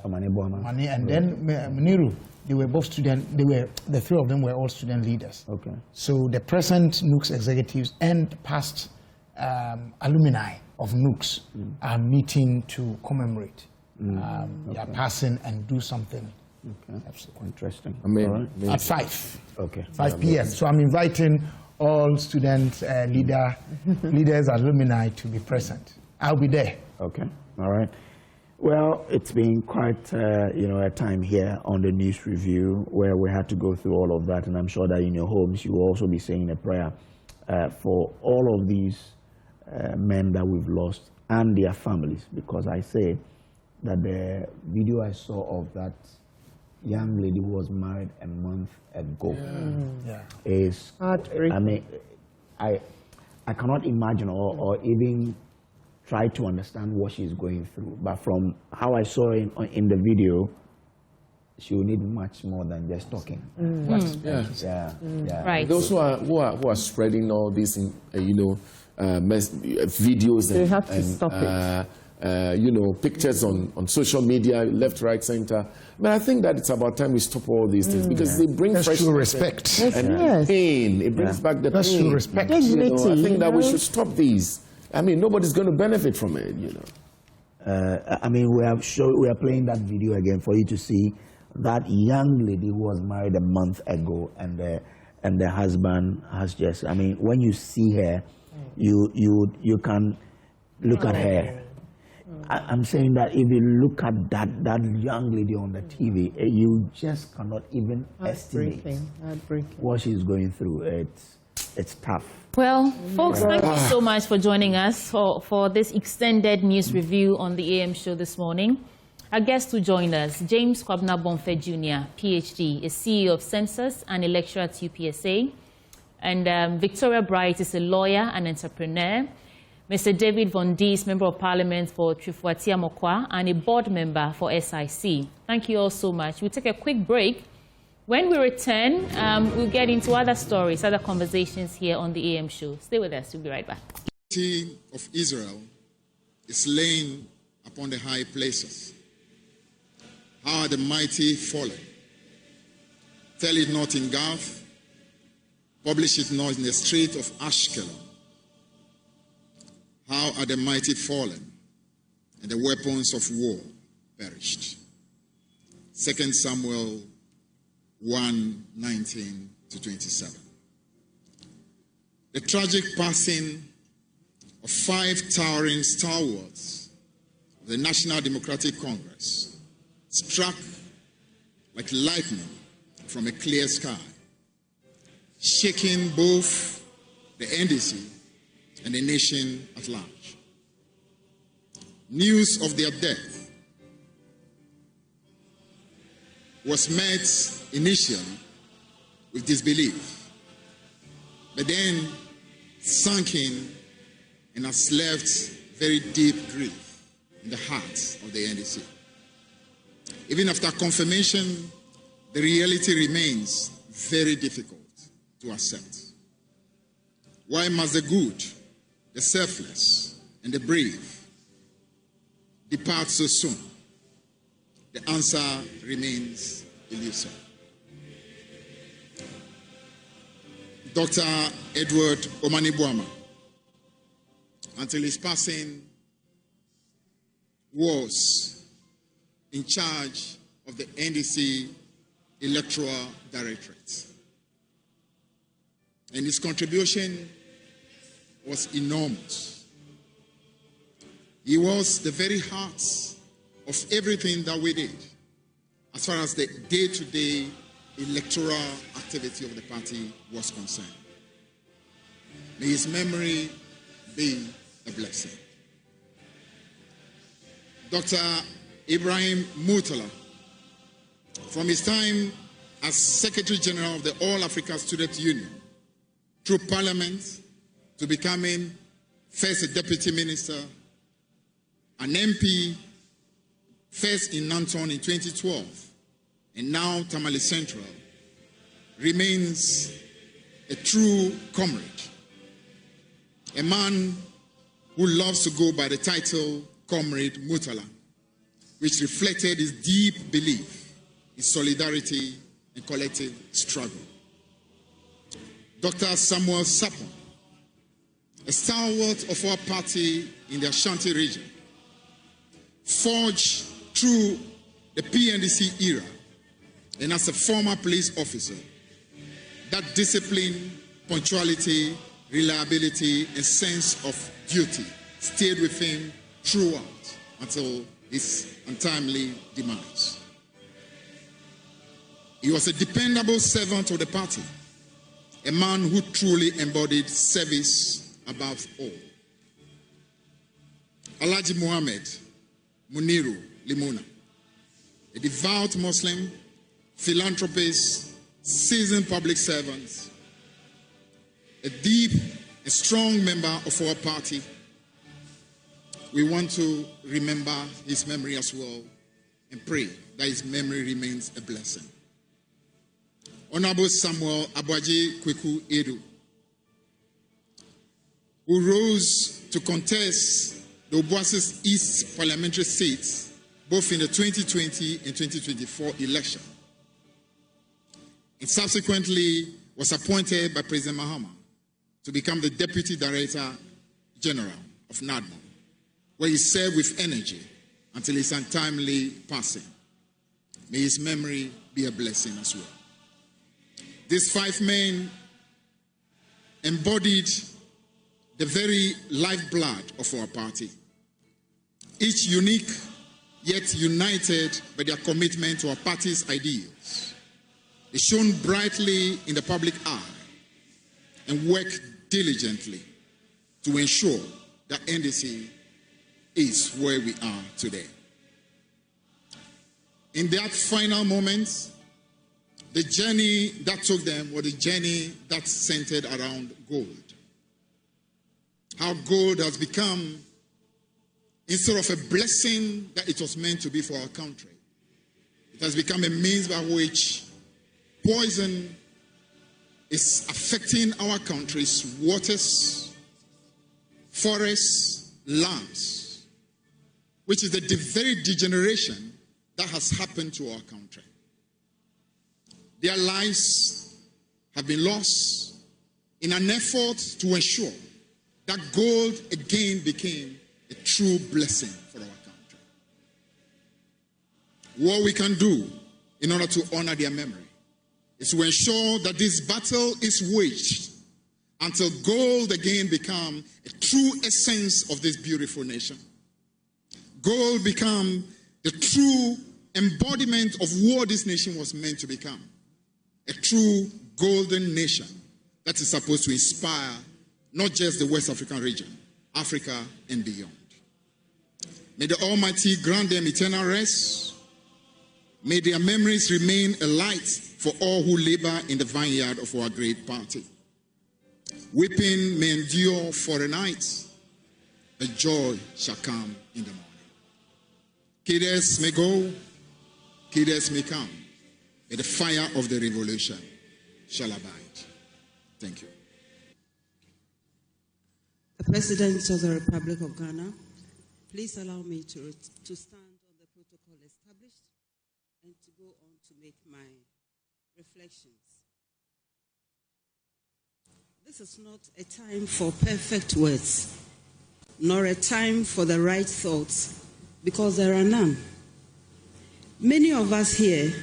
Mani, and then Muniru. They were both student. The three of them were all student leaders. Okay. So the present NUCS executives and past alumni of NUCS are meeting to commemorate their passing and do something. Okay. Absolutely interesting. I mean, at 5. Okay. 5 p.m. So I'm inviting all student leaders, alumni to be present. I'll be there. Okay. All right. Well, it's been quite, a time here on the news review where we had to go through all of that, and I'm sure that in your homes you will also be saying a prayer for all of these men that we've lost and their families, because I say that the video I saw of that young lady who was married a month ago is heartbreaking. I mean, I cannot imagine or even try to understand what she's going through. But from how I saw in the video, she will need much more than just talking. Right. Those who are spreading all these, videos they have to stop it. Pictures on social media, left, right, center. But I think that it's about time we stop all these things because they bring fresh respect and pain. It brings back the pain. True respect. I think that we should stop these. I mean, nobody's going to benefit from it, I mean, we are playing that video again for you to see that young lady who was married a month ago, and the husband has just. I mean, when you see her, you can look at her. I'm saying that if you look at that young lady on the TV, you just cannot even estimate what she's going through. It's tough. Well, folks, thank you so much for joining us for this extended news review on the AM show this morning. Our guests who joined us, James Kwabena Bonfe Jr., PhD, is CEO of Census and a lecturer at UPSA. And Victoria Bright is a lawyer and entrepreneur. Mr. David Von Dies, Member of Parliament for Trifuatia Mokwa and a board member for SIC. Thank you all so much. We'll take a quick break. When we return, we'll get into other stories, other conversations here on the AM show. Stay with us. We'll be right back. The city of Israel is laying upon the high places. How are the mighty fallen? Tell it not in Gath, publish it not in the street of Ashkelon. How are the mighty fallen, and the weapons of war perished? 2 Samuel 1:19-27. The tragic passing of 5 towering stalwarts of the National Democratic Congress struck like lightning from a clear sky, shaking both the NDC and the nation at large. News of their death was met initially with disbelief, but then sunk in and has left very deep grief in the hearts of the NDC. Even after confirmation, the reality remains very difficult to accept. Why must the good, the selfless, and the brave depart so soon? The answer remains elusive. Dr. Edward Omanibuama, until his passing, was in charge of the NDC Electoral Directorate. And his contribution was enormous. He was the very heart of everything that we did, as far as the day-to-day electoral activity of the party was concerned. May his memory be a blessing. Dr. Ibrahim Murtala, from his time as Secretary General of the All Africa Student Union, through Parliament, to becoming first a Deputy Minister, an MP, first in Nanton in 2012, and now Tamale Central, remains a true comrade, a man who loves to go by the title Comrade Murtala, which reflected his deep belief in solidarity and collective struggle. Dr. Samuel Sapon, a stalwart of our party in the Ashanti region, forged through the PNDC era, and as a former police officer, that discipline, punctuality, reliability, and sense of duty stayed with him throughout until his untimely demise. He was a dependable servant of the party, a man who truly embodied service above all. Alhaji Muhammad Muniru Limona, a devout Muslim, philanthropist, seasoned public servant, a deep and strong member of our party. We want to remember his memory as well and pray that his memory remains a blessing. Honorable Samuel Abwaji Kweku Edu, who rose to contest the Obuasi's East parliamentary seats both in the 2020 and 2024 election, and subsequently was appointed by President Mahama to become the Deputy Director General of NADMO, where he served with energy until his untimely passing. May his memory be a blessing as well. These five men embodied the very lifeblood of our party, each unique yet united by their commitment to our party's ideals. They shone brightly in the public eye and worked diligently to ensure that NDC is where we are today. In that final moment, the journey that took them was the journey that centered around gold. How gold has become, instead of a blessing that it was meant to be for our country, it has become a means by which poison is affecting our country's waters, forests, lands, which is the very degeneration that has happened to our country. Their lives have been lost in an effort to ensure that gold again became a true blessing for our country. What we can do in order to honor their memory is to ensure that this battle is waged until gold again become a true essence of this beautiful nation. Gold become the true embodiment of what this nation was meant to become. A true golden nation that is supposed to inspire not just the West African region, Africa and beyond. May the Almighty grant them eternal rest. May their memories remain a light for all who labor in the vineyard of our great party. Weeping may endure for a night, but joy shall come in the morning. Kiddes may go, kiddes may come, but the fire of the revolution shall abide. Thank you. The President of the Republic of Ghana, please allow me to stand on the protocol established and to go on to make my reflections. This is not a time for perfect words, nor a time for the right thoughts, because there are none. Many of us here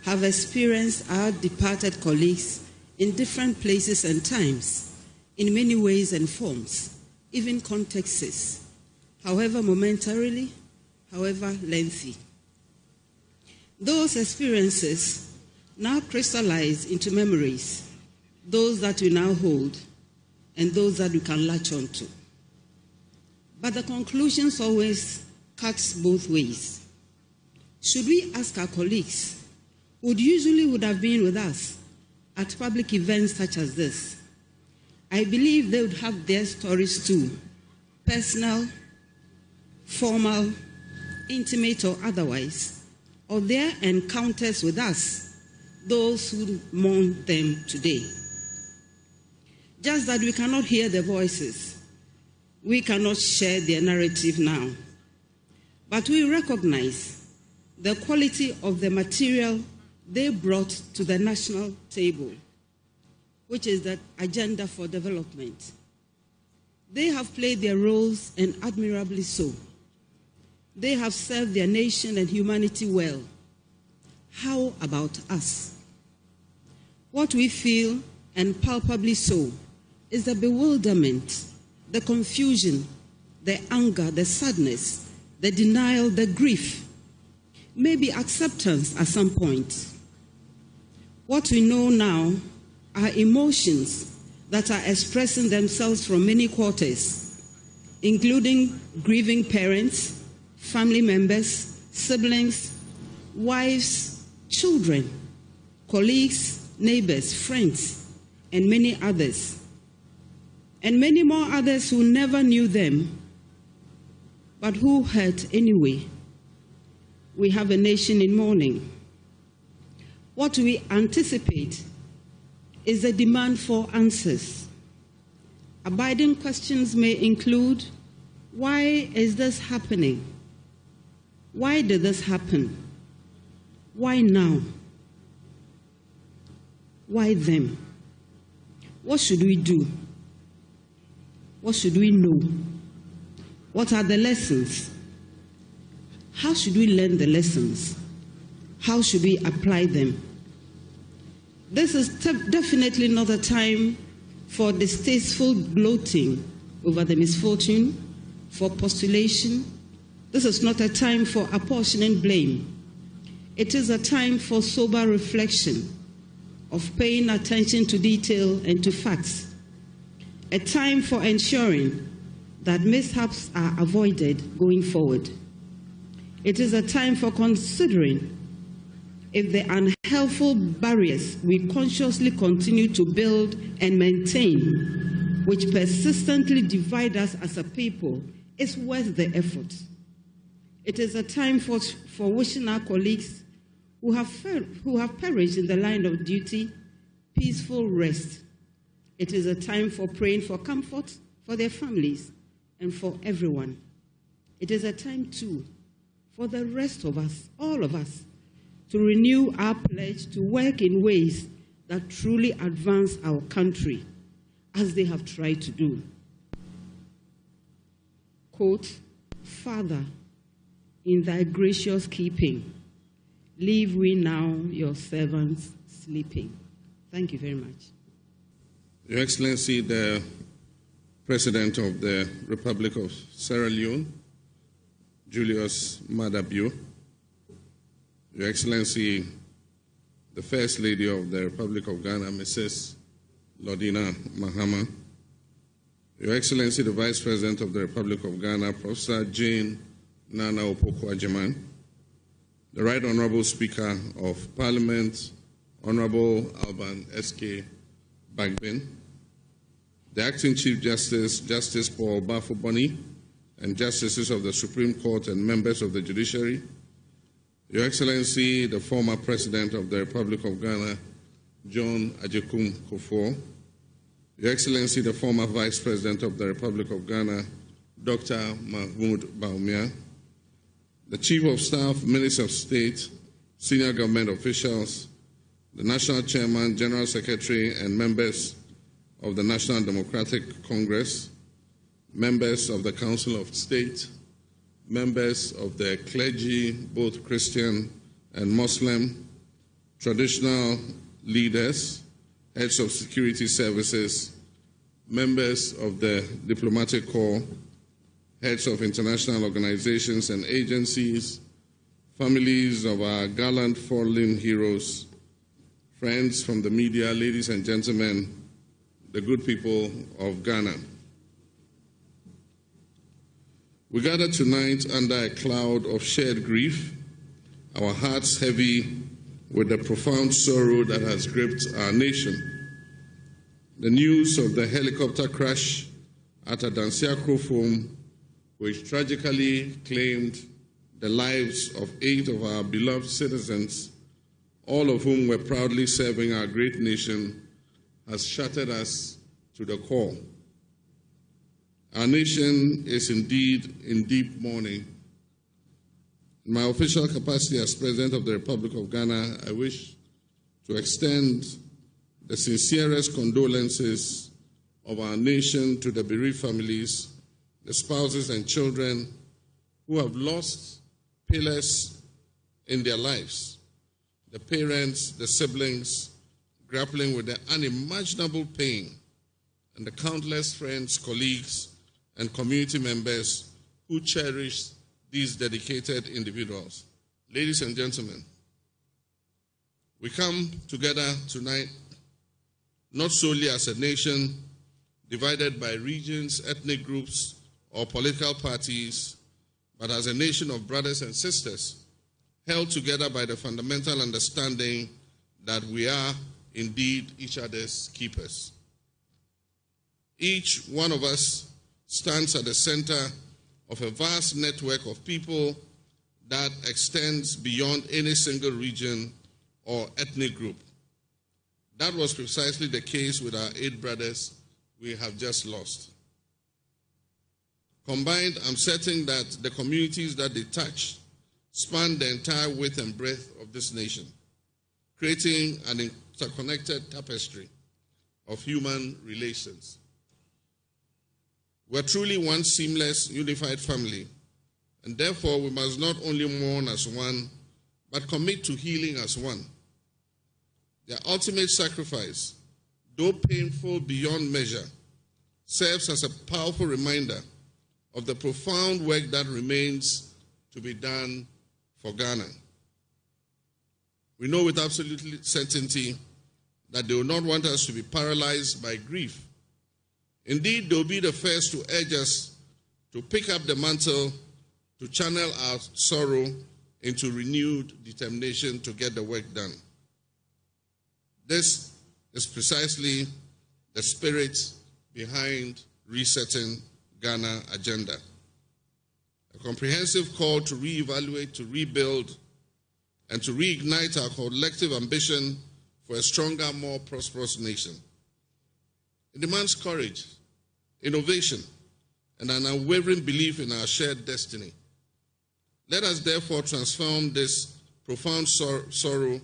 have experienced our departed colleagues in different places and times, in many ways and forms, even contexts, however momentarily, however lengthy. Those experiences now crystallize into memories, those that we now hold and those that we can latch on to. But the conclusions always cuts both ways. Should we ask our colleagues who usually would have been with us at public events such as this, I believe they would have their stories too, personal, formal, intimate or otherwise, of their encounters with us, those who mourn them today. Just that we cannot hear their voices, we cannot share their narrative now, but we recognize the quality of the material they brought to the national table, which is the agenda for development. They have played their roles, and admirably so. They have served their nation and humanity well. How about us? What we feel, and palpably so, is the bewilderment, the confusion, the anger, the sadness, the denial, the grief, maybe acceptance at some point. What we know now are emotions that are expressing themselves from many quarters, including grieving parents, family members, siblings, wives, children, colleagues, neighbors, friends, and many others. And many more others who never knew them, but who hurt anyway. We have a nation in mourning. What we anticipate is a demand for answers. Abiding questions may include, why is this happening? Why did this happen? Why now? Why them? What should we do? What should we know? What are the lessons? How should we learn the lessons? How should we apply them? This is definitely not a time for distasteful gloating over the misfortune, for postulation. This is not a time for apportioning blame. It is a time for sober reflection, of paying attention to detail and to facts. A time for ensuring that mishaps are avoided going forward. It is a time for considering if the unhelpful barriers we consciously continue to build and maintain, which persistently divide us as a people, is worth the effort. It is a time for wishing our colleagues who have perished in the line of duty peaceful rest. It is a time for praying for comfort for their families and for everyone. It is a time, too, for the rest of us, all of us, to renew our pledge to work in ways that truly advance our country, as they have tried to do. Quote, Father, in thy gracious keeping, leave we now your servants sleeping. Thank you very much. Your Excellency, the President of the Republic of Sierra Leone, Julius Maada Bio, Your Excellency, the First Lady of the Republic of Ghana, Mrs. Lordina Mahama, Your Excellency, the Vice President of the Republic of Ghana, Professor Jane Nana Opoku-Agyeman, the Right Honorable Speaker of Parliament, Honorable Alban S.K. Bagbin, the Acting Chief Justice, Justice Paul Bafo-Boni, and Justices of the Supreme Court and members of the Judiciary, Your Excellency, the former President of the Republic of Ghana, John Agyekum Kufuor, Your Excellency, the former Vice President of the Republic of Ghana, Dr. Mahmoud Bawumia, the Chief of Staff, Minister of State, senior government officials, the National Chairman, General Secretary, and members of the National Democratic Congress, members of the Council of State, members of the clergy, both Christian and Muslim, traditional leaders, heads of security services, members of the diplomatic corps, heads of international organizations and agencies, families of our gallant fallen heroes, friends from the media, ladies and gentlemen, the good people of Ghana. We gather tonight under a cloud of shared grief, our hearts heavy with the profound sorrow that has gripped our nation. The news of the helicopter crash at Adansia Krofom, which tragically claimed the lives of 8 of our beloved citizens, all of whom were proudly serving our great nation, has shattered us to the core. Our nation is indeed in deep mourning. In my official capacity as President of the Republic of Ghana, I wish to extend the sincerest condolences of our nation to the bereaved families, the spouses and children who have lost pillars in their lives, the parents, the siblings grappling with the unimaginable pain, and the countless friends, colleagues, and community members who cherish these dedicated individuals. Ladies and gentlemen, we come together tonight not solely as a nation divided by regions, ethnic groups, or political parties, but as a nation of brothers and sisters held together by the fundamental understanding that we are indeed each other's keepers. Each one of us stands at the center of a vast network of people that extends beyond any single region or ethnic group. That was precisely the case with our 8 brothers we have just lost. Combined, I'm certain that the communities that they touch span the entire width and breadth of this nation, creating an interconnected tapestry of human relations. We're truly one seamless, unified family, and therefore we must not only mourn as one, but commit to healing as one. Their ultimate sacrifice, though painful beyond measure, serves as a powerful reminder of the profound work that remains to be done for Ghana. We know with absolute certainty that they will not want us to be paralyzed by grief. Indeed, they will be the first to urge us to pick up the mantle, to channel our sorrow into renewed determination to get the work done. This is precisely the spirit behind Resetting Ghana agenda. A comprehensive call to reevaluate, to rebuild, and to reignite our collective ambition for a stronger, more prosperous nation. It demands courage, innovation, and an unwavering belief in our shared destiny. Let us therefore transform this profound sorrow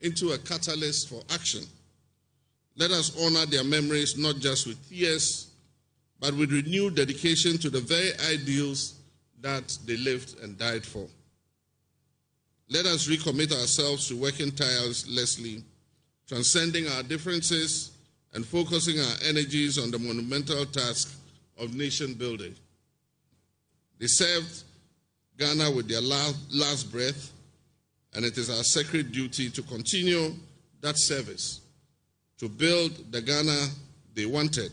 into a catalyst for action. Let us honor their memories not just with tears, but with renewed dedication to the very ideals that they lived and died for. Let us recommit ourselves to working tirelessly, transcending our differences and focusing our energies on the monumental task of nation building. They served Ghana with their last breath, and it is our sacred duty to continue that service, to build the Ghana they wanted,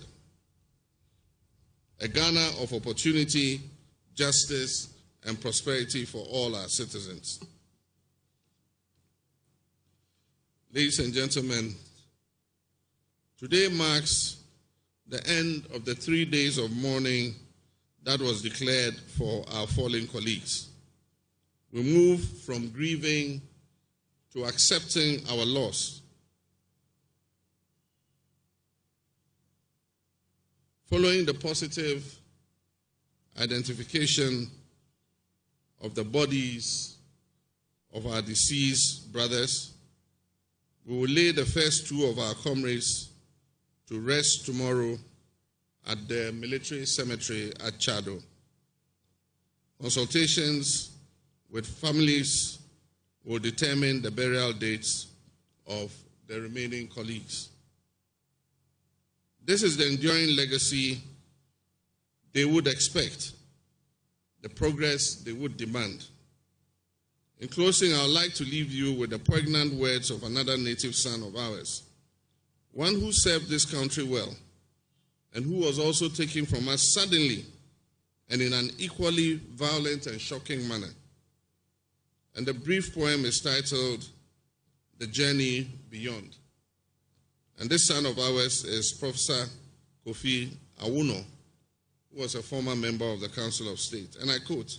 a Ghana of opportunity, justice, and prosperity for all our citizens. Ladies and gentlemen, today marks the end of the 3 days of mourning that was declared for our fallen colleagues. We move from grieving to accepting our loss. Following the positive identification of the bodies of our deceased brothers, we will lay the first 2 of our comrades to rest tomorrow at the military cemetery at Chado. Consultations with families will determine the burial dates of the remaining colleagues. This is the enduring legacy they would expect, the progress they would demand. In closing, I would like to leave you with the poignant words of another native son of ours, one who served this country well, and who was also taken from us suddenly and in an equally violent and shocking manner. And the brief poem is titled, The Journey Beyond. And this son of ours is Professor Kofi Awuno, who was a former member of the Council of State. And I quote,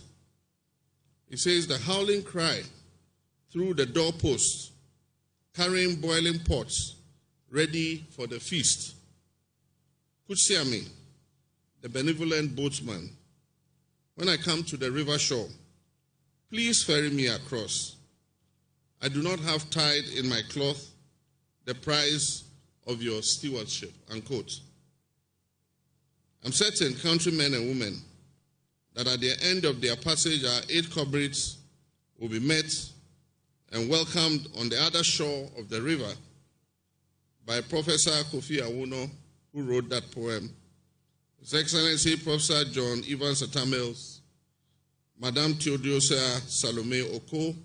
he says, the howling cry through the doorpost, carrying boiling pots, ready for the feast. Kutsiami, the benevolent boatman, when I come to the river shore, please ferry me across. I do not have tied in my cloth the price of your stewardship, unquote. I'm certain countrymen and women that at the end of their passage, our 8 comrades will be met and welcomed on the other shore of the river by Professor Kofi Awuno, who wrote that poem, His Excellency Professor John Evans Atamils, Madame Theodosia Salome Oko,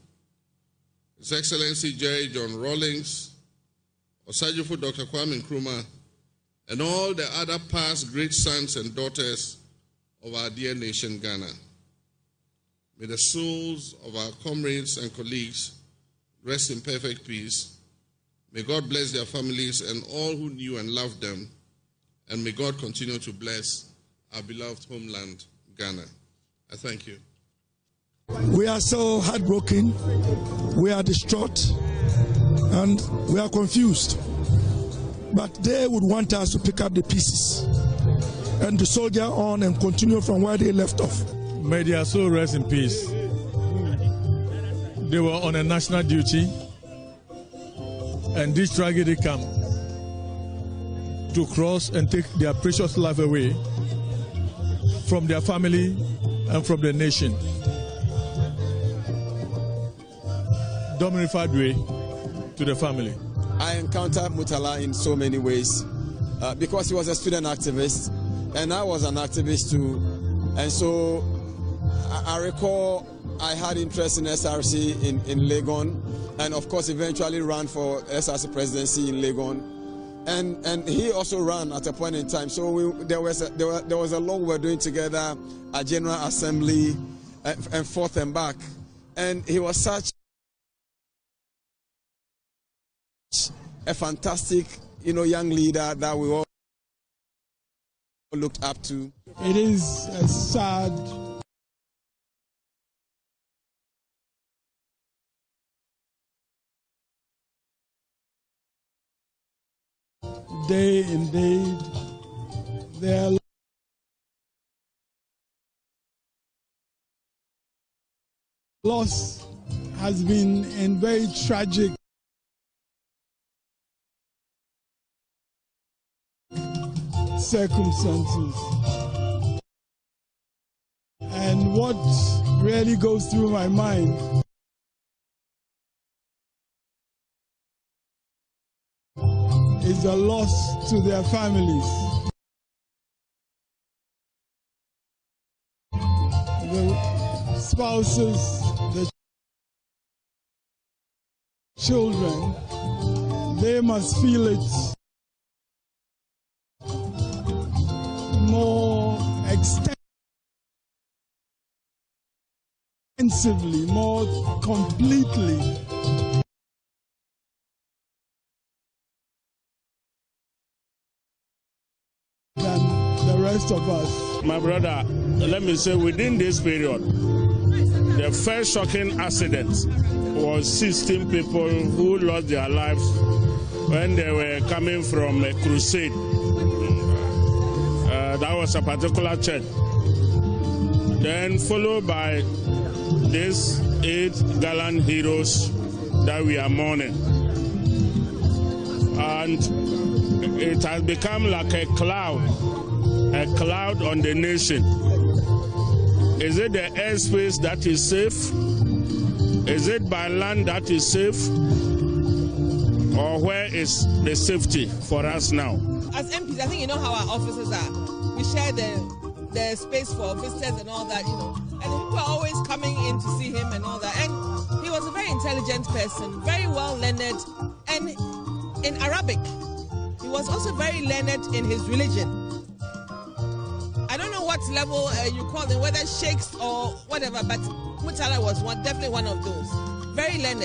His Excellency Jerry John Rawlings, Osajifo Dr. Kwame Nkrumah, and all the other past great sons and daughters of our dear nation, Ghana. May the souls of our comrades and colleagues rest in perfect peace. May God bless their families and all who knew and loved them. And may God continue to bless our beloved homeland, Ghana. I thank you. We are so heartbroken, we are distraught, and we are confused. But they would want us to pick up the pieces and to soldier on and continue from where they left off. May their soul rest in peace. They were on a national duty, and this tragedy came to cross and take their precious life away from their family and from the nation. Dominified way to the family. I encountered Mutala in so many ways because he was a student activist and I was an activist too. And so I recall I had interest in SRC in Legon, and of course eventually ran for SRC presidency in Legon. And he also ran at a point in time. So there was a law we were doing together, a General Assembly, and forth and back. And he was such a fantastic, young leader that we all looked up to. It is a sad day indeed. Their loss has been in very tragic circumstances. And what really goes through my mind is a loss to their families. The spouses, the children, they must feel it more extensively, more completely. Than the rest of us. My brother, let me say, within this period, the first shocking accident was 16 people who lost their lives when they were coming from a crusade. That was a particular church. Then followed by these 8 gallant heroes that we are mourning. And it has become like a cloud on the nation. Is it the airspace that is safe? Is it by land that is safe? Or where is the safety for us now? As MPs, I think you know how our offices are. We share the space for visitors and all that, you know. And people are always coming in to see him and all that. And he was a very intelligent person, very well learned, and in Arabic. He was also very learned in his religion. I don't know what level you call them, whether sheikhs or whatever, but Murtala was definitely one of those. Very learned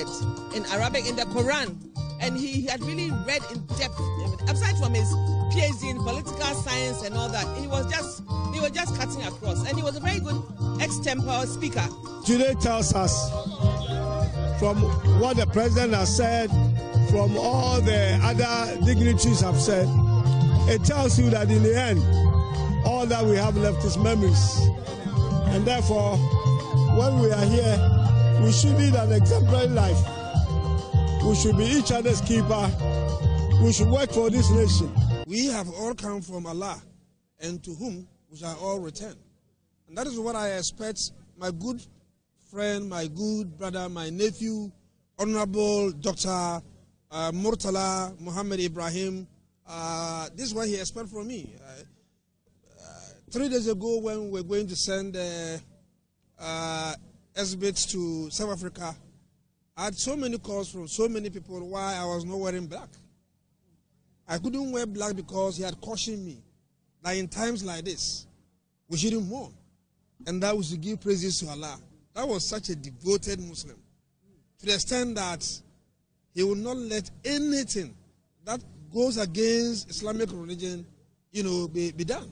in Arabic, in the Quran. And he had really read in depth, aside from his PhD in political science and all that, he was just cutting across. And he was a very good extempore speaker. Today tells us, from what the president has said, from all the other dignitaries have said, it tells you that in the end, all that we have left is memories. And therefore, when we are here, we should lead an exemplary life. We should be each other's keeper. We should work for this nation. We have all come from Allah, and to whom we shall all return. And that is what I expect my good friend, my good brother, my nephew, Honorable Dr. Murtala Muhammad Ibrahim. This is what he expects from me. 3 days ago, when we were going to send exhibits to South Africa, I had so many calls from so many people why I was not wearing black. I couldn't wear black because he had cautioned me that in times like this, we shouldn't mourn, and that we should give praises to Allah. That was such a devoted Muslim, to the extent that he would not let anything that goes against Islamic religion, be done.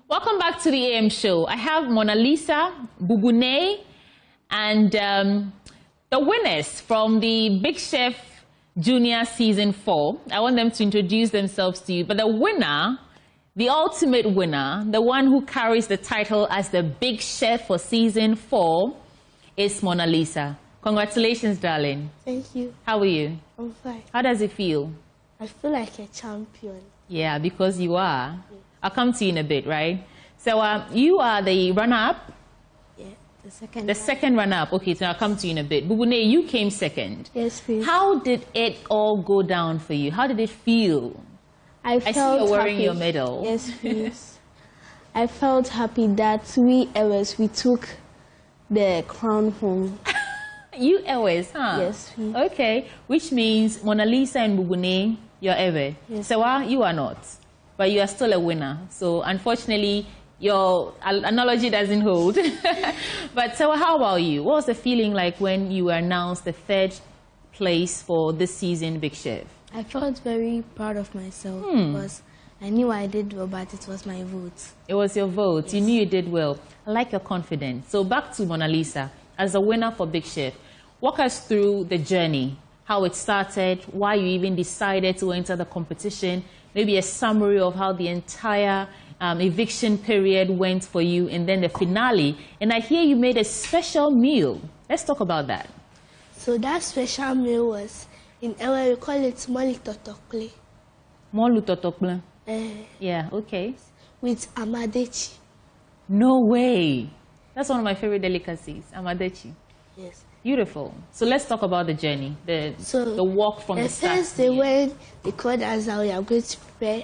Welcome back to the AM show. I have Mona Lisa, Bubune, and the winners from the Big Chef Junior Season 4. I want them to introduce themselves to you. But the winner, the ultimate winner, the one who carries the title as the Big Chef for Season 4 is Mona Lisa. Congratulations, darling. Thank you. How are you? I'm fine. How does it feel? I feel like a champion. Yeah, because you are. I'll come to you in a bit, right? So you are the runner-up? Yeah, the second. The second runner-up. Okay, so I'll come to you in a bit. Bubune, you came second. Yes, please. How did it all go down for you? How did it feel? I see you're wearing your medal. Yes, please. I felt happy that we took the crown home. You always, huh? Yes, please. Okay, which means Mona Lisa and Bubune, you're ever. Yes. So you are not. But you are still a winner. So unfortunately, your analogy doesn't hold. But so how about you? What was the feeling like when you were announced the third place for this season Big Chef? I felt very proud of myself because I knew I did well, but it was my vote. It was your vote. Yes. You knew you did well. I like your confidence. So back to Mona Lisa. As a winner for Big Chef, walk us through the journey, how it started, why you even decided to enter the competition, maybe a summary of how the entire eviction period went for you, and then the finale. And I hear you made a special meal. Let's talk about that. So that special meal was in Envoy, we call it molu totokle. Molu totokle? Yeah, okay. With amadechi. No way. That's one of my favorite delicacies, amadechi. Yes. Beautiful. So let's talk about the journey, the walk from the start. The first day when they called us that we are going to prepare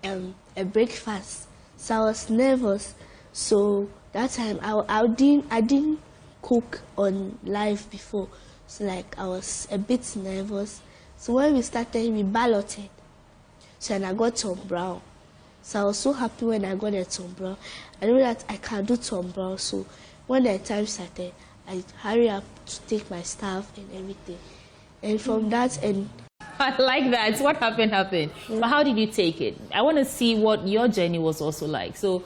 a breakfast, so I was nervous. So that time I didn't cook on live before, so like I was a bit nervous. So when we started, we balloted. So and I got Tom Brown. So I was so happy when I got the Tom Brown. I knew that I can do Tom Brown. So when the time started, I hurry up to take my stuff and everything. And from that, and I like that. What happened. Yeah. But how did you take it? I want to see what your journey was also like. So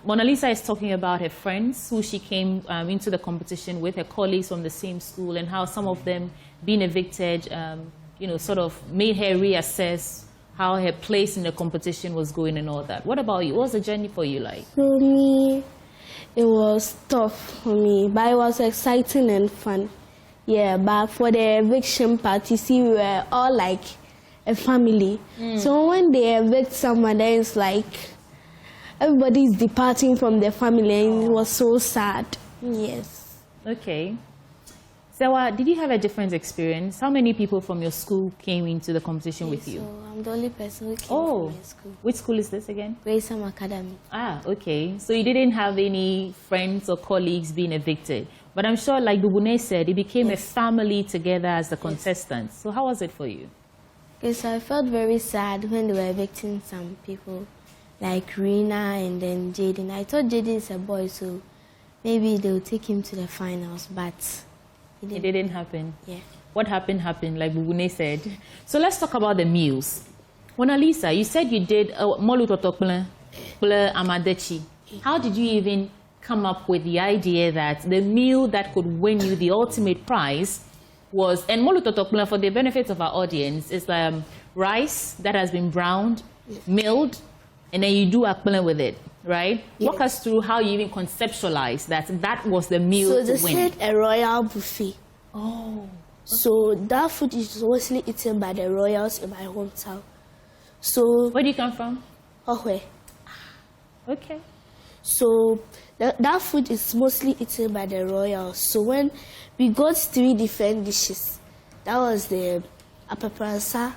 Mona Lisa is talking about her friends who she came into the competition with, her colleagues from the same school, and how some of them being evicted, you know, sort of made her reassess how her place in the competition was going and all that. What about you? What was the journey for you like? For me, it was tough for me, but it was exciting and fun. Yeah, but for the eviction part, you see, we were all like a family. So when they evict someone, then it's like everybody's departing from the family, and it was so sad. Yes. Okay. So did you have a different experience? How many people from your school came into the competition with you? So I'm the only person who came from my school. Which school is this again? Grace's Academy. Ah, okay. So you didn't have any friends or colleagues being evicted. But I'm sure, like Bubune said, it became a family together as the contestants. So how was it for you? Okay, so I felt very sad when they were evicting some people, like Rina and then Jaden. I thought Jaden is a boy, so maybe they would take him to the finals, but it didn't happen. Yeah. What happened, like Bubune said. So let's talk about the meals. Mona Lisa, you said you did molu totokple amadechi. How did you even come up with the idea that the meal that could win you the ultimate prize was, and molu totokple, for the benefit of our audience, is rice that has been browned, milled, and then you do akple with it, right? Yes. Walk us through how you even conceptualized that was the meal to win. So they said a royal buffet. Oh. Okay. So that food is mostly eaten by the royals in my hometown. So where do you come from? Ohwe. Okay. So that food is mostly eaten by the royals. So when we got 3 different dishes, that was the apapransa,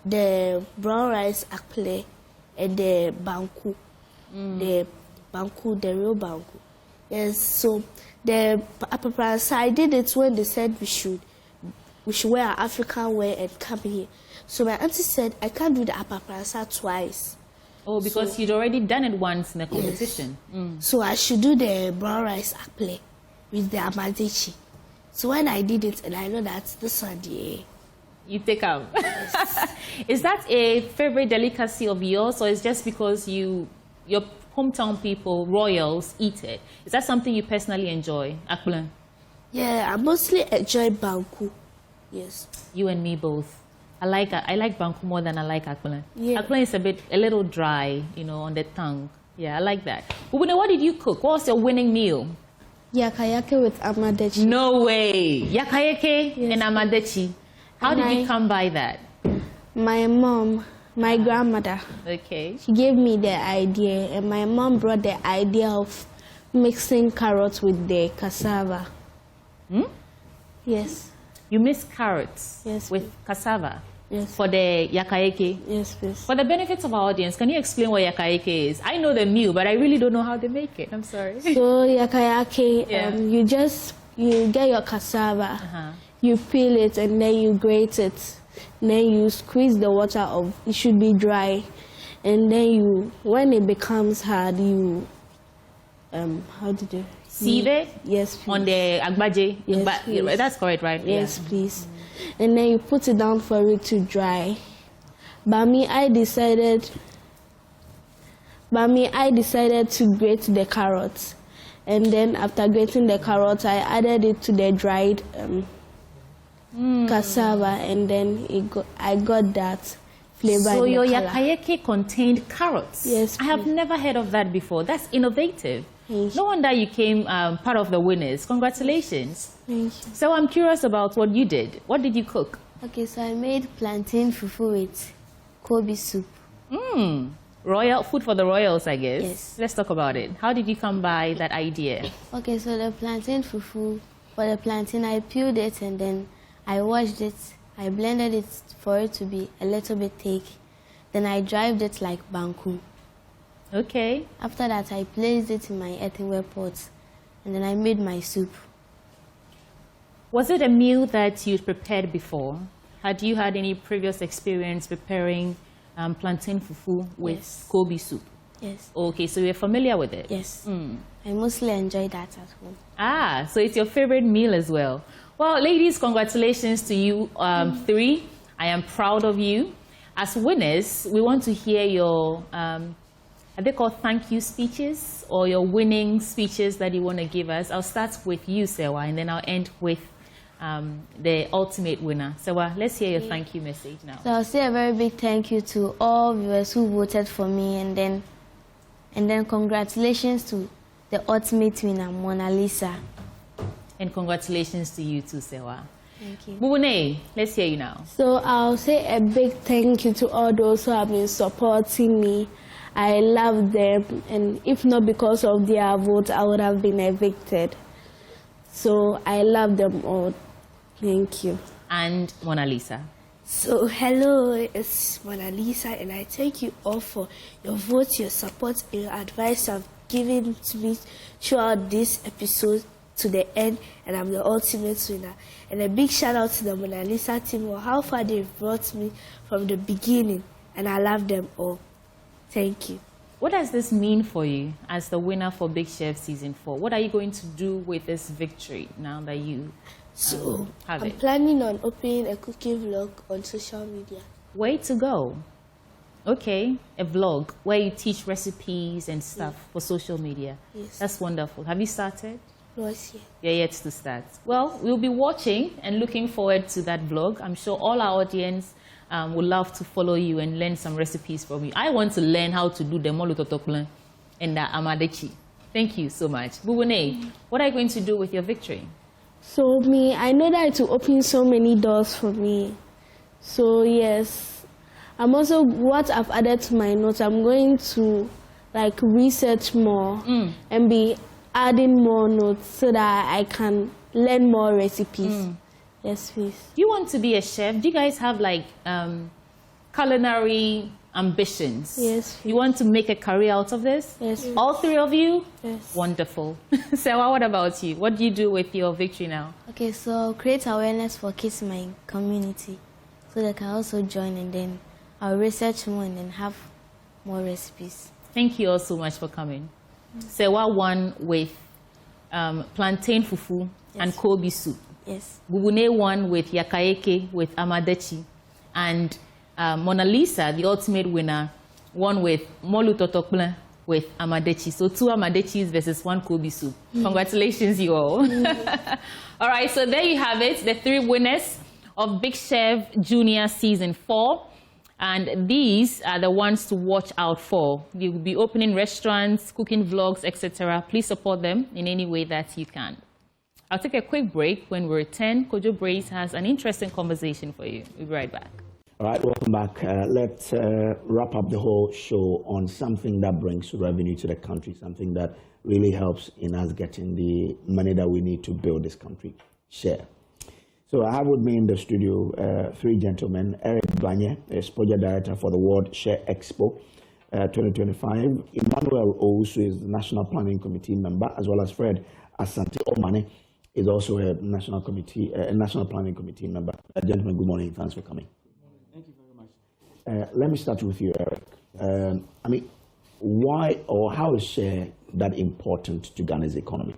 the brown rice akple, and the banku, the real banku. Yes, so the apapransa, I did it when they said we should wear our African wear and come here. So my auntie said I can't do the apapransa twice. Oh, because you'd already done it once in the competition. Yes. So I should do the brown rice akple with the amadechi. So when I did it, and I know that this one, you take out. Yes. Is that a favorite delicacy of yours, or is just because your hometown people, royals, eat it? Is that something you personally enjoy, akple? Yeah, I mostly enjoy banku. Yes. You and me both. I like banku more than I like akple. Yeah. Akple is a little dry, you know, on the tongue. Yeah, I like that. Ubune, what did you cook? What was your winning meal? Yakayake with amadechi. No way. Yakayake and amadechi. How did you come by that? My mom, my grandmother. Okay. She gave me the idea, and my mom brought the idea of mixing carrots with the cassava. Yes. You mix carrots with cassava? Yes. For the yakayeke? Yes, please. For the benefits of our audience, can you explain what yakayeke is? I know the meal, but I really don't know how they make it. I'm sorry. So yakayake, you get your cassava, you peel it, and then you grate it. Then you squeeze the water off. It should be dry. And then when it becomes hard, you, how did you? Sieve it? Yes, please. On the agbaje? Yes, please. That's correct, right? Yes, please. And then you put it down for it to dry. But me, I decided to grate the carrots. And then after grating the carrots, I added it to the dried cassava, and then I got that flavor. So your yakayeke contained carrots? Yes, I have never heard of that before. That's innovative. No wonder you came part of the winners. Congratulations. Thank you. So I'm curious about what you did. What did you cook? Okay, so I made plantain fufu with Kobe soup. Royal food for the royals, I guess. Yes. Let's talk about it. How did you come by that idea? Okay, so the plantain fufu, for the plantain, I peeled it and then I washed it. I blended it for it to be a little bit thick. Then I dried it like banku. Okay. After that, I placed it in my earthenware pot, and then I made my soup. Was it a meal that you prepared before? Had you had any previous experience preparing plantain fufu with Kobe soup? Yes. Okay, so you're familiar with it? Yes. I mostly enjoy that at home. Ah, so it's your favorite meal as well. Well, ladies, congratulations to you 3. I am proud of you. As winners, we want to hear your are they called thank you speeches or your winning speeches that you want to give us? I'll start with you, Sewa, and then I'll end with the ultimate winner. Sewa, let's hear your thank you message now. So I'll say a very big thank you to all viewers who voted for me, and then congratulations to the ultimate winner, Mona Lisa. And congratulations to you too, Sewa. Thank you. Bubune, let's hear you now. So I'll say a big thank you to all those who have been supporting me. I love them, and if not because of their vote, I would have been evicted. So I love them all. Thank you. And Mona Lisa. So hello, it's Mona Lisa, and I thank you all for your vote, your support, and your advice you have given to me throughout this episode to the end, and I'm the ultimate winner. And a big shout out to the Mona Lisa team for how far they've brought me from the beginning, and I love them all. Thank you. What does this mean for you as the winner for Big Chef Season 4? What are you going to do with this victory now that you have I'm it? planning on opening a cooking vlog on social media. Way to go. Okay, a vlog where you teach recipes and stuff for social media. Yes. That's wonderful. Have you started? Yes, yeah. You're yet to start. Well, we'll be watching and looking forward to that vlog. I'm sure all our audience would love to follow you and learn some recipes from you. I want to learn how to do the molototoklen and the amadechi. Thank you so much. Bubune, what are you going to do with your victory? So I know that it will open so many doors for me. So yes, I'm also, what I've added to my notes, I'm going to research more and be adding more notes so that I can learn more recipes. Yes, please. Do you want to be a chef? Do you guys have culinary ambitions? Yes. You want to make a career out of this? Yes. All three of you? Yes. Wonderful. Sewa, what about you? What do you do with your victory now? Okay, so create awareness for kids in my community so they can also join, and then I'll research more and then have more recipes. Thank you all so much for coming. Sewa won with plantain fufu and kobe soup. Yes. Bubune won with yakaeke with amadechi. And Mona Lisa, the ultimate winner, won with molu totokple with amadechi. So 2 amadechis versus 1 kobe soup. Congratulations, you all. All right, so there you have it, the 3 winners of Big Chef Junior Season 4. And these are the ones to watch out for. They will be opening restaurants, cooking vlogs, etc. Please support them in any way that you can. I'll take a quick break. When we return, Kojo Brace has an interesting conversation for you. We'll be right back. All right, welcome back. Let's wrap up the whole show on something that brings revenue to the country, something that really helps in us getting the money that we need to build this country. Share. So I have with me in the studio 3 gentlemen. Eric Banye is project director for the World Share Expo 2025. Emmanuel Owusu is the National Planning Committee member, as well as Fred Asante Omane is also a National Planning Committee member. Gentlemen, good morning. Thanks for coming. Thank you very much. Let me start with you, Eric. Why or how is Share that important to Ghana's economy?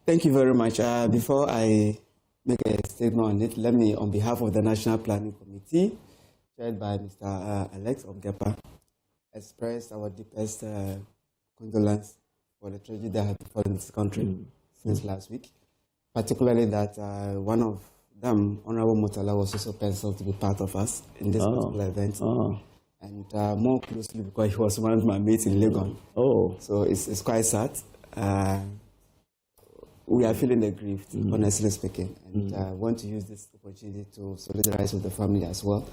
Thank you very much. Before I make a statement on it, let me, on behalf of the National Planning Committee, chaired by Mr. Alex Obgepa, express our deepest condolence for the tragedy that has befallen this country since last week, particularly that one of them, Honorable Murtala, was also penciled to be part of us in this particular event. And more closely because he was one of my mates in Legon. So it's quite sad. We are feeling the grief, honestly speaking, and I want to use this opportunity to solidarize with the family as well.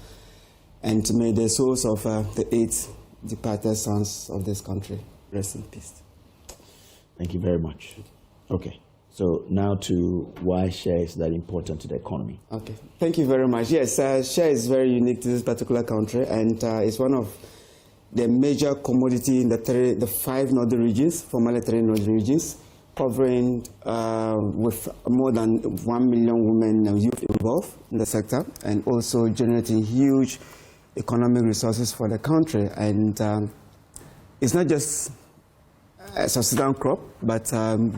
And may the souls of the 8 departed sons of this country rest in peace. Thank you very much. Okay, so now to why Share is that important to the economy. Okay, thank you very much. Yes, Share is very unique to this particular country, and it's one of the major commodity in the 5 northern regions, formerly 3 northern regions, covering with more than 1 million women and youth involved in the sector, and also generating huge economic resources for the country. And it's not just a subsistence crop, but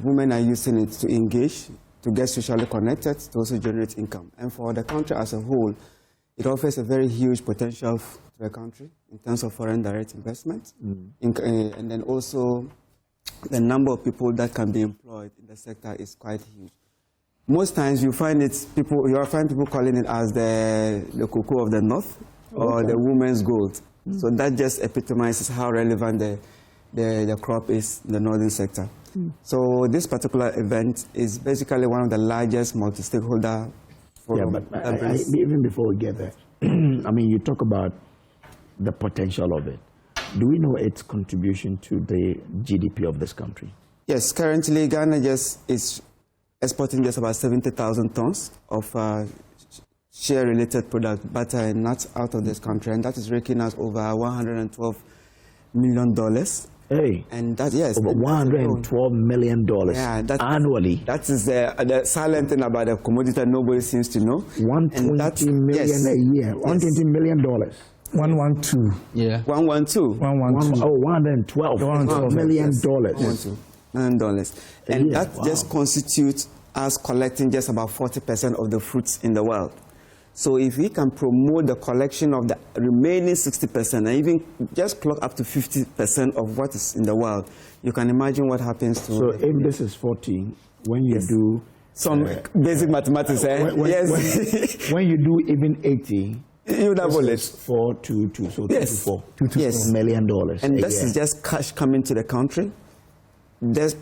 women are using it to engage, to get socially connected, to also generate income. And for the country as a whole, It offers a very huge potential to the country in terms of foreign direct investment. And then also the number of people that can be employed in the sector is quite huge. Most times you find people calling it as the cocoa of the north or the woman's gold. So that just epitomizes how relevant the crop is in the northern sector. So this particular event is basically one of the largest multi-stakeholder forums. Yeah, but even before we get there, I mean, you talk about the potential of it. Do we know its contribution to the GDP of this country? Yes, currently Ghana is exporting just about 70,000 tons of share-related product, butter and nuts, out of this country, and that is raking us over $112 million. Hey, and that, yes, over $112 million annually. That is the silent thing about the commodity that nobody seems to know. $120 million a year. $120 million. 112. Yeah. 112. 112. Oh, $112 million. $112 million. And that just constitutes us collecting just about 40% of the fruits in the world. So if we can promote the collection of the remaining 60% and even just clock up to 50% of what is in the world, you can imagine what happens to... So if this is 40, when you do... Some basic mathematics, when you do even 80... You double it. 422, so yes. $2 million. And this is just cash coming to the country. There's,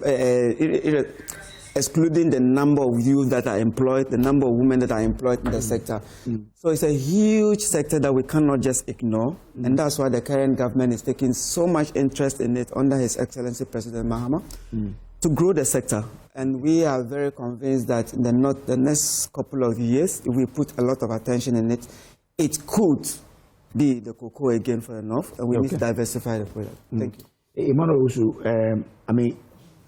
excluding the number of youth that are employed, the number of women that are employed in the sector. So it's a huge sector that we cannot just ignore, and that's why the current government is taking so much interest in it under His Excellency President Mahama to grow the sector. And we are very convinced that in the next couple of years, if we put a lot of attention in it, it could be the cocoa again for the North, and we need to diversify the product. Thank you. Emmanuel Usu, I mean,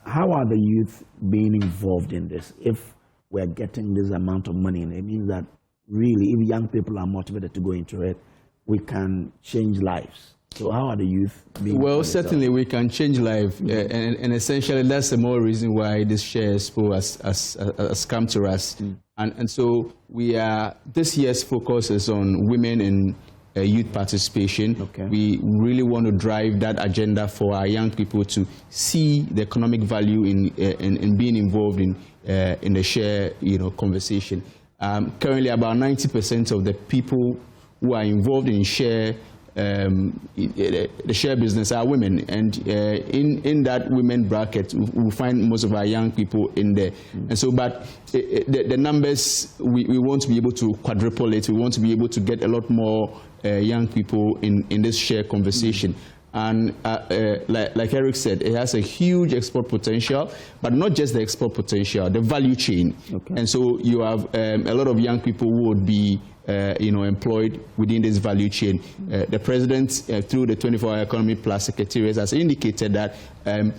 how are the youth being involved in this? If we're getting this amount of money, it means that really, if young people are motivated to go into it, we can change lives. So how are the youth being involved? Well, certainly we can change life, and essentially that's the more reason why this Shea Expo has come to us. And so this year's focus is on women and youth participation. We really want to drive that agenda for our young people to see the economic value in being involved in the Shea conversation. Currently, about 90% of the people who are involved in Shea the Shea business are women, and in that women bracket we find most of our young people in there. And so, but the numbers, we want to be able to quadruple it. We want to be able to get a lot more young people in this Shea conversation. And like Eric said, it has a huge export potential, but not just the export potential, the value chain. And so you have a lot of young people who would be employed within this value chain. The president, through the 24-hour economy plus secretariat, has indicated that the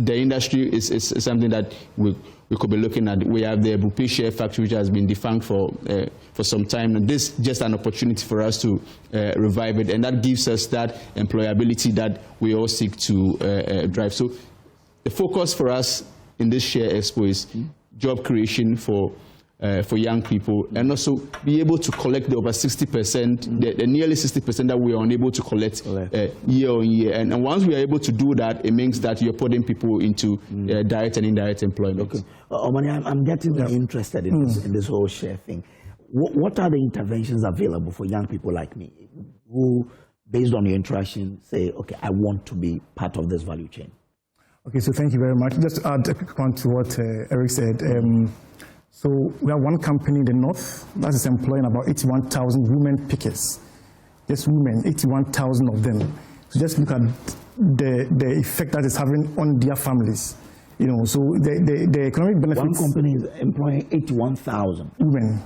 industry is something that we could be looking at. We have the Bupe Shea factory, which has been defunct for some time, and this is just an opportunity for us to revive it, and that gives us that employability that we all seek to drive. So the focus for us in this Shea Expo is job creation for young people, and also be able to collect the over 60%, the nearly 60% that we are unable to collect year on year. And once we are able to do that, it means that you're putting people into direct and indirect employment. Omani, I'm getting interested in this whole Shea thing. What are the interventions available for young people like me who, based on your interaction, say, okay, I want to be part of this value chain? Okay, so thank you very much. Just to add a quick one to what Eric said. So we have one company in the north that is employing about 81,000 women pickers. Just women, 81,000 of them. So just look at the effect that is having on their families. So the economic benefits. One company is employing 81,000 women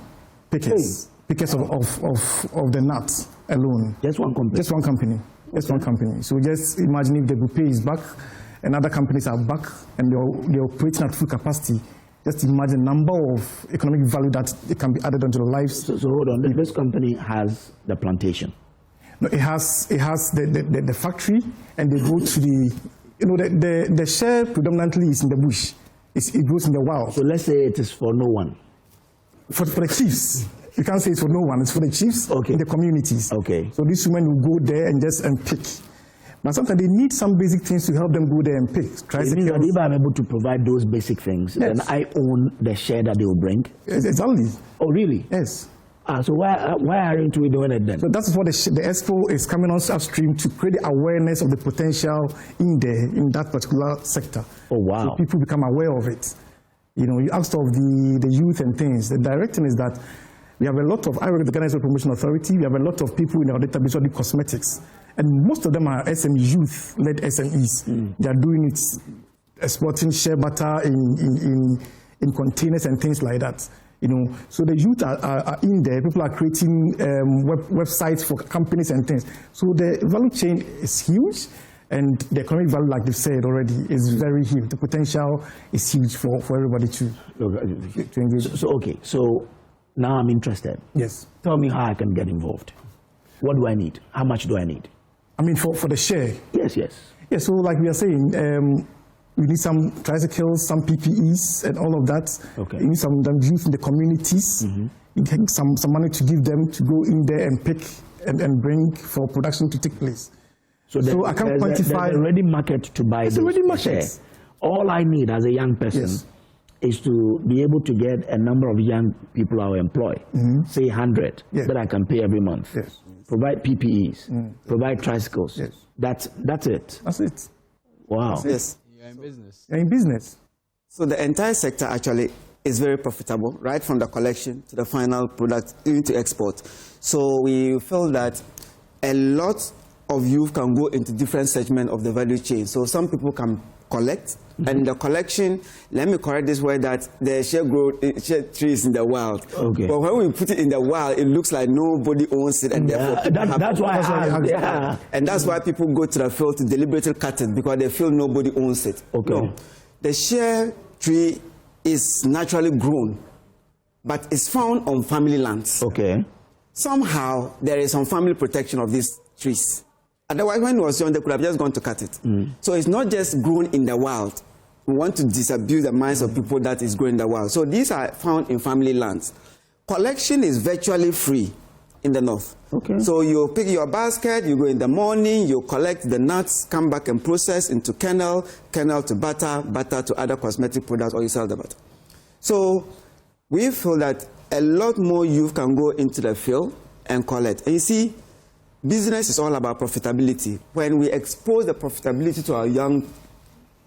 pickers, pickers of the nuts alone. Just one company. Just one company. Just one company. So just imagine if the Bupe is back and other companies are back and they're operating at full capacity. Just imagine the number of economic value that it can be added onto the lives. So hold on, this company has the plantation. No, it has the factory, and they go to the Shea predominantly is in the bush. It grows in the wild. So let's say it is for no one. For the chiefs. You can't say it's for no one. It's for the chiefs in the communities. Okay. So these women will go there and just pick. But sometimes they need some basic things to help them go there and pick. It means that if I'm able to provide those basic things, then I own the share that they will bring. Yes, exactly. Oh, really? Yes. So why aren't we doing it then? So that's what the expo is coming on upstream to create the awareness of the potential in that particular sector. Oh, wow. So people become aware of it. You know, you asked of the youth and things. The direction is that we have a lot of, I work with the Ghana Promotion Authority, we have a lot of people in our database who do cosmetics. And most of them are SME youth-led SMEs. They are doing it, exporting shea butter in containers and things like that. You know, so the youth are in there. People are creating websites for companies and things. So the value chain is huge, and the economic value, like they've said already, is very huge. The potential is huge for everybody to engage. So now I'm interested. Yes. Tell me how I can get involved. What do I need? How much do I need? I mean, for the share? Yes. Yeah, so like we are saying, we need some tricycles, some PPEs, and all of that. Okay. You need some youth in the communities. You get some money to give them to go in there and pick and bring for production to take place. So I can't quantify. There's a ready market to buy It's a ready market. Share. All I need as a young person is to be able to get a number of young people I will employ, say 100, that I can pay every month. Provide PPEs, provide tricycles. That's it. That's it. Wow. Yes. You're in business. You're in business. So the entire sector actually is very profitable, right from the collection to the final product, even to export. So we feel that a lot of youth can go into different segments of the value chain. So some people can collect, and the collection, let me correct this way, that the share trees in the wild. Okay. But when we put it in the wild, it looks like nobody owns it, and therefore that's why and that's why people go to the field to deliberately cut it, because they feel nobody owns it. Okay. No. The share tree is naturally grown, but it's found on family lands. Okay. Somehow there is some family protection of these trees. Otherwise, when it was young, they could have just gone to cut it. So it's not just grown in the wild. We want to disabuse the minds of people that is grown in the wild. So these are found in family lands. Collection is virtually free in the north. Okay. So you pick your basket, you go in the morning, you collect the nuts, come back and process into kernel, kernel to butter, butter to other cosmetic products, or you sell the butter. So we feel that a lot more youth can go into the field and collect. And you see, business is all about profitability. When we expose the profitability to our young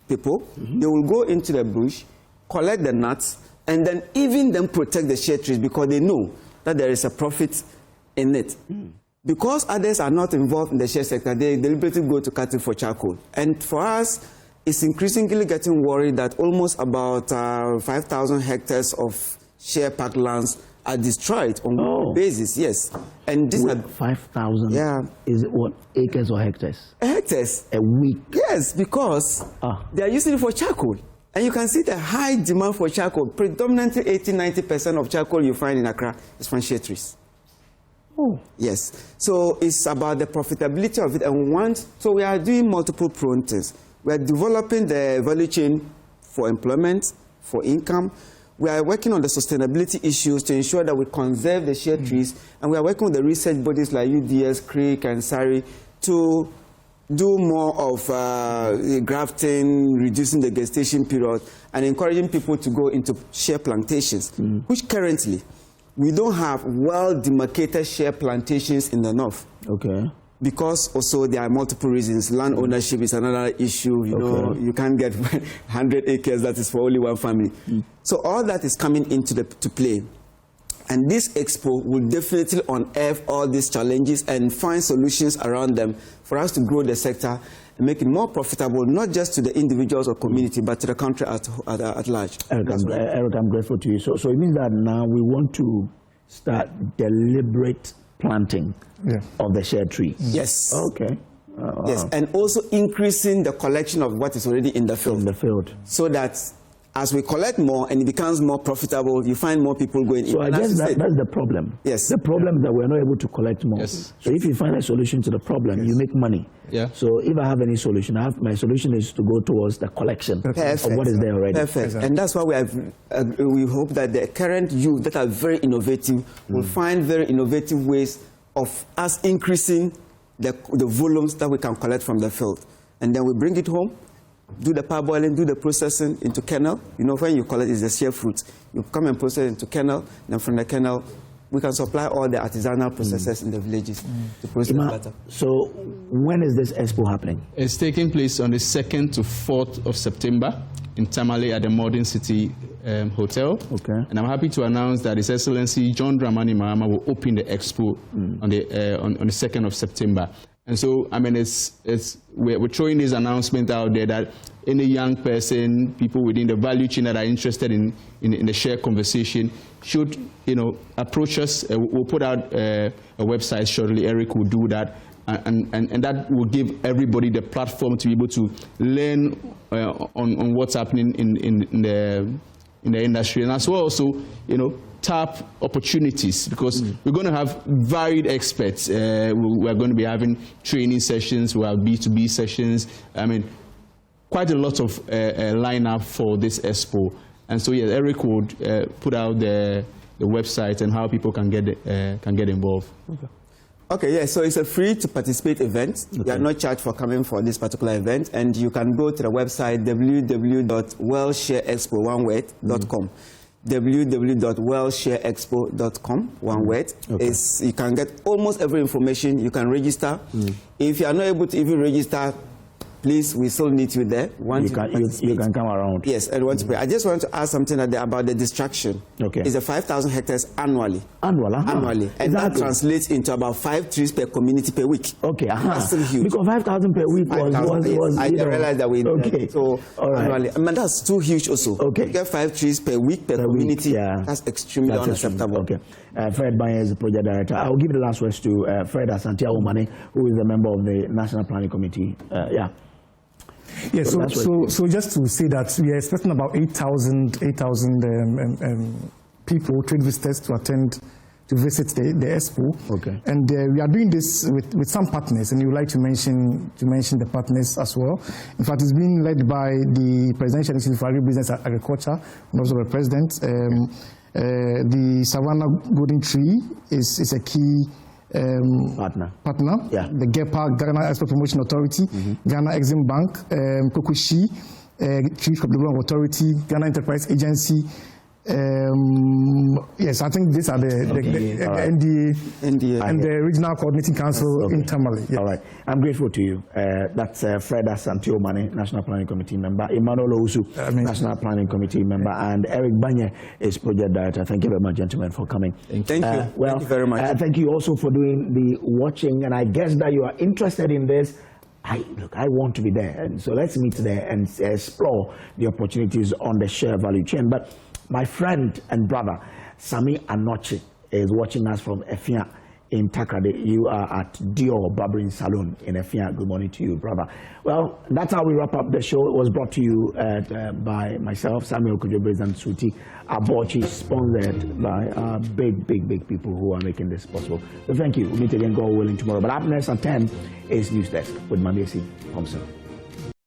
people, they will go into the bush, collect the nuts, and then even then protect the shea trees, because they know that there is a profit in it. Because others are not involved in the shea sector, they deliberately go to cut it for charcoal. And for us, it's increasingly getting worried that almost about 5,000 hectares of shea park lands are destroyed on a weekly basis, yes. And this 5,000? Yeah. Is it what, acres or hectares? Hectares. A week? Yes, because they are using it for charcoal. And you can see the high demand for charcoal. Predominantly 80-90% of charcoal you find in Accra is from shea trees. Oh. Yes. So it's about the profitability of it. And so we are doing multiple things. We are developing the value chain for employment, for income. We are working on the sustainability issues to ensure that we conserve the shea trees, and we are working with the research bodies like UDS, CREEC, and SARI to do more of grafting, reducing the gestation period, and encouraging people to go into shea plantations, which currently we don't have well-demarcated shea plantations in the north. Okay. Because also there are multiple reasons. Land ownership is another issue. You know, you can't get 100 acres that is for only one family. So all that is coming into to play. And this expo will definitely unearth all these challenges and find solutions around them for us to grow the sector and make it more profitable, not just to the individuals or community, but to the country at large. Eric, I'm grateful to you. So it means that now we want to start deliberate planting of the shea tree. Yes. Okay. Yes, and also increasing the collection of what is already in the field. In the field. So that as we collect more and it becomes more profitable, you find more people going in. So I guess that's the problem. Yes. The problem is that we're not able to collect more. Yes. So if you find a solution to the problem, you make money. Yeah. So if I have any solution, my solution is to go towards the collection of what is there already. Perfect. Exactly. And that's why we hope that the current youth that are very innovative will find very innovative ways of us increasing the volumes that we can collect from the field. And then we bring it home, do the parboiling, do the processing into kernel. You know, when you collect it's the shea fruit. You come and process it into kernel, then from the kernel, we can supply all the artisanal processors in the villages to process butter. So when is this expo happening? It's taking place on the 2nd to 4th of September in Tamale at the Modern City Hotel. Okay. And I'm happy to announce that His Excellency John Dramani Mahama will open the expo on the 2nd of September. And so, I mean, we're throwing this announcement out there that any young person, people within the value chain that are interested in the share conversation should, approach us. We'll put out a website shortly. Eric will do that. And that will give everybody the platform to be able to learn on what's happening in the industry. And as well also, tap opportunities, because we're going to have varied experts. We're going to be having training sessions, we'll have B2B sessions. I mean, quite a lot of lineup for this expo. And so, yes, Eric would put out the website and how people can get involved. Okay, yeah, so it's a free to participate event. Okay. You are not charged for coming for this particular event, and you can go to the website www.wellshareexpo.com. www.wellshareexpo.com, one word. Okay. You can get almost every information. You can register. If you are not able to even register, please, we still need you there. You can come around. Yes, and want to pray. I just want to ask something about the distraction. Okay. It's 5,000 hectares annually. Annually. And that translates into about 5 trees per community per week. Okay. That's still huge. Because 5,000 per week was I realized that we so annually. I mean, that's too huge also. Okay. You get 5 trees per week per community. That's extremely unacceptable. Okay. Fred Banya is the project director. I'll give the last words to Fred Asante Awomane, who is a member of the National Planning Committee. Yes, so just to say that we are expecting about 8,000 people, trade visitors, to visit the expo. Okay. And we are doing this with some partners, and we would like to mention the partners as well. In fact, it's being led by the Presidential Institute for Agribusiness and Agriculture, and also the President. The Savannah Golden Tree is a key partner. Yeah. The GEPA, Ghana Export Promotion Authority, Ghana Exim Bank, Kokushi, Chief Development Authority, Ghana Enterprise Agency. Yes, I think these are the NDA and the Regional Coordinating Council in Tamale. Yes. All right. I'm grateful to you. That's Fred Asante Awomane, National Planning Committee member, Emmanuel Owusu, National Planning Committee member, and Eric Banya is Project Director. Thank you very much, gentlemen, for coming. Thank you. Well, thank you very much. Thank you also for doing the watching, and I guess that you are interested in this. I want to be there, and so let's meet there and explore the opportunities on the share value chain. But my friend and brother, Sami Anochi, is watching us from Efia in Takrade. You are at Dior Barbering Salon in Efia. Good morning to you, brother. Well, that's how we wrap up the show. It was brought to you by myself, Samuel Kujobres, and Suti Abochi, sponsored by big people who are making this possible. So thank you. We'll meet again, God willing, tomorrow. But up next at 10 is News Desk with Mandesi Thompson.